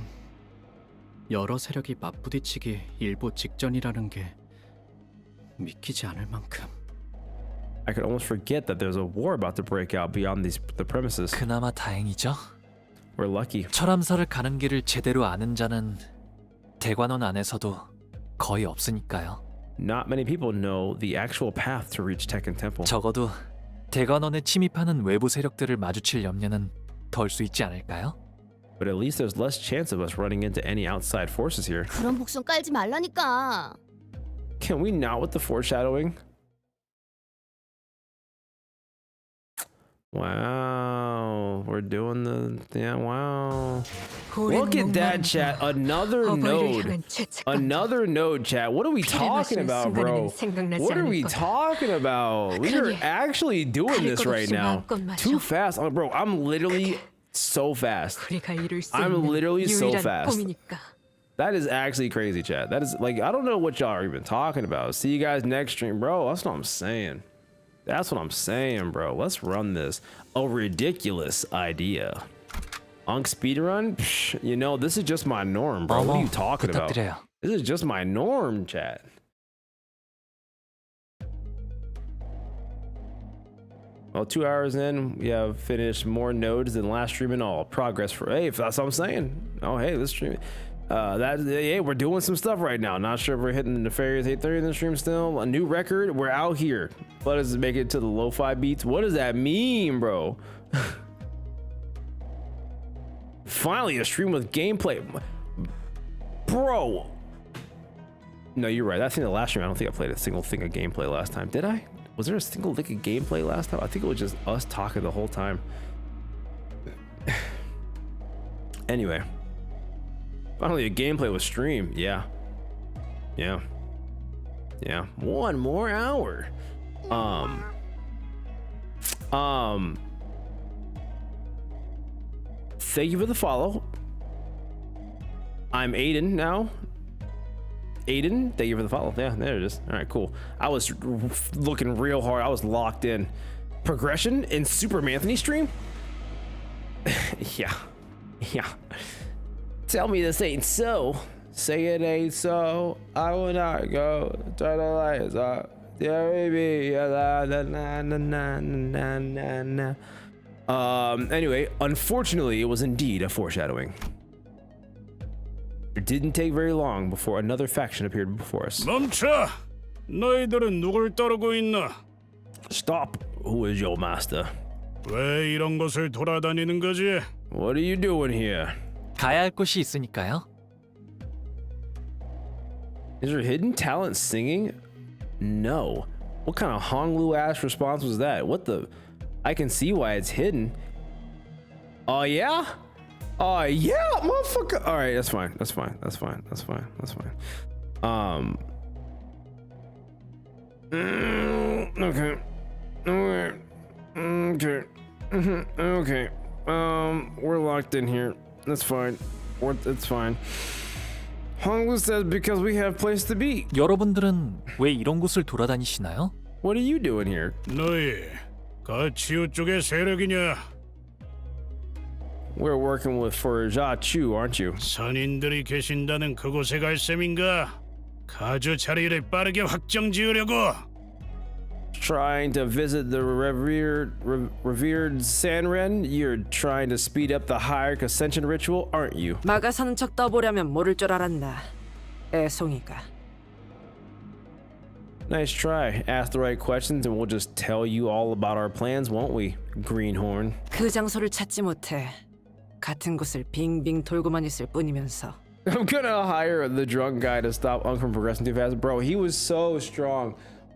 여러 세력이 맞부딪히기 일보 직전이라는 게 믿기지 않을 만큼. I could almost forget that there's a war about to break out beyond the premises. 그나마 다행이죠. We're lucky. 철암사를 가는 길을 제대로 아는 자는 대관원 안에서도 거의 없으니까요. Not many people know the actual path to reach Tekken Temple. 적어도 대관원에 침입하는 외부 세력들을 마주칠 염려는 덜 수 있지 않을까요? But at least there's less chance of us running into any outside forces here. 그런 복선 깔지 말라니까. Can we not with the foreshadowing? Wow, we're doing wow. Look at that, chat. Another node, chat. What are we talking about, bro? What are we talking about? We are actually doing this right now. Too fast. Oh, bro, I'm literally so fast. I'm literally so fast. That is actually crazy, chat. That is like, I don't know what y'all are even talking about. See you guys next stream, bro. That's what I'm saying. That's what I'm saying, bro. Let's run this. A ridiculous idea. Unk speedrun? Psh, you know, this is just my norm, bro. What are you talking about? 부탁드려요. This is just my norm, chat. Well, 2 hours in, we have finished more nodes than last stream and all. Progress for, hey, if that's what I'm saying. Oh, hey, let's stream. Hey, we're doing some stuff right now. Not sure if we're hitting the Nefarious 830 in the stream still. A new record. We're out here. Let us make it to the lo-fi beats. What does that mean, bro? Finally, a stream with gameplay. Bro. No, you're right. I think the last stream, I don't think I played a single thing of gameplay last time. Did I? Was there a single lick of gameplay last time? I think it was just us talking the whole time. Anyway. Finally, a gameplay was streamed. Yeah. One more hour. Thank you for the follow. I'm Aiden now. Aiden, thank you for the follow. Yeah, there it is. All right, cool. I was looking real hard. I was locked in. Progression in Super Anthony stream? Yeah. Tell me this ain't so. Say it ain't so. I will not go. Turn the lights off. There we be. Anyway, unfortunately, it was indeed a foreshadowing. It didn't take very long before another faction appeared before us. 멈춰! 너희들은 누굴 따르고 있나? Stop. Who is your master? 왜 이런 곳을 돌아다니는 거지? What are you doing here? 가야 할 곳이 있으니까요. Is your hidden talent singing? No. What kind of Honglu ass response was that? What the? I can see why it's hidden. Oh yeah? Oh yeah, motherfucker. All right, that's fine. Okay. Okay. We're locked in here. That's fine. It's fine. Honglu says because we have place to be. 여러분들은 왜 이런 곳을 돌아다니시나요? What are you doing here? 너희 가치우 쪽의 세력이냐? We're working with for Ja Chu, aren't you? 선인들이 계신다는 그곳에 갈 셈인가? 가주 자리를 빠르게 확정 지으려고. Trying to visit the revered Sanren? You're trying to speed up the hierarch ascension ritual, aren't you? 막아 사는 척 떠보려면 모를 줄 알았나. 애송이가. Nice try. Ask the right questions and we'll just tell you all about our plans, won't we, Greenhorn? 그 장소를 찾지 못해. 같은 곳을 빙빙 돌고만 있을 뿐이면서. I'm gonna hire the drunk guy to stop Unk from progressing too fast. Bro, he was so strong.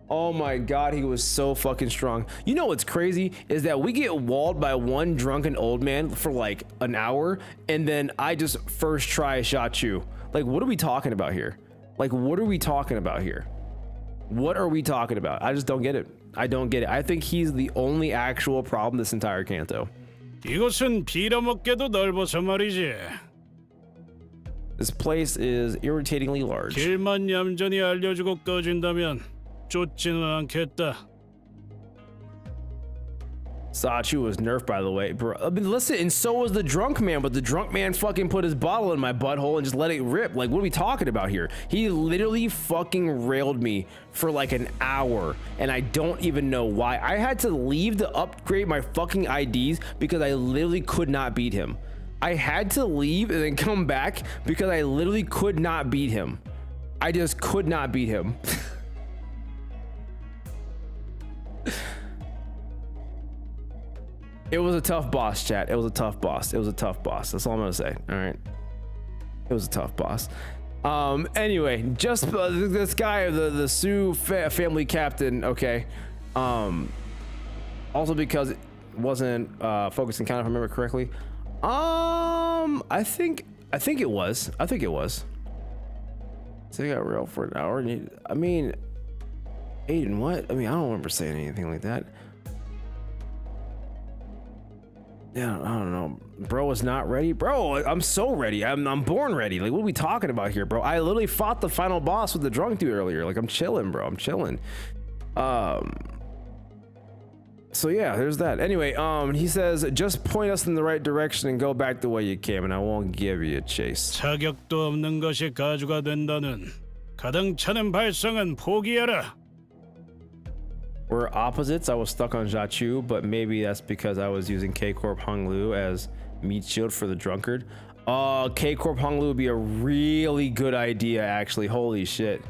Oh my god, he was so fucking strong. You know what's crazy is that we get walled by one drunken old man for like an hour, and then I just first try shot you. Like, what are we talking about here? Like, what are we talking about here? What are we talking about? I just don't get it. I don't get it. I think he's the only actual problem this entire canto. 이곳은 빌어먹게도 넓어서 말이지. This place is irritatingly large. 길만 얌전히 알려주고 꺼진다면 쫓지는 않겠다. Sachu was nerfed, by the way, bro. I mean, listen, and so was the drunk man, but the drunk man fucking put his bottle in my butthole and just let it rip. Like, what are we talking about here? He literally fucking railed me for like an hour, and I don't even know why. I had to leave to upgrade my fucking IDs because I literally could not beat him. I had to leave and then come back because I literally could not beat him. I just could not beat him. It was a tough boss, chat. It was a tough boss. It was a tough boss. That's all I'm gonna say. All right. It was a tough boss. Anyway, just this guy, the Sioux family captain. Okay. Also because it wasn't focusing count, if I remember correctly. I think it was. I think it was. So you got rail for an hour. I mean, Aiden, what? I mean, I don't remember saying anything like that. Yeah, I don't know. Bro was not ready. Bro, I'm so ready. I'm born ready. Like, what are we talking about here, bro? I literally fought the final boss with the drunk dude earlier. Like, I'm chilling, bro. I'm chilling. So yeah, there's that. Anyway, he says, just point us in the right direction and go back the way you came, and I won't give you a chase. 자격도 없는 것이 가주가 된다는 가당차는 발상은 포기하라. We're opposites. I was stuck on Jachu, but maybe that's because I was using K-Corp Honglu as meat shield for the drunkard. K-Corp Honglu would be a really good idea, actually. Holy shit.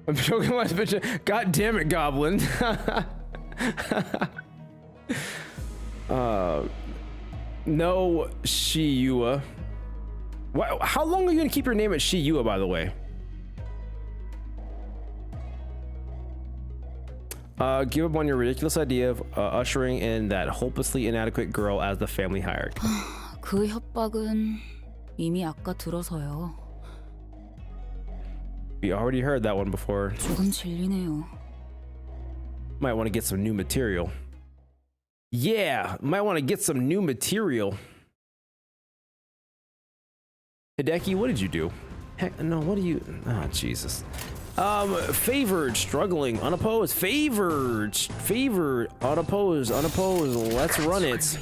I'm joking my bitch. God damn it, Goblin. No Shiyua. How long are you gonna keep your name at Shiyua, by the way? Give up on your ridiculous idea of ushering in that hopelessly inadequate girl as the family hierarchy. 그 협박은 이미 아까 들어서요. We already heard that one before. 조금 질리네요. Might want to get some new material. Yeah, might want to get some new material. Hideki, what did you do? Heck, no, what do you... Oh, Jesus. Favored, struggling, unopposed, favored, unopposed, let's run it.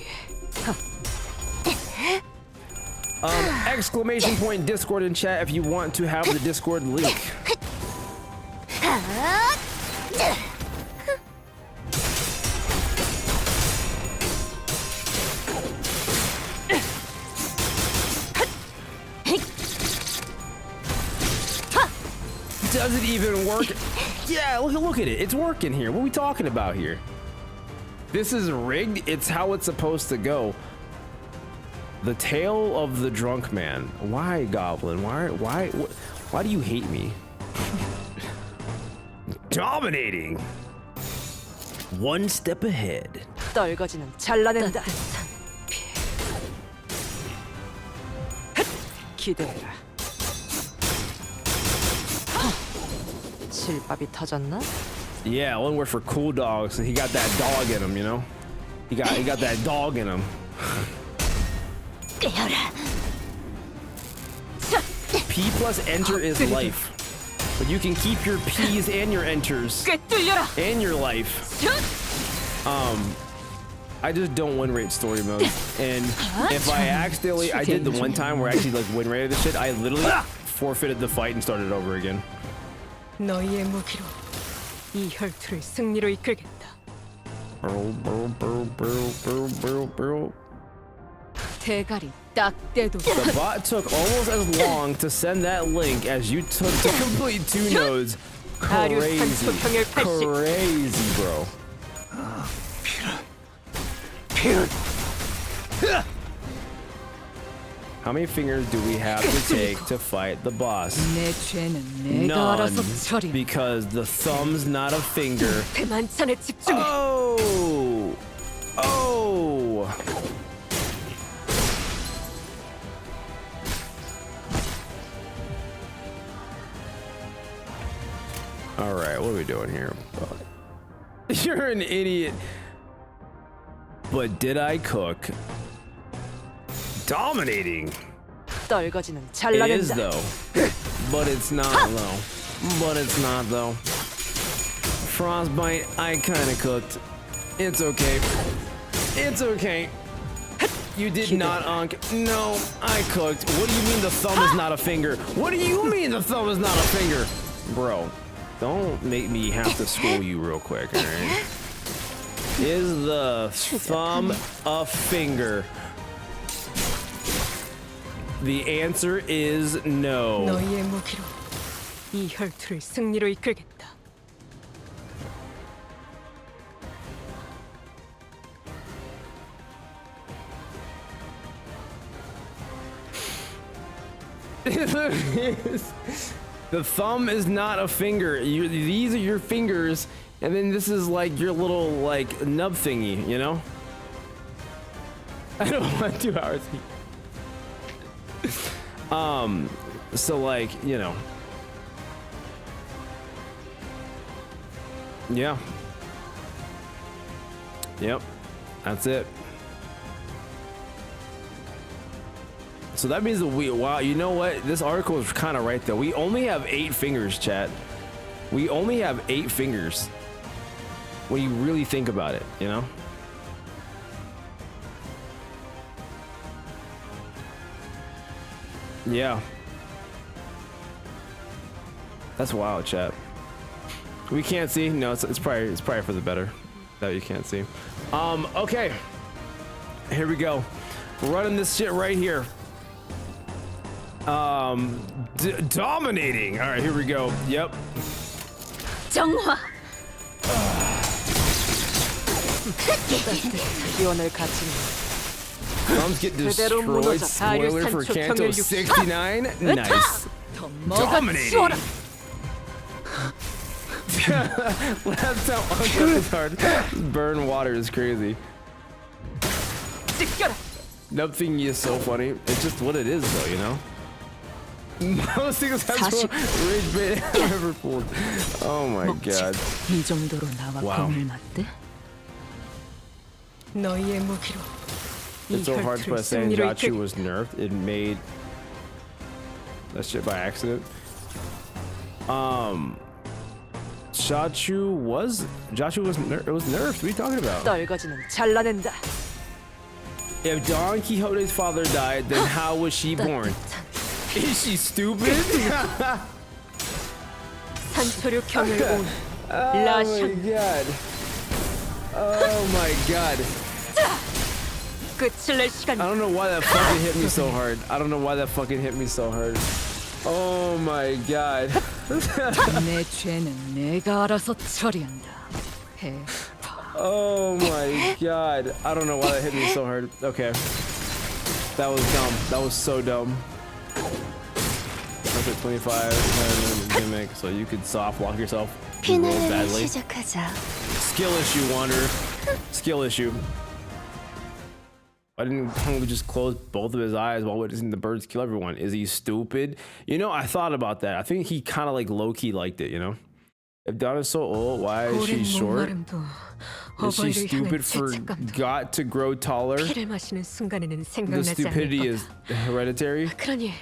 Exclamation point Discord in chat if you want to have the Discord link. Does it even work? Yeah, look at it. It's working here. What are we talking about here? This is rigged. It's how it's supposed to go. The tale of the drunk man. Why, Goblin? Why do you hate me? Dominating. One step ahead. 떨거지는 잘라낸다. 기대해라. 실밥이 터졌나? Yeah, one word for cool dog. So he got that dog in him, you know. He got that dog in him. P plus enter is life, but you can keep your P's and your enters and your life. I just don't win rate story mode. And if I accidentally, I did the one time where I actually like win rated the shit, I literally forfeited the fight and started over again. 너희의 무기로 이 혈투를 승리로 이끌겠다. 대가리 딱 떼도. The bot took almost as long to send that link as you took to complete 2 nodes. Crazy, crazy, bro. How many fingers do we have to take to fight the boss? 내 죄는 내가 알아서 처리. Because the thumb's not a finger. 그 만찬에 집중해. Oh! Oh! Alright, what are we doing here? You're an idiot. But did I cook? Dominating. 떨거지는 It is 잘라낸다. though. But it's not though. But it's not though. Frostbite, I kinda cooked. It's okay. It's okay. You did not unk. No, I cooked. What do you mean the thumb is not a finger? What do you mean the thumb is not a finger? Bro, don't make me have to school you real quick, alright? Is the thumb a finger? The answer is no. 너희의 무기로 이 혈투를 승리로 이끌겠다. The thumb is not a finger. These are your fingers, and then this is like your little like nub thingy, you know? I don't want 2 hours. So like, you know. Yeah. Yep. That's it. So that means that wow, you know what? This article is kind of right though. We only have 8 fingers, chat. We only have 8 fingers. When you really think about it, you know? Yeah. That's wild, chat. We can't see. No, it's probably for the better that you can't see. Okay. Here we go. We're running this shit right here. Dominating. All right, here we go. Yep. 정화. 기원을 갖추는 Thumbs get destroyed. Spoiler for Kanto 69. Nice. Dominating. That's how it's hard. Burn water is crazy. Nub thingy is so funny. It's just what it is, though, you know. Most things have rage bait I've ever pulled. Oh my god. 이 정도로 나와 Wow. 공을 맞대? 너희의 무기로 이 It's so hard to 혈투를 put saying 승리로 Jachu 이끌. was nerfed. It made that shit by accident. Jachu was nerfed. It was nerfed. What are you talking about? 떨거지는 잘라낸다. If Don Quixote's father died, then how was she born? Is she stupid? 산소류 경을 온 Oh my 라션 god. Oh my god. 끝을 낼 시간. I don't know why that fucking hit me so hard. I don't know why that fucking hit me so hard. Oh my god. 내 죄는 내가 알아서 처리한다. 해. Oh my god. I don't know why that hit me so hard. Okay. That was dumb. That was so dumb. That's at 25 gimmick, so you could soft lock yourself. You rolled badly. Skill issue, Wanderer. Skill issue. Why didn't Kung just close both of his eyes while witnessing the birds kill everyone? Is he stupid? You know, I thought about that. I think he kind of like low-key liked it, you know? If Donna's so old, why is she short? Is she stupid forgot to grow taller? 피를 마시는 순간에는 The 생각나지 stupidity 않을 is 거다. hereditary? 그러니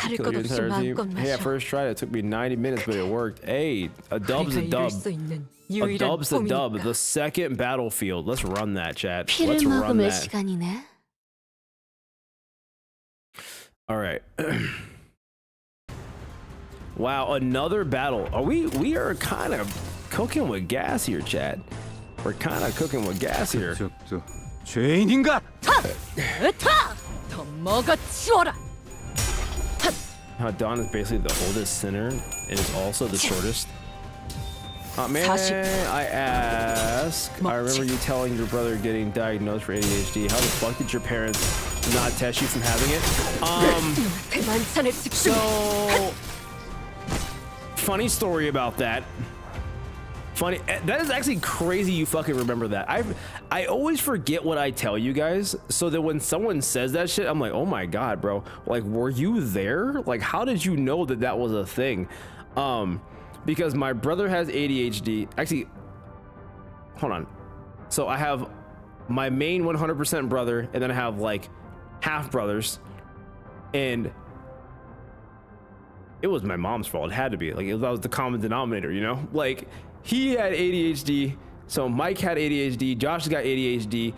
가릴 Kill 것 your 없이 entire team. 마음껏 Hey, I 마셔. first tried it. It took me 90 minutes, but it worked. Hey, a dub's a 우리가 dub. 이룰 수 있는 A 유일한 dub's a dub. 폼이니까. The second battlefield. Let's run that, chat. 피를 Let's run 머금을 that. 시간이네. All right. Wow, another battle. We are kind of cooking with gas here, chat. We're kind of cooking with gas here. 죄인인가? 으타! 더 먹어치워라! How Don is basically the oldest sinner and is also the shortest. May 40. I ask? I remember you telling your brother getting diagnosed for ADHD. How the fuck did your parents not test you from having it? 그 만찬에 집중! So funny story about that. Funny, that is actually crazy you fucking remember that. I always forget what I tell you guys, so that when someone says that shit, I'm like, oh my god, bro. Like, were you there? Like, how did you know that that was a thing? Because my brother has ADHD. Actually, hold on. So I have my main 100% brother, and then I have like half brothers, and it was my mom's fault. It had to be. Like, that was the common denominator, you know? Like, he had ADHD, so Mike had ADHD, Josh has got ADHD,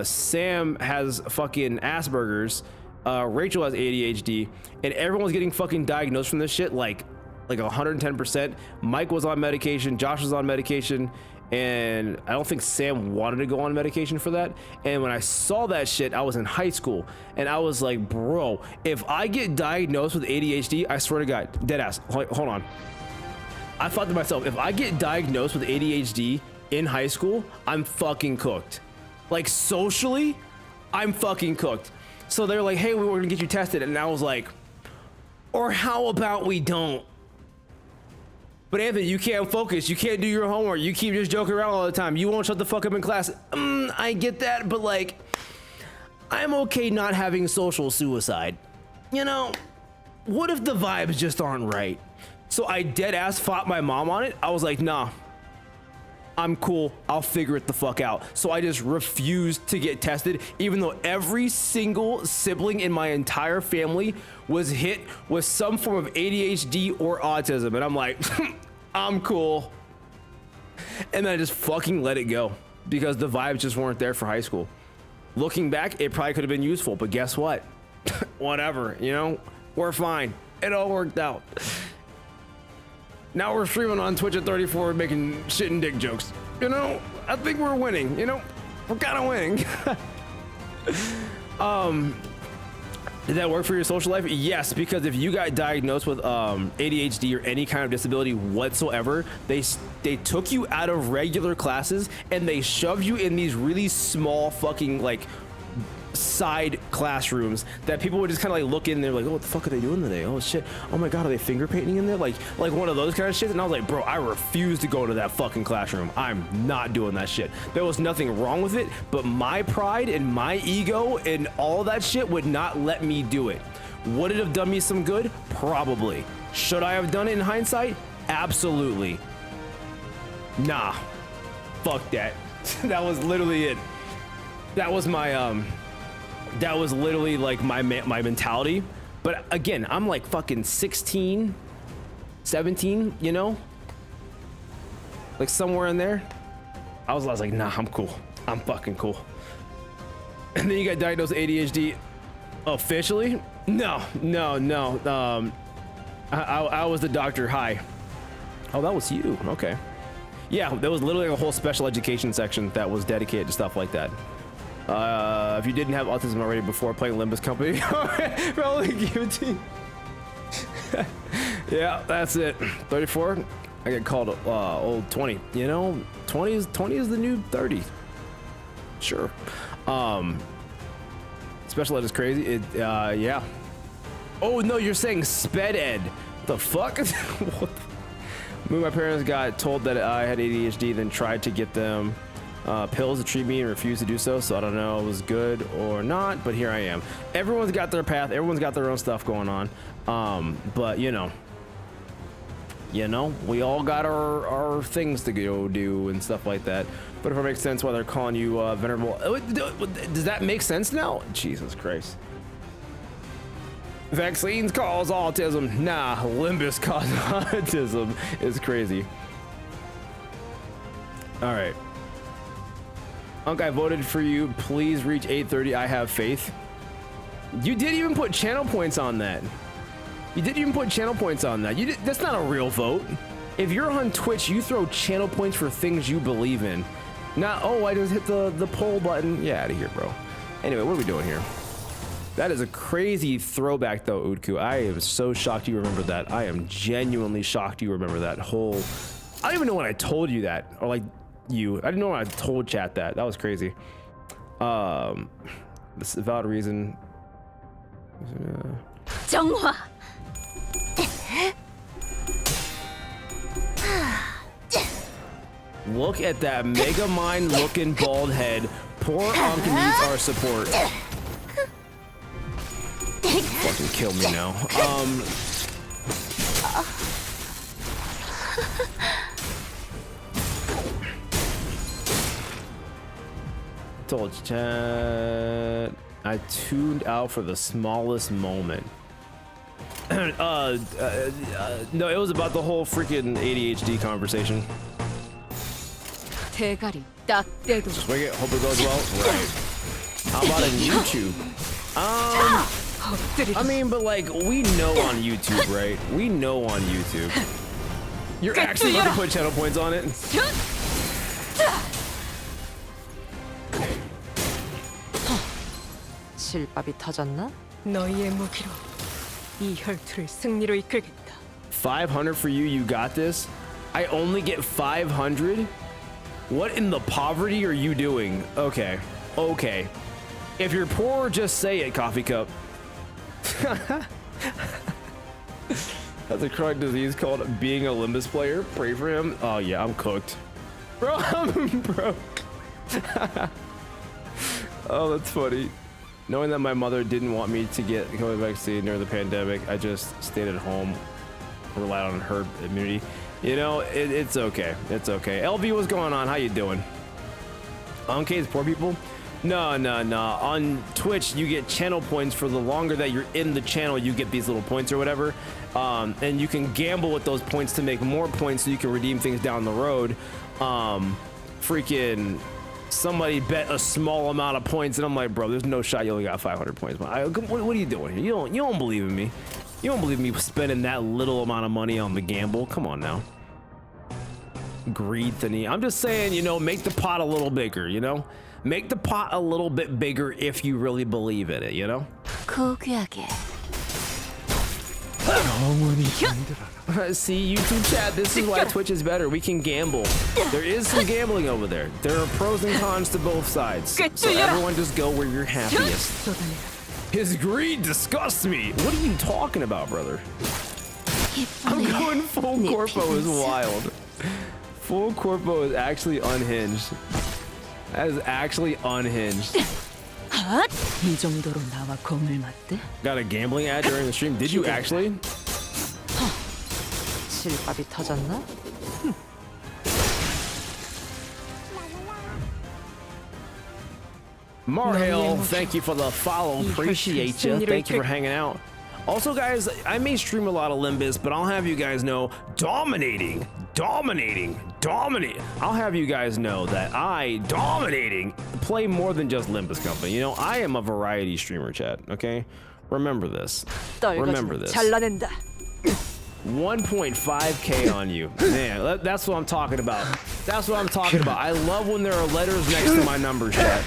Sam has fucking Asperger's, Rachel has ADHD, and everyone's getting fucking diagnosed from this shit like 110%. Mike was on medication, Josh was on medication, and I don't think Sam wanted to go on medication for that. And when I saw that shit, I was in high school, and I was like, bro, if I get diagnosed with ADHD, I swear to God, deadass, hold on. I thought to myself, if I get diagnosed with ADHD in high school, I'm fucking cooked. Like, socially, I'm fucking cooked. So they're like, hey, we're gonna get you tested. And I was like, or how about we don't? But Anthony, you can't focus. You can't do your homework. You keep just joking around all the time. You won't shut the fuck up in class. I get that, but like, I'm okay not having social suicide. You know, what if the vibes just aren't right? So I dead ass fought my mom on it. I was like, nah, I'm cool. I'll figure it the fuck out. So I just refused to get tested, even though every single sibling in my entire family was hit with some form of ADHD or autism. And I'm like, I'm cool. And then I just fucking let it go because the vibes just weren't there for high school. Looking back, it probably could have been useful, but guess what? Whatever, you know, we're fine. It all worked out. Now we're streaming on Twitch at 34 making shit and dick jokes. You know, I think we're winning, you know? We're kind of winning. Did that work for your social life? Yes, because if you got diagnosed with ADHD or any kind of disability whatsoever, they took you out of regular classes and they shoved you in these really small fucking like side classrooms that people would just kind of like look in there like, oh, what the fuck are they doing today? Oh shit, oh my god, are they finger painting in there? Like one of those kind of shit. And I was like, bro, I refuse to go to that fucking classroom. I'm not doing that shit. There was nothing wrong with it, but my pride and my ego and all that shit would not let me do it. Would it have done me some good? Probably. Should I have done it in hindsight? Absolutely. Nah, fuck that. That was literally it. That was my that was literally like my mentality. But again, I'm like fucking 16, 17, you know, like somewhere in there. I was like, nah, I'm cool. I'm fucking cool. And then you got diagnosed with ADHD officially? No. I was the doctor. Hi. Oh, that was you. Okay. Yeah, there was literally a whole special education section that was dedicated to stuff like that. If you didn't have autism already before playing Limbus Company, probably guillotine. Yeah, that's it. 34. I get called old 20. You know, 20 is the new 30. Sure. Special ed is crazy. Yeah. Oh no, you're saying sped ed. What the fuck? What the... My parents got told that I had ADHD, then tried to get them pills to treat me and refused to do so. So I don't know if it was good or not, but here I am. Everyone's got their path. Everyone's got their own stuff going on. But you know, we all got our things to go do and stuff like that. But if it makes sense why they're calling you venerable, does that make sense now? Jesus Christ. Vaccines cause autism. Nah, Limbus cause autism is crazy. All right. Unk, I voted for you. Please reach 830. I have faith. You did even put channel points on that. You did even put channel points on that. That's not a real vote. If you're on Twitch, you throw channel points for things you believe in. Not, oh, I just hit the poll button. Yeah, out of here, bro. Anyway, what are we doing here? That is a crazy throwback, though, Udku. I am so shocked you remember that. I am genuinely shocked you remember that whole... I don't even know when I told you that. Or, like, you. I didn't know when I told chat that. That was crazy. This is a valid reason. 정화. Look at that Mega Mind looking bald head. Poor Unk needs our support. Fucking kill me now. Told chat I tuned out for the smallest moment. No, it was about the whole freaking ADHD conversation. 대가리 딱 떼도. Just wing it, hope it goes well. Right. How about on YouTube? I mean, but like, we know on YouTube, right? We know on YouTube. You're actually about to put channel points on it? 실밥이 터졌나? 너희의 무기로 이 혈투를 승리로 이끌겠다. 500 for you, you got this? I only get 500? What in the poverty are you doing? Okay, okay. If you're poor, just say it, coffee cup. That's a chronic disease called being a Limbus player. Pray for him. Oh yeah, I'm cooked. Bro, I'm broke. Oh, that's funny. Knowing that my mother didn't want me to get COVID vaccine during the pandemic, I just stayed at home, relied on herd immunity. You know, it's okay. It's okay. LV, what's going on? How you doing? On K's poor people? No. On Twitch, you get channel points for the longer that you're in the channel. You get these little points or whatever, and you can gamble with those points to make more points, so you can redeem things down the road. Freaking somebody bet a small amount of points, and I'm like, bro, there's no shot you only got 500 points. What are you doing here? You don't believe in me. You don't believe me spending that little amount of money on the gamble? Come on now. Greed thingy. I'm just saying, you know, make the pot a little bigger, you know? Make the pot a little bit bigger if you really believe in it, you know? See, YouTube chat, this is why Twitch is better. We can gamble. There is some gambling over there. There are pros and cons to both sides. So everyone just go where you're happiest. His greed disgusts me. What are you talking about, brother? I'm going full corpo is wild. Full corpo is actually unhinged. That is actually unhinged. 이 정도로 나와 공을 맞대? Got a gambling ad during the stream. Did you actually? 실밥이 터졌나? Marhale, thank you for the follow. Appreciate you. Thank you for hanging out. Also, guys, I may stream a lot of Limbus, but I'll have you guys know, dominating. I'll have you guys know that I, play more than just Limbus Company. You know, I am a variety streamer, chat, okay? Remember this. Remember this. 잘라낸다. 1.5K on you. Man, that's what I'm talking about. That's what I'm talking about. I love when there are letters next to my numbers, chat.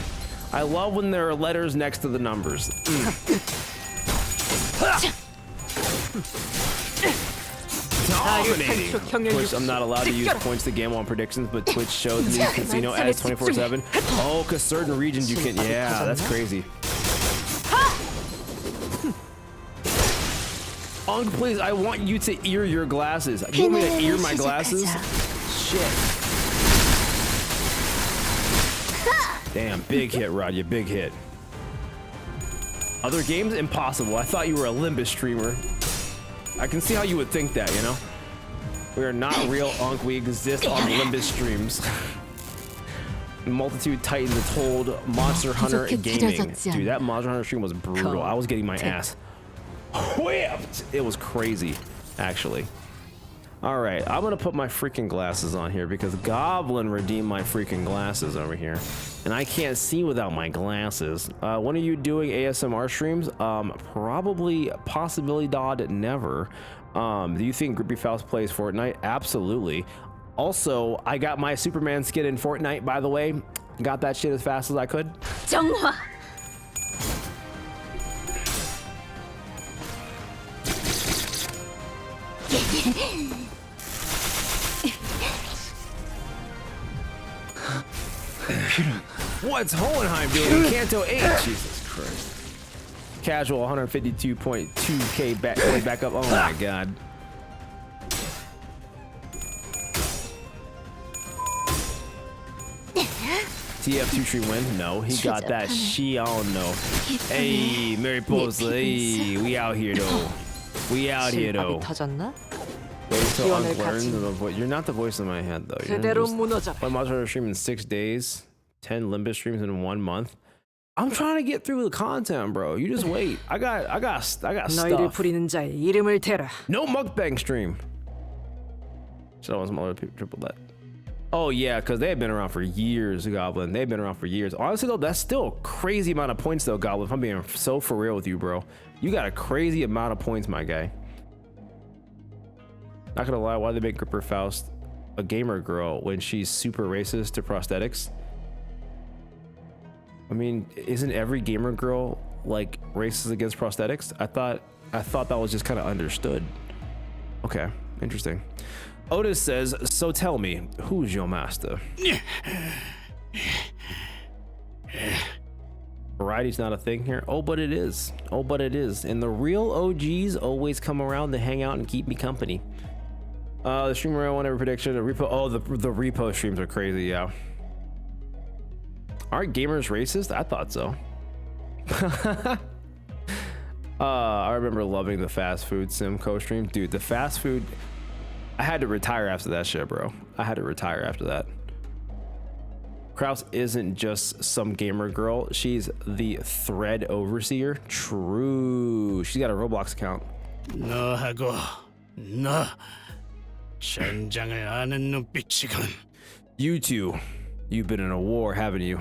I love when there are letters next to the numbers. Dominating. Twitch, I'm not allowed to use points to gamble on predictions, but Twitch shows me casino ads 24/7. Oh, because certain regions you can. Yeah, that's crazy. Unk, please, I want you to ear your glasses. You want me to ear my glasses? Shit. Damn, big hit, Rod. You big hit. Other games? Impossible. I thought you were a Limbus streamer. I can see how you would think that, you know? We are not real, Unk. We exist on Limbus streams. Multitude Titans told Monster Hunter Gaming. Dude, that Monster Hunter stream was brutal. I was getting my ass whipped. It was crazy, actually. All right, I'm gonna put my freaking glasses on here because Goblin redeemed my freaking glasses over here, and I can't see without my glasses. When are you doing ASMR streams? Probably, possibility dot never. Do you think Grippy Faust plays Fortnite? Absolutely. Also, I got my Superman skin in Fortnite, by the way. Got that shit as fast as I could. 정화. What's Hohenheim doing in Kanto 8? Jesus Christ. Casual 152.2k back up. Oh my god. TF2 tree win? No, he got that. She, I don't know. Hey, Mariposa, hey, we out here though. We out here though. 터졌나? Wait till Unc learns the voice. You're not the voice in my head though. 그대로 무너져라. One monster stream in 6 days. 10 Limbus streams in 1 month. I'm trying to get through the content, bro. You just wait. I got 너희를 stuff. 부리는 자의 이름을 대라. No mukbang stream. Should I want some other people triple that? Oh yeah, because they've been around for years, Goblin. They've been around for years. Honestly though, that's still a crazy amount of points though, Goblin. If I'm being so for real with you, bro. You got a crazy amount of points, my guy. Not gonna lie, why they make Gripper Faust a gamer girl when she's super racist to prosthetics? I mean, isn't every gamer girl like racist against prosthetics? I thought that was just kind of understood. Okay, interesting. Otis says, so tell me, who's your master? Variety's not a thing here. Oh, but it is. Oh, but it is. And the real OGs always come around to hang out and keep me company. The streamer I want every prediction. The repo. Oh, the repo streams are crazy. Yeah. Aren't gamers racist? I thought so. I remember loving the fast food sim co-stream. Dude, the fast food, I had to retire after that shit, bro. I had to retire after that. Kraus isn't just some gamer girl. She's the thread overseer. True. She's got a Roblox account. 너하고 너 전장을 아는 눈빛이군. You two. You've been in a war, haven't you?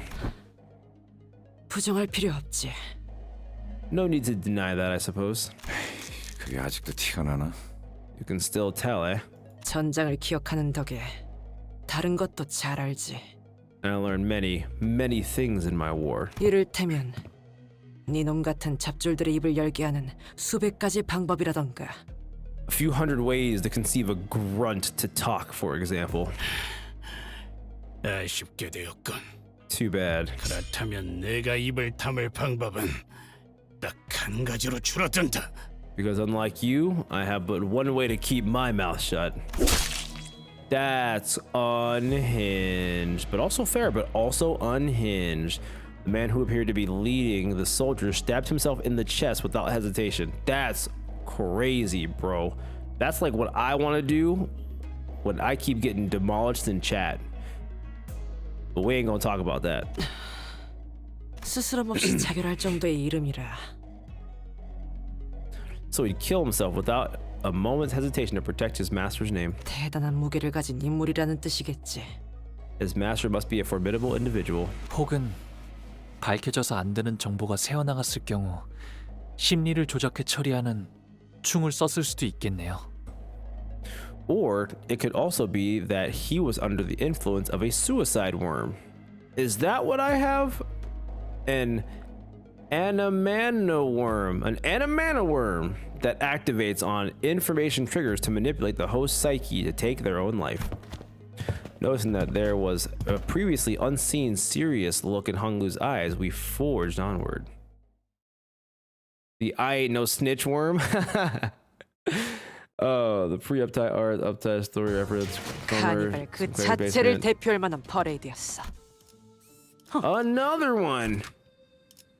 부정할 필요 없지. No need to deny that, I suppose. 그게 아직도 티가 나나? You can still tell, eh? 전장을 기억하는 덕에 다른 것도 잘 알지. I learned many, many things in my war. 이를테면 네놈 같은 잡졸들의 입을 열게 하는 수백 가지 방법이라던가. A few hundred ways to conceive a grunt to talk, for example. 아쉽게 되었군. Too bad. 그렇다면 내가 입을 다물 방법은 딱 한 가지로 줄어든다. Because unlike you, I have but one way to keep my mouth shut. That's unhinged, but also fair, but also unhinged. The man who appeared to be leading the soldiers stabbed himself in the chest without hesitation. That's crazy, bro. That's like what I want to do when I keep getting demolished in chat. But we ain't gonna talk about that. 스스럼 없이 자결할 정도의 이름이라. So he'd kill himself without a moment's hesitation to protect his master's name. 대단한 무게를 가진 인물이라는 뜻이겠지. His master must be a formidable individual. 혹은 밝혀져서 안 되는 정보가 새어나갔을 경우 심리를 조작해 처리하는 충을 썼을 수도 있겠네요. Or it could also be that he was under the influence of a suicide worm. Is that what I have? An animana worm that activates on information triggers to manipulate the host's psyche to take their own life. Noticing that there was a previously unseen serious look in Honglu's eyes, we forged onward. The I ain't no snitch worm. Oh, the pre-uptight art, uptight story reference. 카니발 그 자체를 대표할 만한 퍼레이드였어. Another one.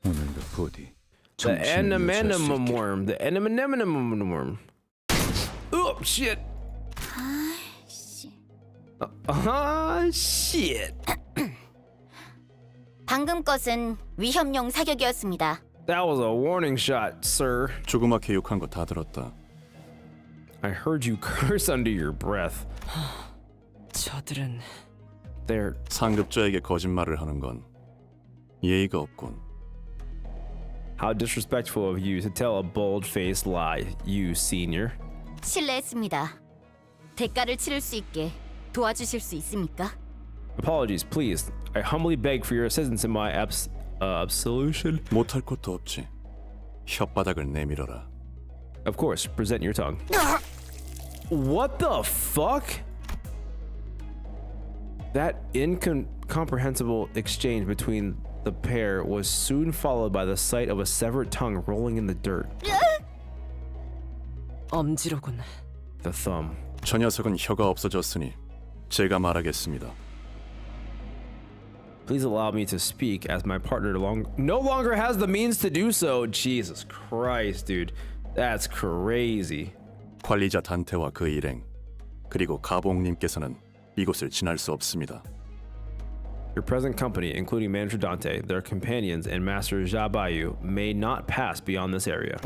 오늘도 부디. The animanimum worm. The animanimum worm. Oh shit. Shit. 방금 것은 위협용 사격이었습니다. That was a warning shot, sir. 조그맣게 욕한 거 다 들었다. I heard you curse under your breath. 저들은 They're 상급자에게 거짓말을 하는 건 예의가 없군. how disrespectful of you to tell a bold-faced lie, you senior. 실례했습니다. 대가를 치를 수 있게 도와주실 수 있습니까? Apologies, please. I humbly beg for your assistance in my absolution. 못할 것도 없지. 혓바닥을 내밀어라. Of course, present your tongue. What the fuck? That incomprehensible exchange between the pair was soon followed by the sight of a severed tongue rolling in the dirt. 엄지로군. The thumb. 저 녀석은 혀가 없어졌으니 제가 말하겠습니다. Please allow me to speak as my partner no longer has the means to do so. Jesus Christ, dude. That's crazy. 관리자 단테와 그 일행 그리고 가봉님께서는 이곳을 지날 수 없습니다. Your present company, including Manager Dante, their companions, and Master Jabayu, may not pass beyond this area.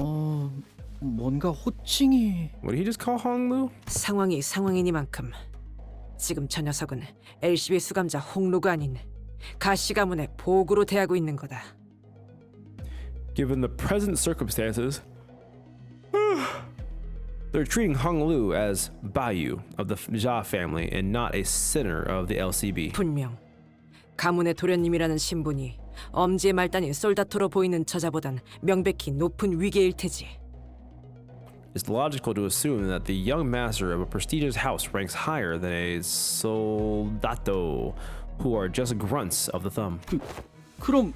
뭔가 호칭이... What did he just call Honglu? 상황이 상황이니만큼 지금 저 녀석은 LCB 수감자 홍루가 아닌 가시 가문의 보구로 대하고 있는 거다. Given the present circumstances, they're treating Honglu as Bayu of the Jia family and not a sinner of the LCB. 분명 가문의 도련님이라는 신분이 엄지의 말단인 솔다토로 보이는 저자보단 명백히 높은 위계일 테지. It's logical to assume that the young master of a prestigious house ranks higher than a soldato, who are just grunts of the thumb. 그럼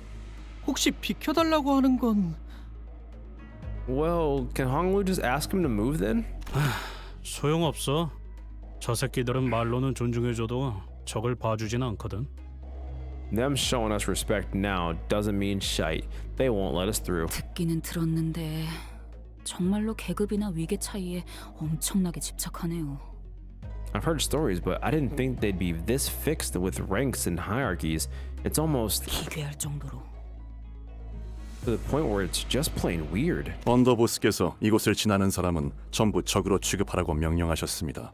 혹시 비켜달라고 하는 건... Well, can Honglu just ask him to move then? 소용없어. 저 새끼들은 말로는 존중해줘도 적을 봐주진 않거든. Them showing us respect now doesn't mean shite. They won't let us through. 듣기는 들었는데 정말로 계급이나 위계 차이에 엄청나게 집착하네요. I've heard stories, but I didn't think they'd be this fixed with ranks and hierarchies. It's almost 기괴할 정도로. to the point where it's just plain weird. 언더보스께서 이곳을 지나는 사람은 전부 적으로 취급하라고 명령하셨습니다.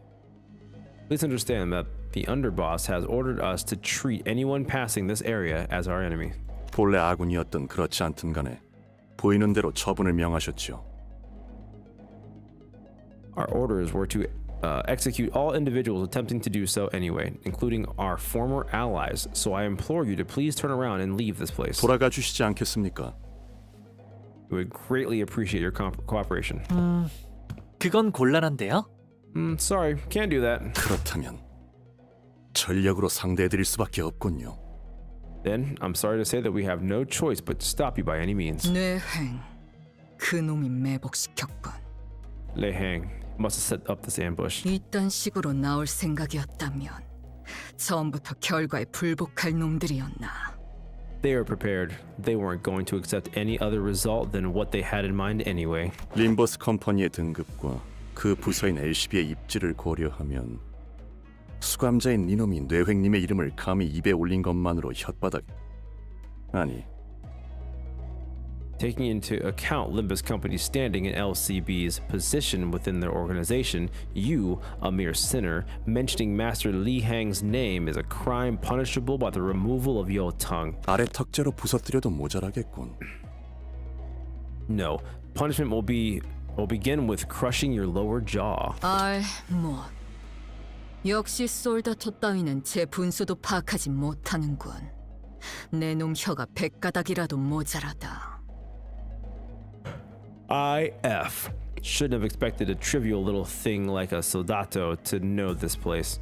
Please understand that the underboss has ordered us to treat anyone passing this area as our enemy. 본래 아군이었든 그렇지 않든 간에 보이는 대로 처분을 명하셨지요. Our orders were to execute all individuals attempting to do so anyway, including our former allies. So I implore you to please turn around and leave this place. 돌아가 주시지 않겠습니까? We would greatly appreciate your cooperation. 그건 곤란한데요? Sorry, can't do that. 그렇다면 전력으로 상대해드릴 수밖에 없군요. Then I'm sorry to say that we have no choice but to stop you by any means. 뇌행, 그놈이 매복시켰군. Lei Hang must have set up this ambush. 이딴 식으로 나올 생각이었다면 처음부터 결과에 불복할 놈들이었나. They were prepared. They weren't going to accept any other result than what they had in mind anyway. 림버스 컴퍼니의 등급과 그 부서인 LCB의 입지를 고려하면 수감자인 이놈이 뇌획님의 이름을 감히 입에 올린 것만으로 혓바닥... 아니... Taking into account Limbus Company's standing in LCB's position within their organization, you, a mere sinner, mentioning Master Li Hang's name is a crime punishable by the removal of your tongue. 아래 턱째로 부서뜨려도 모자라겠군. No, punishment will begin with crushing your lower jaw. 뭐 역시 솔다토 따위는 제 분수도 파악하지 못하는군. 내 놈 혀가 100가닥이라도 모자라다. IF. Shouldn't have expected a trivial little thing like a soldato to know this place.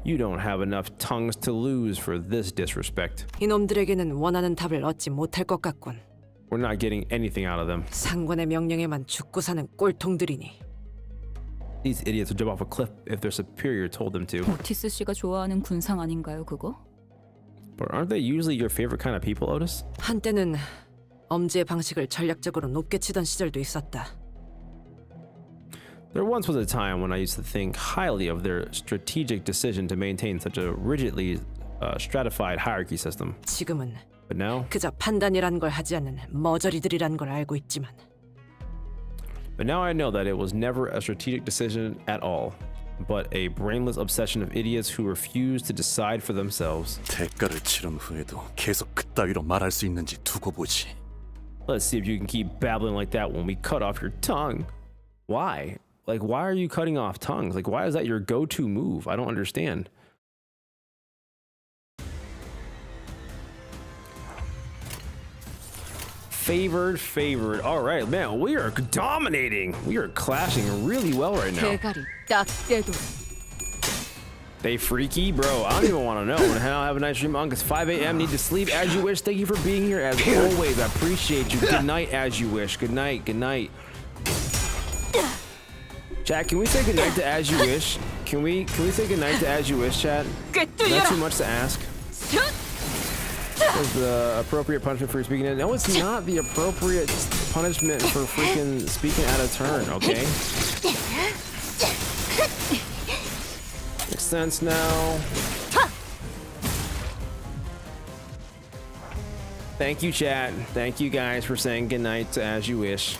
You don't have enough tongues to lose for this disrespect. 이놈들에게는 원하는 답을 얻지 못할 것 같군. We're not getting anything out of them. 상관의 명령에만 죽고 사는 꼴통들이니. These idiots would jump off a cliff if their superior told them to. 오티스 씨가 좋아하는 군상 아닌가요, 그거? But aren't they usually your favorite kind of people, Otis? 한때는 엄지의 방식을 전략적으로 높게 치던 시절도 있었다. There once was a time when I used to think highly of their strategic decision to maintain such a rigidly stratified hierarchy system. 지금은 But now, 그저 판단이란 걸 하지 않는 머저리들이란 걸 알고 있지만 I know that it was never a strategic decision at all, but a brainless obsession of idiots who refuse to decide for themselves. 대가를 치른 후에도 계속 그따위로 말할 수 있는지 두고 보지. Let's see if you can keep babbling like that when we cut off your tongue. Why? Like, why are you cutting off tongues? Like, why is that your go-to move? I don't understand. Favored. All right, man, we are dominating. We are clashing really well right now. 대가리 딱 떼도 They freaky, bro. I don't even want to know. And how have a nice dream on? It's 5 a.m. Need to sleep as you wish. Thank you for being here as always. I appreciate you. Good night as you wish. Good night. Chat, can we say good night to as you wish? Can we say good night to as you wish, chat? Is that too much to ask? Was the appropriate punishment for speaking in? No, it's not the appropriate punishment for freaking speaking out of turn, okay? Makes sense now. Thank you, chat. Thank you guys for saying goodnight to as you wish.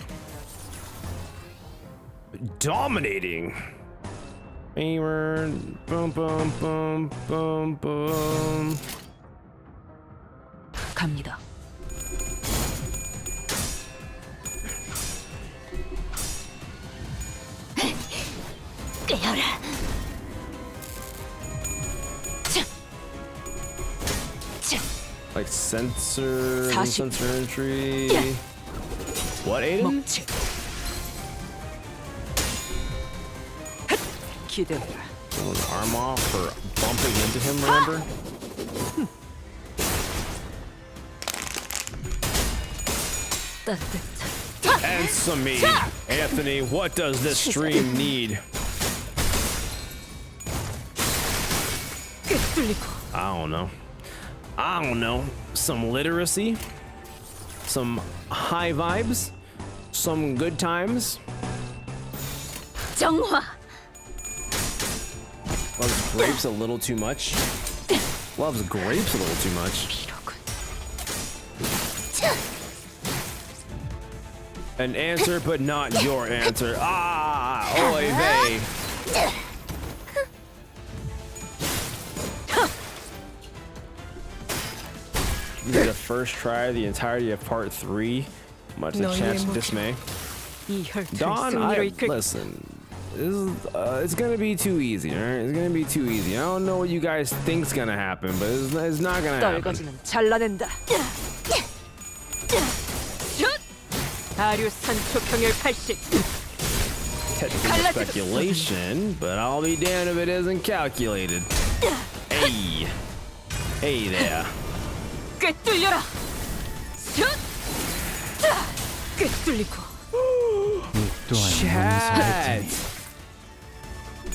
Dominating. Boom, boom, boom, boom, boom. 갑니다. 깨어라. Like sensor 40. sensor entry. What, Aiden? 멈추. 기대해라. Pull his arm off for bumping into him, remember? 따뜻한 Answer me, Anthony. What does this stream need? I don't know. Some literacy, some high vibes, some good times. 정화. Loves grapes a little too much. Loves grapes a little too much. An answer, but not your answer. Ah, oy vey. You did a first try the entirety of part 3. Much to chat's dismay. 이 혈투를 Don, 승리로 이끌. listen. This is, it's gonna be too easy, alright? It's gonna be too easy. I don't know what you guys think's gonna happen, but it's not gonna happen. 떨거지는 잘라낸다. 아류산 초평열 80. Technical speculation, but I'll be damned if it isn't calculated. Hey there. 꿰뚫려라. 꿰뚫리고.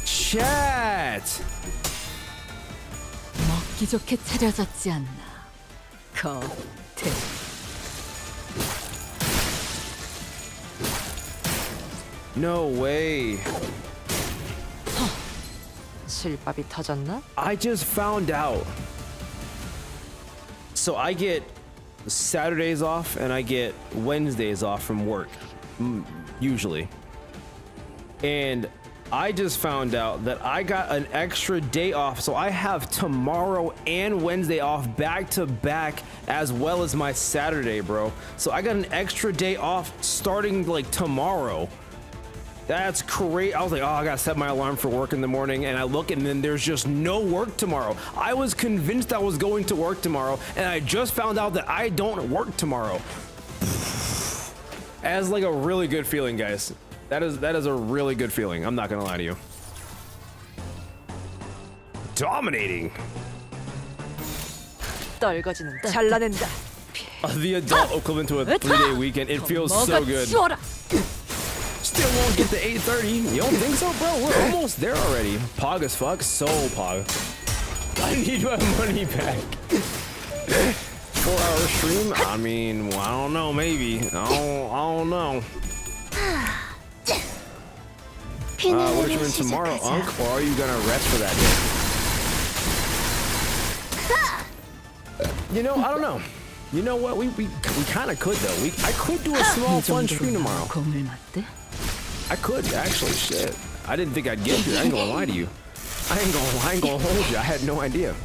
Chat. 먹기 좋게 차려졌지 않나. 겉에. No way. 실밥이 터졌나? I just found out. So I get Saturdays off and I get Wednesdays off from work, usually. And I just found out that I got an extra day off, so I have tomorrow and Wednesday off back to back, as well as my Saturday, bro. So I got an extra day off starting like tomorrow. That's great. I was like, oh, I gotta set my alarm for work in the morning, and I look and then there's just no work tomorrow. I was convinced I was going to work tomorrow, and I just found out that I don't work tomorrow. As like a really good feeling, guys. That is a really good feeling. I'm not gonna lie to you. Dominating. 떨거지는 잘라낸다. The adult equivalent to a 3-day weekend. It feels so good. Still won't get to 8:30. You don't think so, bro? We're almost there already. Pog as fuck. So pog. I need my money back. 4-hour stream? I mean, well, I don't know. Maybe. I don't know. What you in tomorrow, Unc? Or are you gonna rest for that day? You know, I don't know. You know what? We kind of could though. I could do a small fun stream tomorrow. 공을 맞대? I could actually. Shit. I didn't think I'd get to it. I ain't gonna lie to you. I ain't gonna hold you. I had no idea.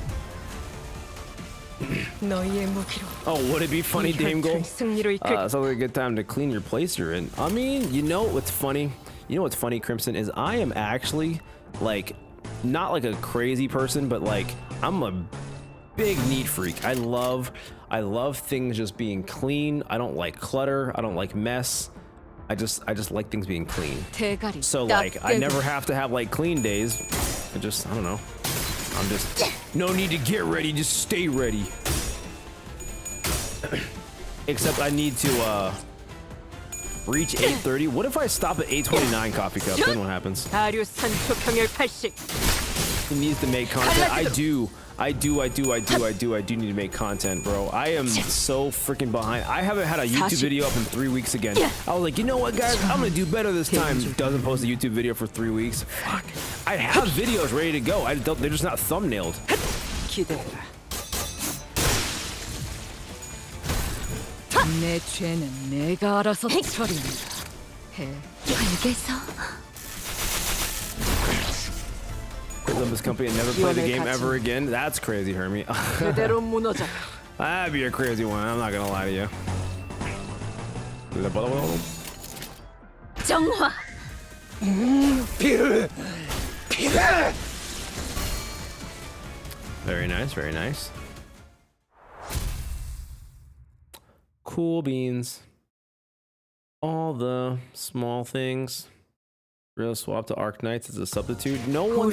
너희의 무기로 Oh, would it be funny, Dame Gold? 승리로 이끌. Sounds like a good time to clean your place you're in. I mean, you know what's funny? You know what's funny, Crimson, is I am actually like not like a crazy person, but like I'm a big neat freak. I love things just being clean. I don't like clutter. I don't like mess. I just like things being clean. 대가리. So like I never have to have like clean days. I don't know. I'm just no need to get ready, just stay ready. Except I need to reach 8:30. What if I stop at 8:29 coffee cup? Then what happens? 다류 산초 평열 80. He needs to make content. I do need to make content, bro. I am so freaking behind. I haven't had a YouTube video up in 3 weeks again. I was like, you know what, guys? I'm gonna do better this time. Doesn't post a YouTube video for 3 weeks. Fuck. I have videos ready to go. They're just not thumbnailed. 기대해라. 내 죄는 내가 알아서 처리한다. 알겠어. Limbus Company and never play the game ever again. That's crazy, Hermie. 그대로 무너져. That'd be a crazy one. I'm not gonna lie to you. 정화. Very nice, very nice. Cool beans. All the small things. Real swap to Arc Knights as a substitute. No one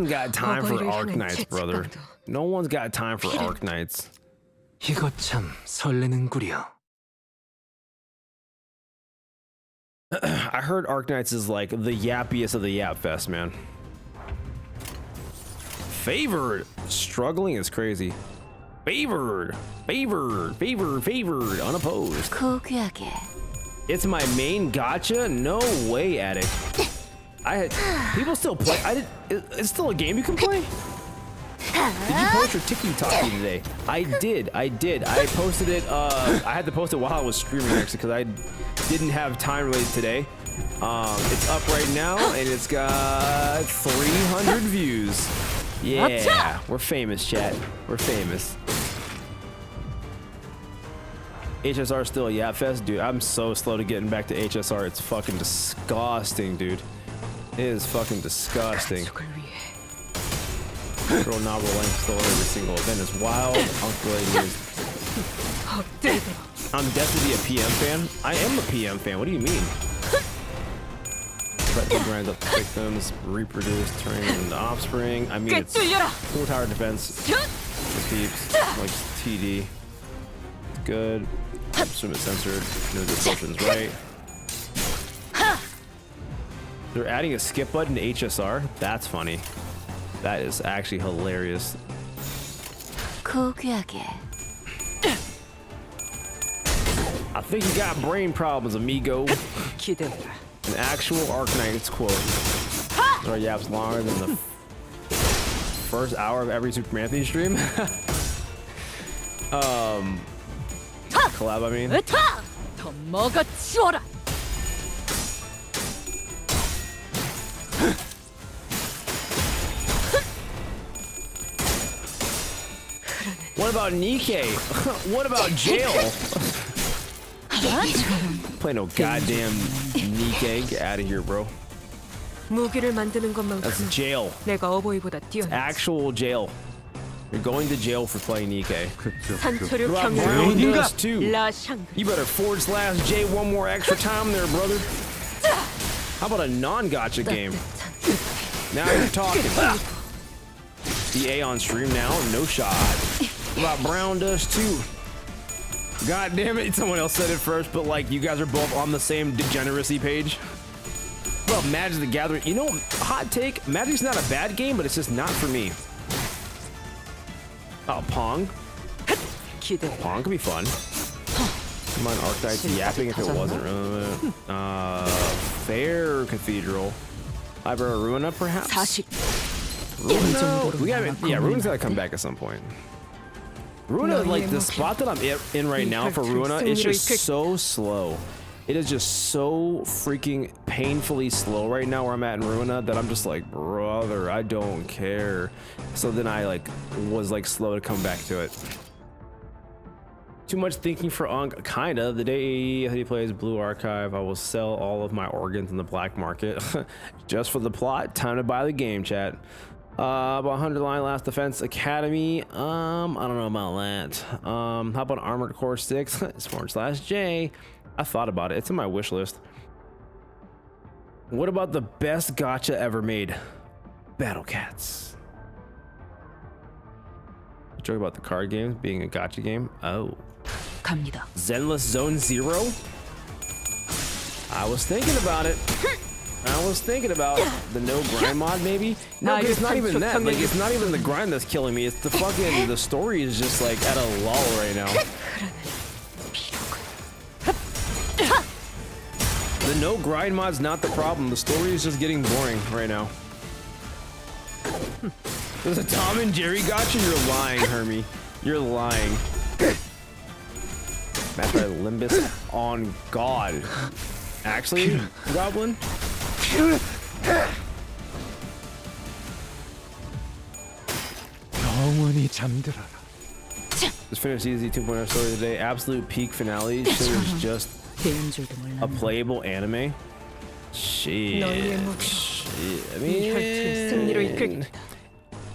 got time for Arc Knights, brother. No one's got time for Arc Knights. 이거 참 설레는구려. I heard Arc Knights is like the yappiest of the Yap Fest, man. Favored. Struggling is crazy. Favored. Unopposed. 고귀하게. It's my main gotcha? No way, Addict. People still play. It's still a game you can play? Did you post your TikTok today? I did. I posted it. I had to post it while I was streaming actually because I didn't have time really today. It's up right now and it's got 300 views. Yeah, we're famous, chat. We're famous. HSR still a Yap Fest? Dude, I'm so slow to getting back to HSR. It's fucking disgusting, dude. It is fucking disgusting. Girl novel length still every single event is wild. I'm definitely a PM fan. I am a PM fan. What do you mean? Let the grind up the victims, reproduce, turn into offspring. I mean, it's full tower defense. The peeps, like TD. It's good. Assume it's censored. No disruptions, right? They're adding a skip button to HSR? That's funny. That is actually hilarious. 고귀하게. I think you got brain problems, amigo. 기대해라. An actual Arc Knight's quote. Our yaps longer than the first hour of every Super Anthony stream. Collab, I mean. 더 먹어치워라. What about Nikkei? What about jail? Play no goddamn Nikkei. Get out of here, bro. 무기를 만드는 것만큼 That's jail. 내가 어버이보다 뛰어나. Actual jail. You're going to jail for playing Nikkei. 산초류 Brown 평열 dust too. 라샹. You better /J one more extra time there, brother. How about a non-gotcha game? Now you're talking. EA on stream now, no shot. What about Brown Dust too? God damn it, someone else said it first, but like you guys are both on the same degeneracy page. Well, Magic the Gathering, you know, hot take, Magic's not a bad game, but it's just not for me. Oh, Pong. Pong could be fun. Come on, Archetypes yapping if it wasn't relevant. Fair Cathedral. Library Ruina, perhaps? Ruina? We gotta, yeah, Ruina's gotta come back at some point. Runa, like the spot that I'm in right now for Runa, it's just so slow. It is just so freaking painfully slow right now where I'm at in Runa that I'm just like, brother, I don't care. So then I like was like slow to come back to it. Too much thinking for Unk, kinda. The day he plays Blue Archive, I will sell all of my organs in the black market. Just for the plot, time to buy the game, chat. About 100 line Last Defense Academy. I don't know about that. How about Armored Core 6? /J. I thought about it. It's in my wish list. What about the best gacha ever made? Battle Cats. You joke about the card games being a gacha game? Oh. 갑니다. Zenless Zone Zero? I was thinking about it. I was thinking about the no grind mod, maybe. No, it's not even that. Like, it's not even the grind that's killing me. It's the fucking the story is just like at a lull right now. The no grind mod's not the problem. The story is just getting boring right now. There's a Tom and Jerry gotcha. You're lying, Hermie. You're lying. Match by Limbus on God. Actually, Goblin. Just finished easy 2.0 story today. Absolute peak finale. So it's just a playable anime. Shit. I mean,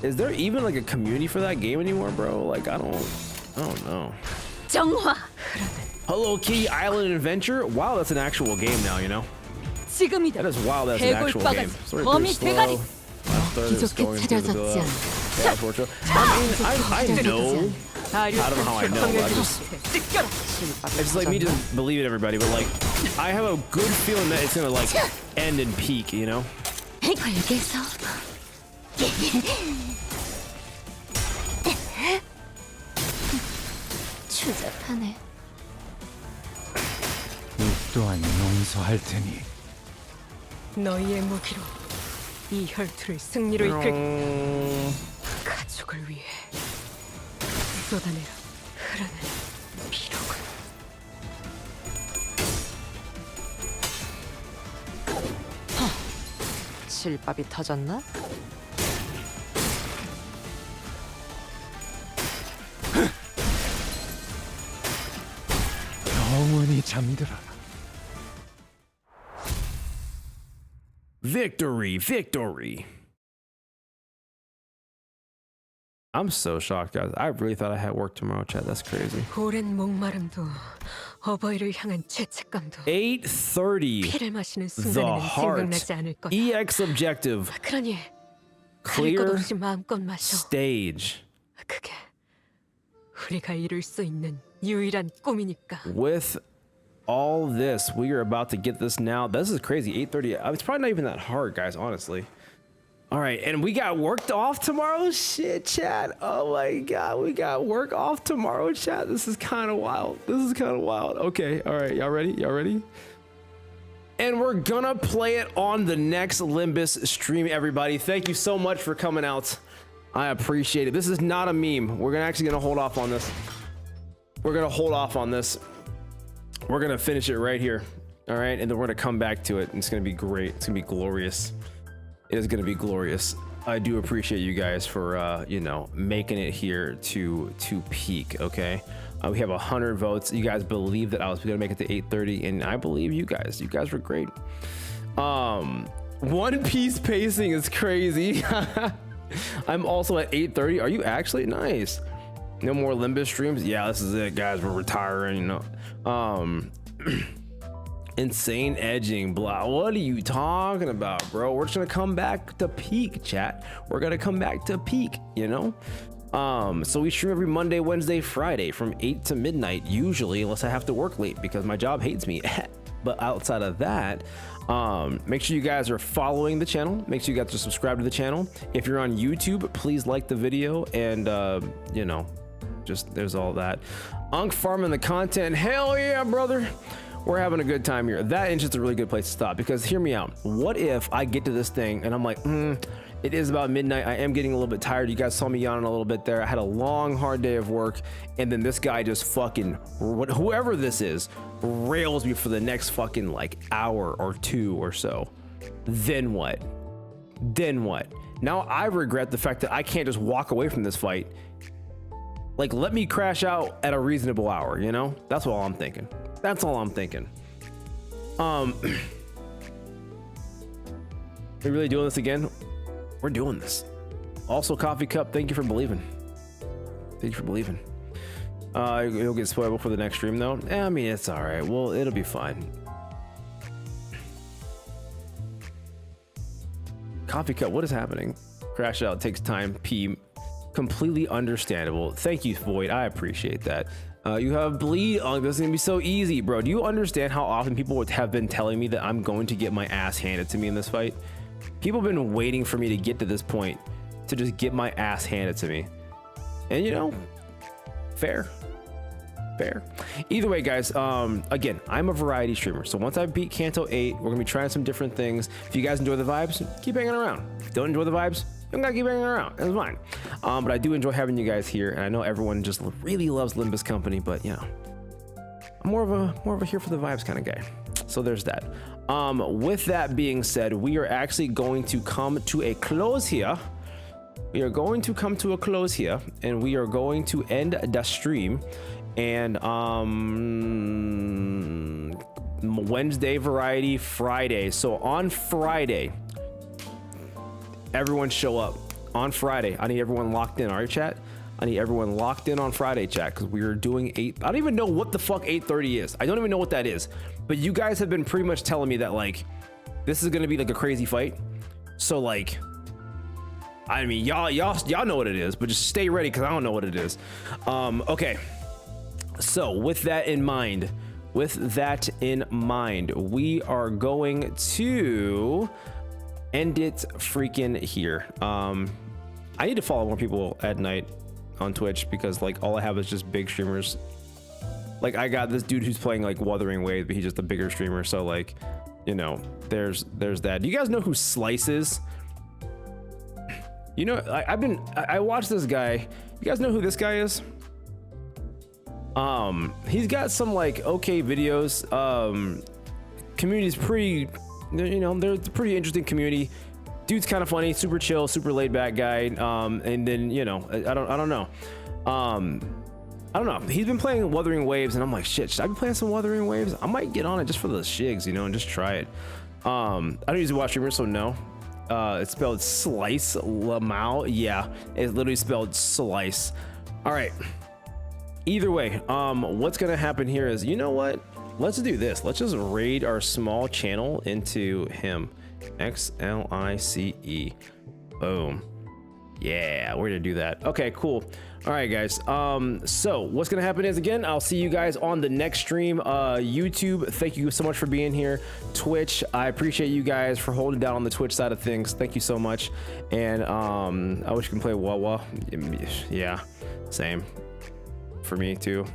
is there even like a community for that game anymore, bro? Like, I don't know. 정화. Hello Kitty Island Adventure. Wow, that's an actual game now, you know. 지금이다. That is wow, that's an actual game. Sorry, pretty slow. 기적게 찾아졌지 않아. I know. I don't know how I know. It's like me just believing everybody, but like I have a good feeling that it's gonna like end and peak, you know. 알겠어. 추잡하네. 또한 용서할 테니. 너희의 무기로 이 혈투를 승리로 이끌 가족을 위해 쏟아내라 흐르는 피로군. 실밥이 터졌나? 영원히 잠들어라. Victory, victory. I'm so shocked, guys. I really thought I had work tomorrow, chat. That's crazy. 오랜 목마름도 어버이를 향한 죄책감도 8:30. 피를 마시는 The 순간에는 heart. 생각나지 않을 거다. EX objective. 그러니 가릴 것 Clear 없이 마음껏 마셔. stage. 그게 우리가 이룰 수 있는 유일한 꿈이니까. With all this, we are about to get this now. This is crazy. 8:30. It's probably not even that hard, guys, honestly. All right, and we got worked off tomorrow. Shit, chat. Oh my god, we got work off tomorrow, chat. This is kind of wild. This is kind of wild. Okay, all right, y'all ready? Y'all ready? And we're gonna play it on the next Limbus stream, everybody. Thank you so much for coming out. I appreciate it. This is not a meme. We're actually gonna hold off on this. We're gonna hold off on this. We're gonna finish it right here. All right, and then we're gonna come back to it. And it's gonna be great. It's gonna be glorious. It is gonna be glorious. I do appreciate you guys for you know, making it here to peak. Okay, we have 100 votes. You guys believe that I was gonna make it to 8:30, and I believe you guys. You guys were great. One Piece pacing is crazy. I'm also at 8:30. Are you actually? Nice. No more Limbus streams. Yeah, this is it, guys. We're retiring, you know. Insane edging, blah. What are you talking about, bro? We're just gonna come back to peak, chat. We're gonna come back to peak, you know. So we stream every Monday, Wednesday, Friday from 8 to midnight, usually, unless I have to work late because my job hates me. But outside of that, make sure you guys are following the channel. Make sure you guys are subscribed to the channel. If you're on YouTube, please like the video, and you know, just there's all that. Unk farming the content. Hell yeah, brother. We're having a good time here. That is just a really good place to stop, because hear me out. What if I get to this thing and I'm like, It is about midnight. I am getting a little bit tired. You guys saw me yawning a little bit there. I had a long, hard day of work, and then this guy just fucking, whoever this is, rails me for the next fucking like hour or two or so. Then what? Then what? Now I regret the fact that I can't just walk away from this fight. Like, let me crash out at a reasonable hour, you know? That's all I'm thinking. That's all I'm thinking. We really doing this again? We're doing this. Also, Coffee Cup, thank you for believing. Thank you for believing. You'll get spoiled for the next stream though. I mean, it's all right. Well, it'll be fine. Coffee Cup, what is happening? Crash out, takes time. P, completely understandable. Thank you, Void. I appreciate that. You have bleed. Oh, this is gonna be so easy, bro. Do you understand how often people would have been telling me that I'm going to get my ass handed to me in this fight? People have been waiting for me to get to this point to just get my ass handed to me. And you know, fair. Either way, guys, again, I'm a variety streamer. So once I beat Kanto 8, we're gonna be trying some different things. If you guys enjoy the vibes, keep hanging around. If you don't enjoy the vibes, you don't gotta keep hanging around. It's fine. But I do enjoy having you guys here, and I know everyone just really loves Limbus Company, but you know, I'm more of a here for the vibes kind of guy. So there's that. With that being said, we are actually going to come to a close here. We are going to come to a close here, and we are going to end the stream. And Wednesday variety, Friday. So on Friday, everyone show up. On Friday, I need everyone locked in. All right, chat? I need everyone locked in on Friday, chat, because we are doing 8. I don't even know what the fuck 8:30 is. I don't even know what that is. But you guys have been pretty much telling me that, like, this is gonna be like a crazy fight. So, like, I mean, y'all know what it is, but just stay ready because I don't know what it is. Okay. So with that in mind, we are going to end it freaking here. I need to follow more people at night on Twitch because like all I have is just big streamers. Like I got this dude who's playing like Wuthering Waves, but he's just a bigger streamer. So like, you know, there's that. Do you guys know who Slice is? You know, I watched this guy. You guys know who this guy is? He's got some like okay videos. Community's pretty, you know, they're a pretty interesting community. Dude's kind of funny, super chill, super laid back guy. And then, you know, I don't know. I don't know. He's been playing Wuthering Waves, and I'm like, shit, should I be playing some Wuthering Waves? I might get on it just for the shigs, you know, and just try it. I don't usually watch streamers, so no. It's spelled Slice Lamau. Yeah, it's literally spelled Slice. All right. Either way, what's gonna happen here is, you know what? Let's do this. Let's just raid our small channel into him. XLICE. Boom. Yeah, we're gonna do that. Okay, cool. All right, guys. So what's gonna happen is, again, I'll see you guys on the next stream. YouTube, thank you so much for being here. Twitch, I appreciate you guys for holding down on the Twitch side of things. Thank you so much. And I wish you can play Wawa. Yeah, same. For me too.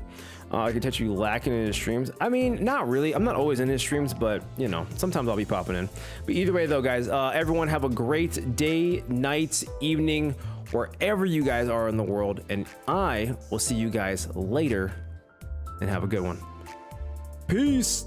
I can touch you lacking in his streams. I mean, not really. I'm not always in his streams, but you know, sometimes I'll be popping in. But either way though, guys, everyone have a great day, night, evening, wherever you guys are in the world. And I will see you guys later, and have a good one. Peace.